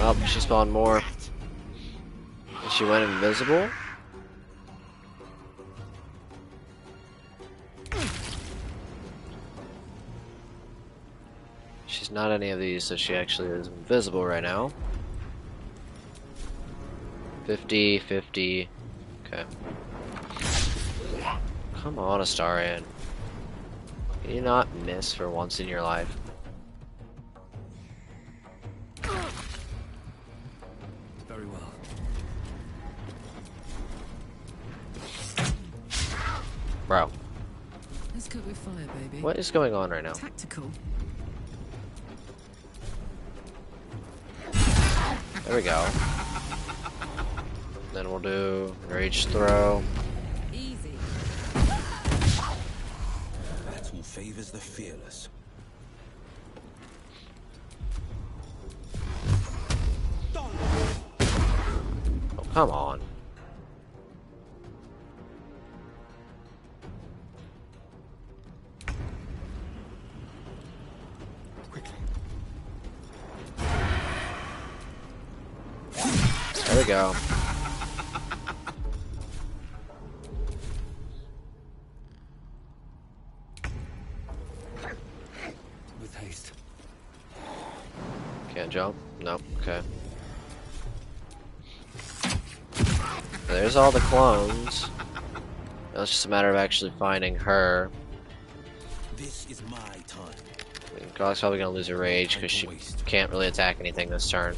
Oh, she spawned more. She went invisible. She's not any of these, so she actually is invisible right now. 50, 50. Okay. Come on, Astarion. Can you not miss for once in your life? Very well. Bro. Let's cook with fire, baby. What is going on right now? Tactical. There we go. Then we'll do Rage Throw. Easy. Battle favors the fearless. Come on. There we go. With haste. Can't jump? Nope. Okay. There's all the clones. Now it's just a matter of actually finding her. This is my time. Garlic's probably gonna lose her rage because she can't really attack anything this turn.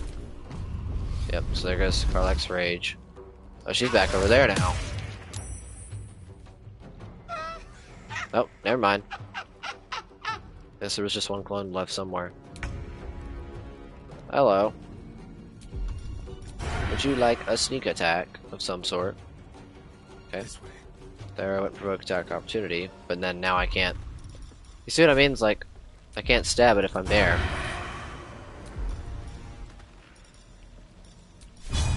Yep, so there goes Karlach's rage. Oh, she's back over there now. Oh, never mind. Guess there was just one clone left somewhere. Hello. Would you like a sneak attack of some sort? Okay. There I went provoke attack opportunity, but then now I can't. You see what I mean? It's like, I can't stab it if I'm there.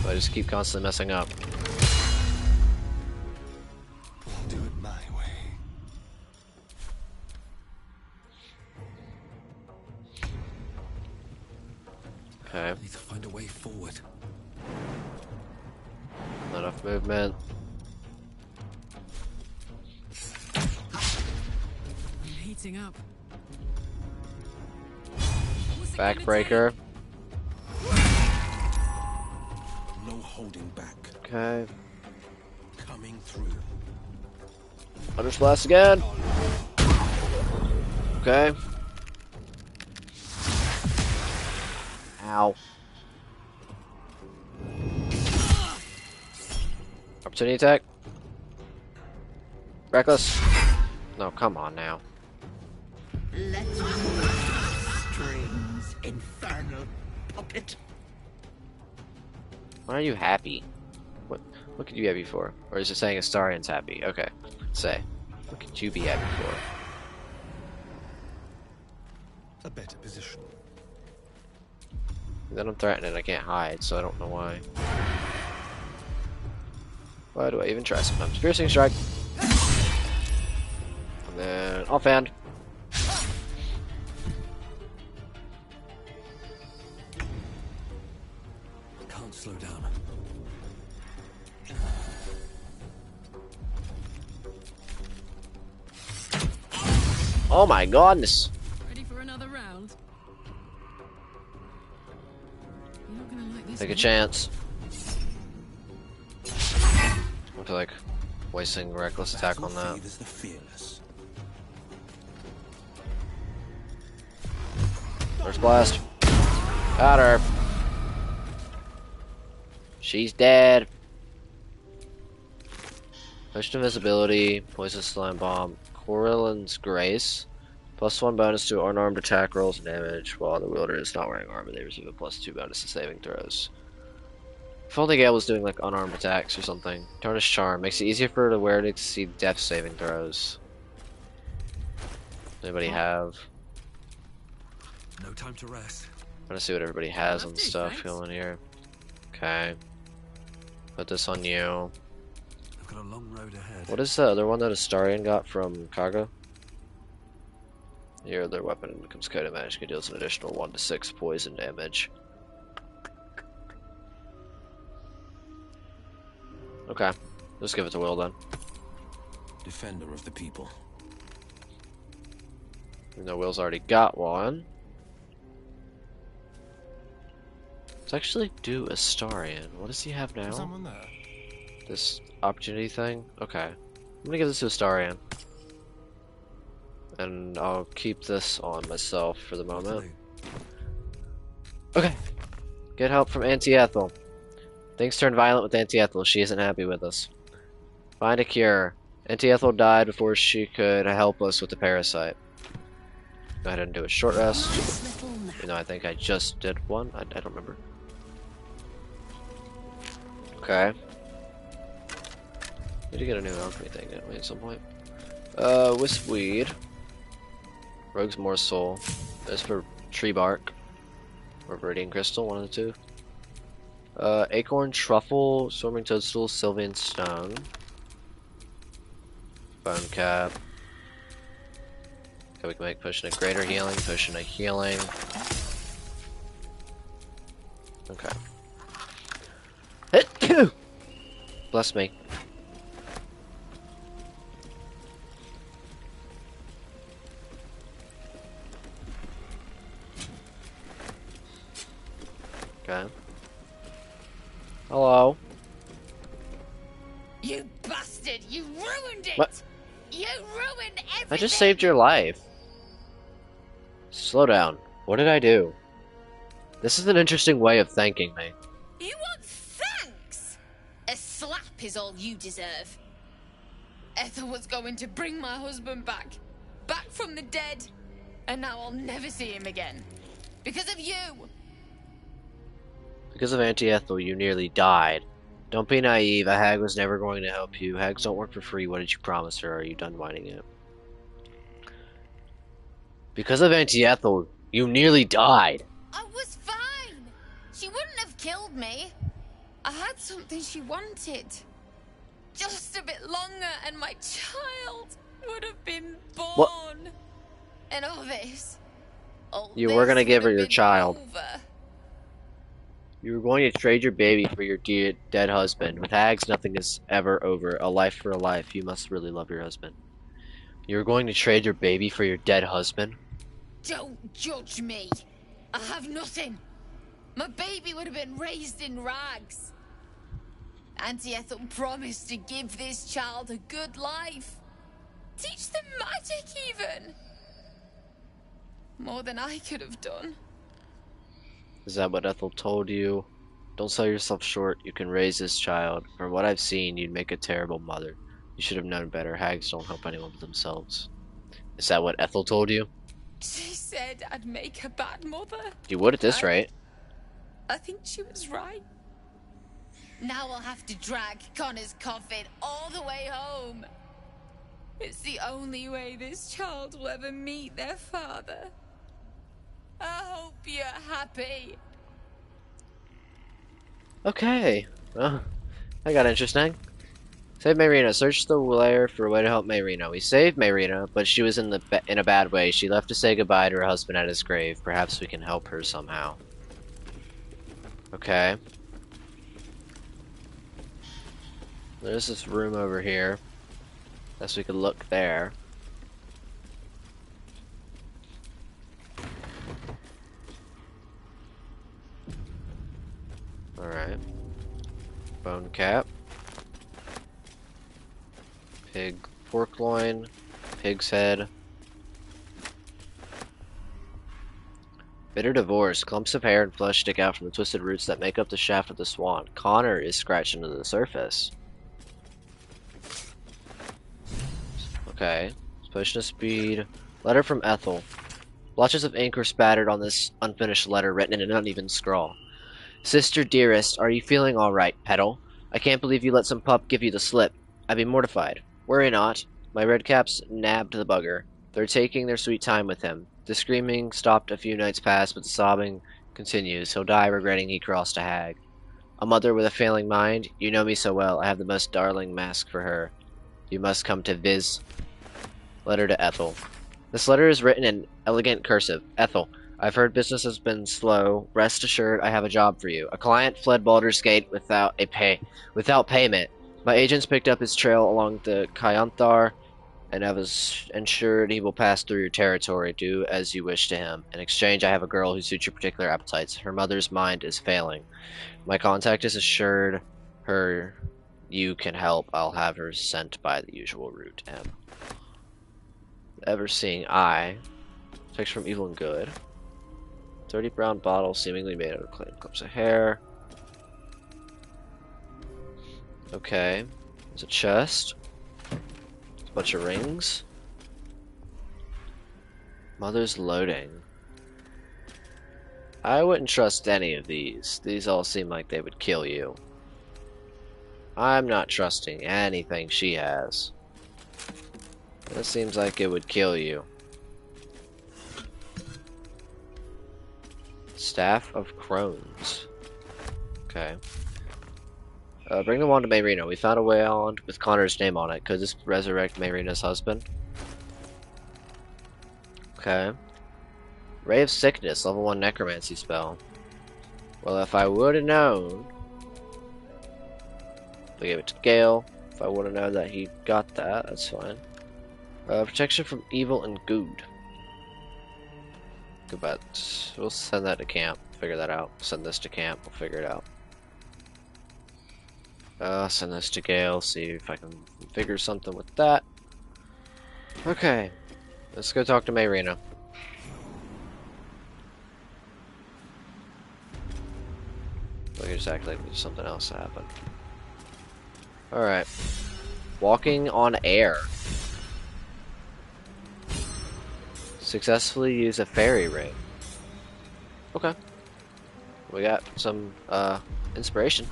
So I just keep constantly messing up. I'll do it my way. Okay. Need to find a way forward. Not enough movement. I'm heating up. Backbreaker. No holding back. Okay. Coming through. Thunder's Blast again. Okay. Ow. Opportunity attack. Reckless. No, come on now. Let's strings, infernal puppet. Why are you happy? What could you be happy for? Or is it saying Astarion's happy? Okay. Say. What could you be happy for? A better position. Then I'm threatened, I can't hide, so I don't know why. Why do I even try sometimes? Piercing strike. And then offhand. Can't slow down. Oh my goodness. Ready for another round? You're not gonna like this. Take a one. chance. I feel like wasting reckless attack on that. Favors the fearless. First blast. Got her. She's dead. Potion invisibility, poison slime bomb, Corellin's Grace, +1 bonus to unarmed attack rolls and damage while the wielder is not wearing armor. They receive a +2 bonus to saving throws. If only Gale was doing like unarmed attacks or something. Tarnished Charm makes it easier for her to wear to exceed death saving throws. Anybody have? No time to rest. I'm trying to see what everybody has on stuff going here. Okay. Put this on you. I've got a long road ahead. What is the other one that Astarion got from Kaga? Your other weapon becomes coated magic, deals an additional 1 to 6 poison damage. Okay, let's give it to Will then. Defender of the people. Even though Will's already got one. Let's actually do Astarion. What does he have now? Someone there. This opportunity thing? Okay. I'm gonna give this to Astarion. And I'll keep this on myself for the moment. Okay. Get help from Auntie Ethel. Things turned violent with Auntie Ethel. She isn't happy with us. Find a cure. Auntie Ethel died before she could help us with the parasite. Go ahead and do a short rest. Even though I think I just did one. I don't remember. Okay. Need to get a new alchemy thing, didn't we, at some point? Wisp Weed. Rogue's Morsel. There's for Tree Bark. Or Viridian Crystal, one of the two. Acorn, truffle, swarming toadstool, sylvan stone, bone cap. Okay, we can make potion of greater healing, potion of healing. Okay. Bless me. Okay. Hello. You bastard! You ruined it! What? You ruined everything! I just saved your life. Slow down. What did I do? This is an interesting way of thanking me. You want thanks? A slap is all you deserve. Ethel was going to bring my husband back. Back from the dead. And now I'll never see him again. Because of you! Because of Auntie Ethel, you nearly died. Don't be naive. A hag was never going to help you. Hags don't work for free. What did you promise her? Are you done whining it? Because of Auntie Ethel, you nearly died. I was fine. She wouldn't have killed me. I had something she wanted. Just a bit longer and my child would have been born. What? And all this. You were going to give her your child. Over. You were going to trade your baby for your dead husband. With hags, nothing is ever over. A life for a life. You must really love your husband. You were going to trade your baby for your dead husband? Don't judge me. I have nothing. My baby would have been raised in rags. Auntie Ethel promised to give this child a good life. Teach them magic, even. More than I could have done. Is that what Ethel told you? Don't sell yourself short. You can raise this child. From what I've seen, you'd make a terrible mother. You should have known better. Hags don't help anyone but themselves. Is that what Ethel told you? She said I'd make a bad mother. You would at this rate. I think she was right. Now I'll have to drag Connor's coffin all the way home. It's the only way this child will ever meet their father. I hope you're happy. Okay. Well, that got interesting. Save Mayrina. Search the lair for a way to help Mayrina. We saved Mayrina, but she was in a bad way. She left to say goodbye to her husband at his grave. Perhaps we can help her somehow. Okay. There's this room over here. Guess we could look there. Alright. Bone cap. Pig pork loin. Pig's head. Bitter divorce. Clumps of hair and flesh stick out from the twisted roots that make up the shaft of the swan. Connor is scratched into the surface. Okay. Potion of speed. Letter from Ethel. Blotches of ink were spattered on this unfinished letter written in an uneven scrawl. Sister dearest, are you feeling alright, Petal? I can't believe you let some pup give you the slip. I'd be mortified. Worry not. My redcaps nabbed the bugger. They're taking their sweet time with him. The screaming stopped a few nights past, but the sobbing continues. He'll die regretting he crossed a hag. A mother with a failing mind? You know me so well. I have the most darling mask for her. You must come to Viz. Letter to Ethel. This letter is written in elegant cursive. Ethel, I've heard business has been slow. Rest assured, I have a job for you. A client fled Baldur's Gate without payment. My agents picked up his trail along the Kyanthar, and I was ensured he will pass through your territory. Do as you wish to him. In exchange, I have a girl who suits your particular appetites. Her mother's mind is failing. My contact has assured her you can help. I'll have her sent by the usual route. M. Ever-seeing eye. Text from evil and good. 30 brown bottles seemingly made out of clean clumps of hair. Okay. There's a chest. A bunch of rings. Mother's loading. I wouldn't trust any of these. These all seem like they would kill you. I'm not trusting anything she has. This seems like it would kill you. Staff of Crones. Okay. Bring the wand to Mayrina. We found a wand with Connor's name on it. Could this resurrect Mayrina's husband? Okay. Ray of Sickness, level 1 necromancy spell. Well, if I would have known... I gave it to Gale. If I would have known that he got that, that's fine. Protection from evil and good. Good bet. We'll send that to camp. Figure that out. Send this to camp. We'll figure it out. Send this to Gale. See if I can figure something with that. Okay. Let's go talk to Mayrina. Look, just act like there's something else that happened. Alright. Walking on air. Successfully use a fairy ring. Okay. We got some inspiration.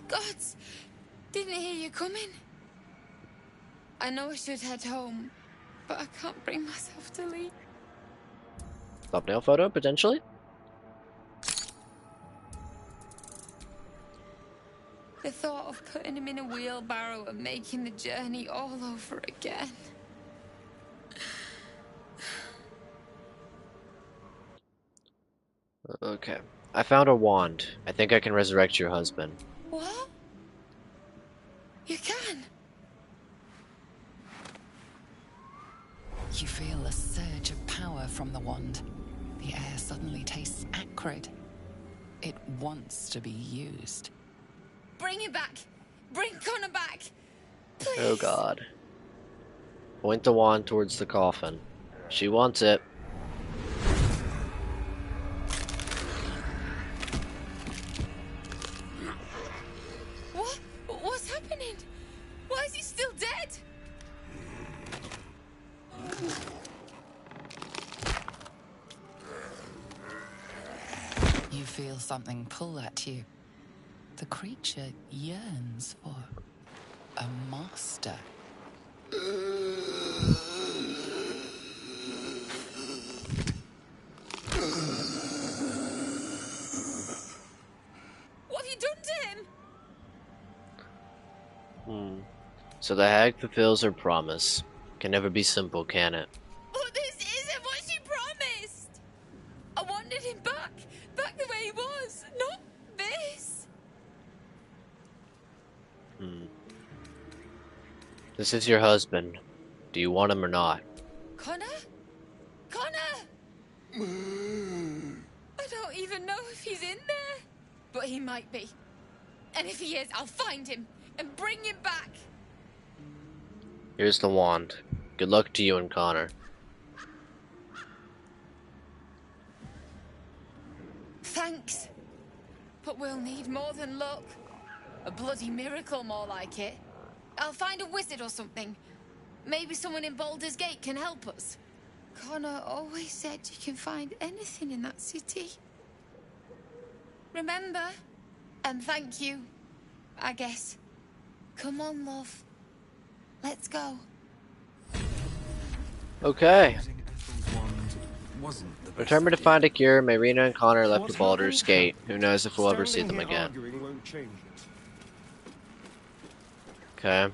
Gods! Didn't hear you coming. I know I should head home, but I can't bring myself to leave. Thumbnail photo, potentially? The thought of putting him in a wheelbarrow and making the journey all over again. Okay. I found a wand. I think I can resurrect your husband. What? You can? You feel a surge of power from the wand. The air suddenly tastes acrid. It wants to be used. Bring it back! Bring Connor back! Please! Oh god. Point the wand towards the coffin. She wants it. What? What's happening? Why is he still dead? You feel something pull at you. The creature yearns for a master. What have you done to him? So the hag fulfills her promise. Can never be simple, can it? But this isn't what she promised! I wanted him back! Back the way he was! Not this! This is your husband. Do you want him or not? Connor? Connor! I don't even know if he's in there. But he might be. And if he is, I'll find him and bring him back. Here's the wand. Good luck to you and Connor. Thanks. But we'll need more than luck. A bloody miracle, more like it. I'll find a wizard or something. Maybe someone in Baldur's Gate can help us. Connor always said you can find anything in that city. Remember? And thank you, I guess. Come on, love. Let's go. Okay. Wasn't the best Determined to idea. find a cure, Mayrina and Connor left What for Baldur's happened? Gate. Who knows if we'll ever see Standing them here again. arguing won't change it. Okay.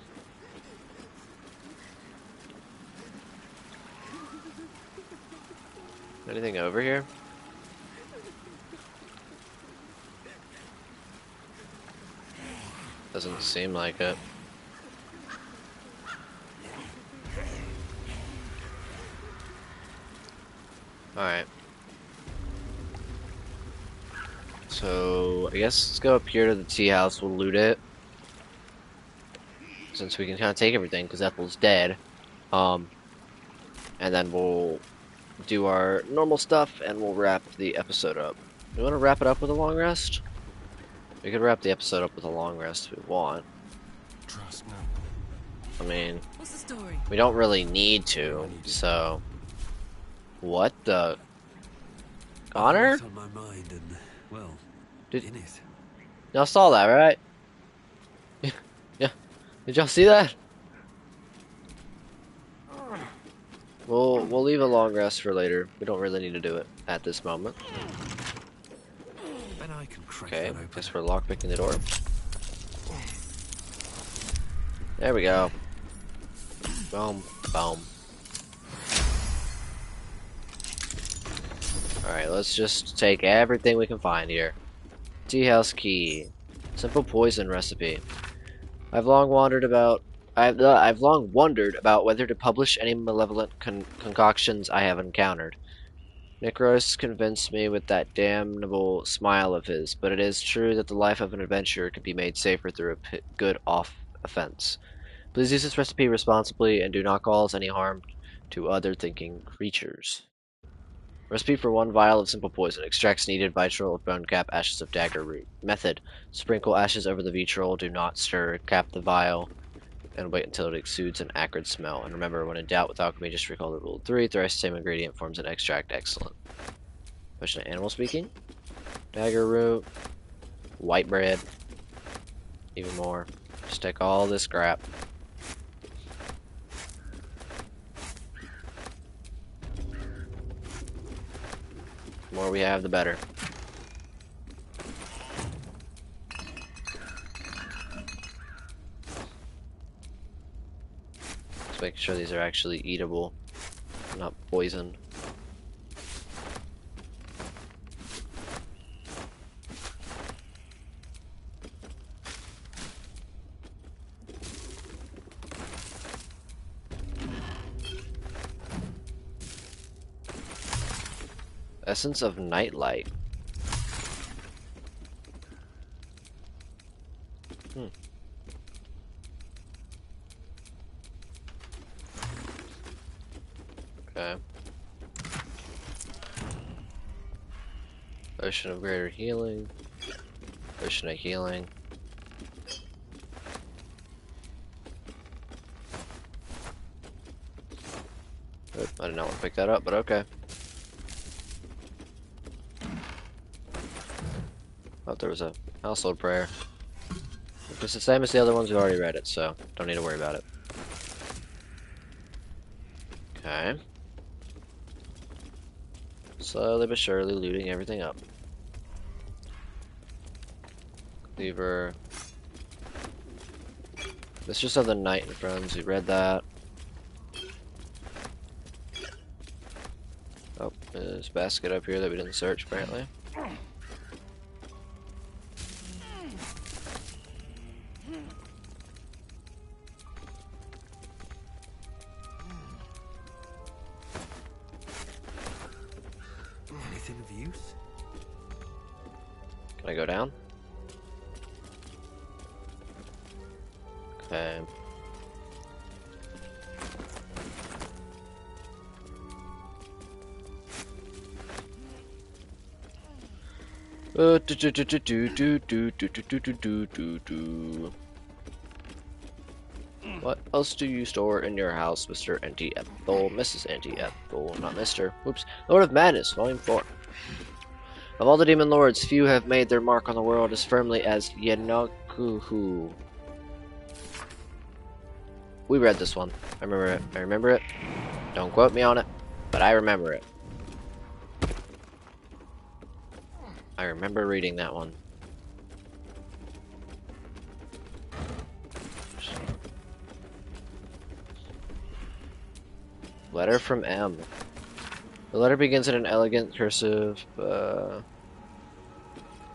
Anything over here? Doesn't seem like it. Alright. So, I guess let's go up here to the tea house. We'll loot it. Since we can kind of take everything, because Ethel's dead. And then we'll do our normal stuff, and we'll wrap the episode up. We want to wrap it up with a long rest? We could wrap the episode up with a long rest if we want. Trust no. I mean, What's the story? we don't really need to, so... What the... Connor? What's on my mind and, well, Did... in it. Y'all saw that, right? Yeah. Did y'all see that? We'll leave a long rest for later. We don't really need to do it at this moment. And I can crack Okay, that open. guess we're lockpicking the door. There we go. Boom, boom. Alright, let's just take everything we can find here. Tea house key. Simple poison recipe. I've long wondered about whether to publish any malevolent concoctions I have encountered. Nikros convinced me with that damnable smile of his, but it is true that the life of an adventurer can be made safer through a good offense. Please use this recipe responsibly and do not cause any harm to other thinking creatures. Recipe for 1 vial of simple poison. Extracts needed: vitriol of bone cap, ashes of dagger root. Method: sprinkle ashes over the vitriol, do not stir, cap the vial, and wait until it exudes an acrid smell. And remember, when in doubt with alchemy, just recall the rule of 3. Thrice the same ingredient forms an extract. Excellent. Question of animal speaking. Dagger root. White bread. Even more. Just take all this crap. The more we have, the better. Just making sure these are actually eatable, not poison. Essence of Nightlight. Okay. Ocean of Greater Healing. Ocean of Healing. Oop, I did not want to pick that up, but okay. Oh, there was a household prayer. It's the same as the other ones, we've already read it, so don't need to worry about it. Okay. Slowly but surely looting everything up. Cleaver. Mistress of the Night and Friends, we read that. Oh, there's a basket up here that we didn't search, apparently. Anything of use? Can I go down? Okay. What else do you store in your house, Mr. N.T. Ethel? Mrs. N.T. Ethel, not Mr. Oops. Lord of Madness, Volume 4. Of all the demon lords, few have made their mark on the world as firmly as Yenokuhu. We read this one. I remember it. I remember it. Don't quote me on it, but I remember it. I remember reading that one. Letter from M. The letter begins in an elegant cursive, that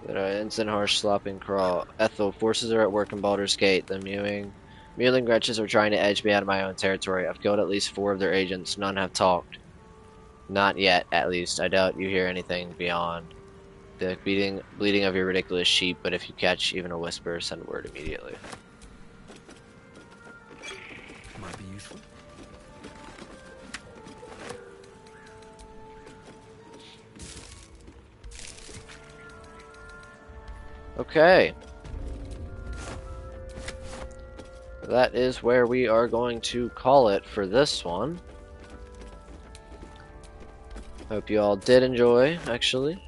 ends in harsh slopping crawl. Ethel, forces are at work in Baldur's Gate. The mewling wretches are trying to edge me out of my own territory. I've killed at least 4 of their agents. None have talked. Not yet, at least. I doubt you hear anything beyond the bleating of your ridiculous sheep, but if you catch even a whisper, send word immediately. Might be useful. Okay. That is where we are going to call it for this one. Hope you all did enjoy, actually.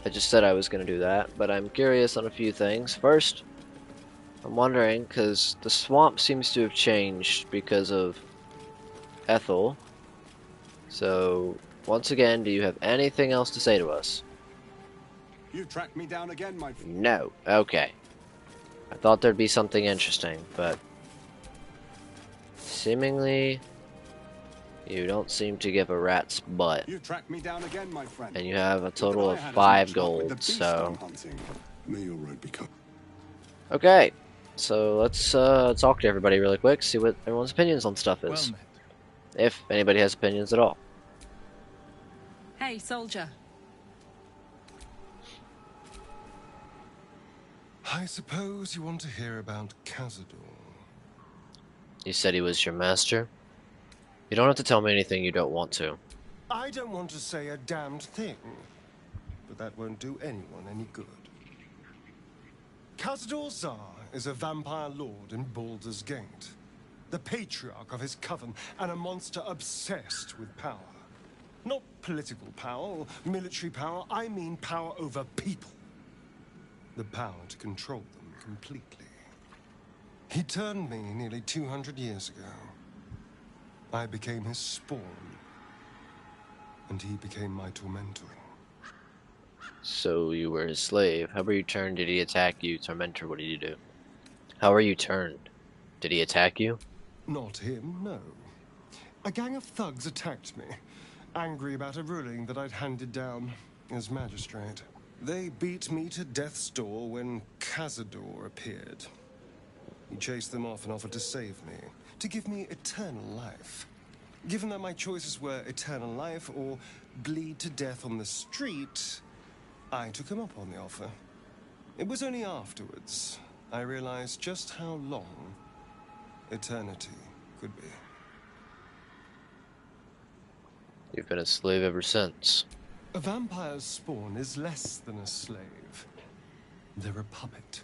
I just said I was going to do that, but I'm curious on a few things. First, I'm wondering, because the swamp seems to have changed because of Ethel. So, once again, do you have anything else to say to us? You've tracked me down again, my friend. No. Okay. I thought there'd be something interesting, but seemingly you don't seem to give a rat's butt. You've tracked me down again, my friend. And you have a total of 5 gold, so... May your road become... Okay, so let's talk to everybody really quick, see what everyone's opinions on stuff is. Well if anybody has opinions at all. Hey, soldier. I suppose you want to hear about Cazador. You said he was your master? You don't have to tell me anything you don't want to. I don't want to say a damned thing, but that won't do anyone any good. Cazador Zar is a vampire lord in Baldur's Gate, the patriarch of his coven, and a monster obsessed with power. Not political power or military power, I mean power over people. The power to control them completely. He turned me nearly 200 years ago. I became his spawn, and he became my tormentor. So you were his slave. How were you turned? Did he attack you? Tormentor, what did you do? How are you turned? Did he attack you? Not him, no. A gang of thugs attacked me, angry about a ruling that I'd handed down as magistrate. They beat me to death's door when Cazador appeared. He chased them off and offered to save me, to give me eternal life. Given that my choices were eternal life or bleed to death on the street, I took him up on the offer. It was only afterwards I realized just how long eternity could be. You've been a slave ever since. A vampire's spawn is less than a slave. They're a puppet.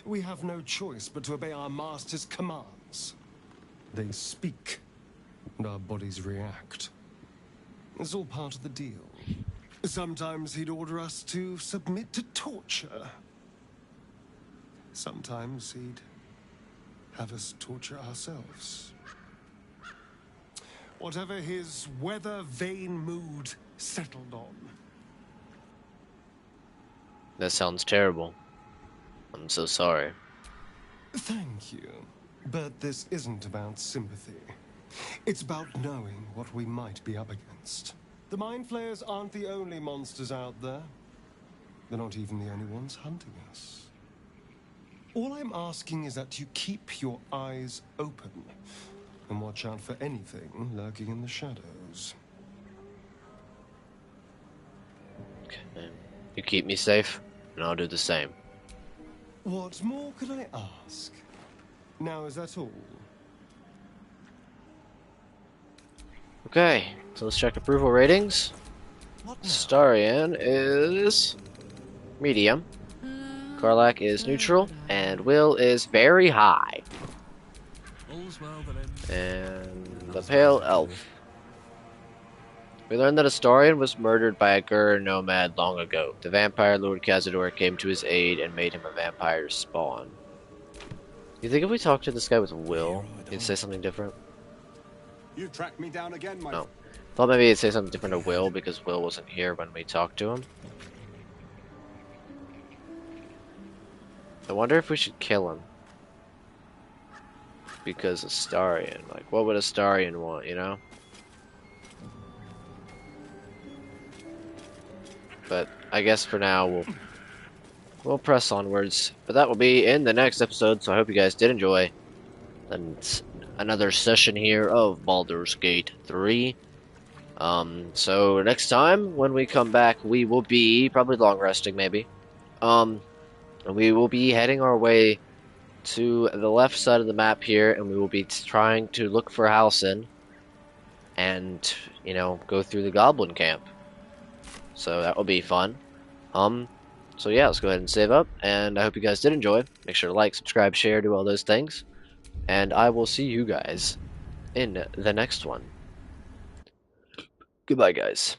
We have no choice but to obey our master's commands. They speak, and our bodies react. It's all part of the deal. Sometimes he'd order us to submit to torture. Sometimes he'd have us torture ourselves. Whatever his weather-vane mood settled on. That sounds terrible. I'm so sorry. Thank you. But this isn't about sympathy. It's about knowing what we might be up against. The Mind Flayers aren't the only monsters out there. They're not even the only ones hunting us. All I'm asking is that you keep your eyes open and watch out for anything lurking in the shadows. Okay. You keep me safe, and I'll do the same. What more could I ask? Now, is that all? Okay, so let's check approval ratings. Starian is medium, Karlak is neutral, and Will is very high. And the Pale Elf. We learned that Astarion was murdered by a Gur nomad long ago. The vampire Lord Cazador came to his aid and made him a vampire spawn. You think if we talked to this guy with Will, he'd say something different? You tracked me down again, my No. Thought maybe he'd say something different to Will because Will wasn't here when we talked to him. I wonder if we should kill him. Because Astarion. Like, what would Astarion want, you know? But I guess for now we'll press onwards. But that will be in the next episode, so I hope you guys did enjoy another session here of Baldur's Gate 3. So next time when we come back, we will be probably long resting maybe. And we will be heading our way to the left side of the map here, and we will be trying to look for Halsin and, you know, go through the Goblin camp. So that will be fun. So yeah, let's go ahead and save up, and I hope you guys did enjoy. Make sure to like, subscribe, share, do all those things. And I will see you guys in the next one. Goodbye, guys.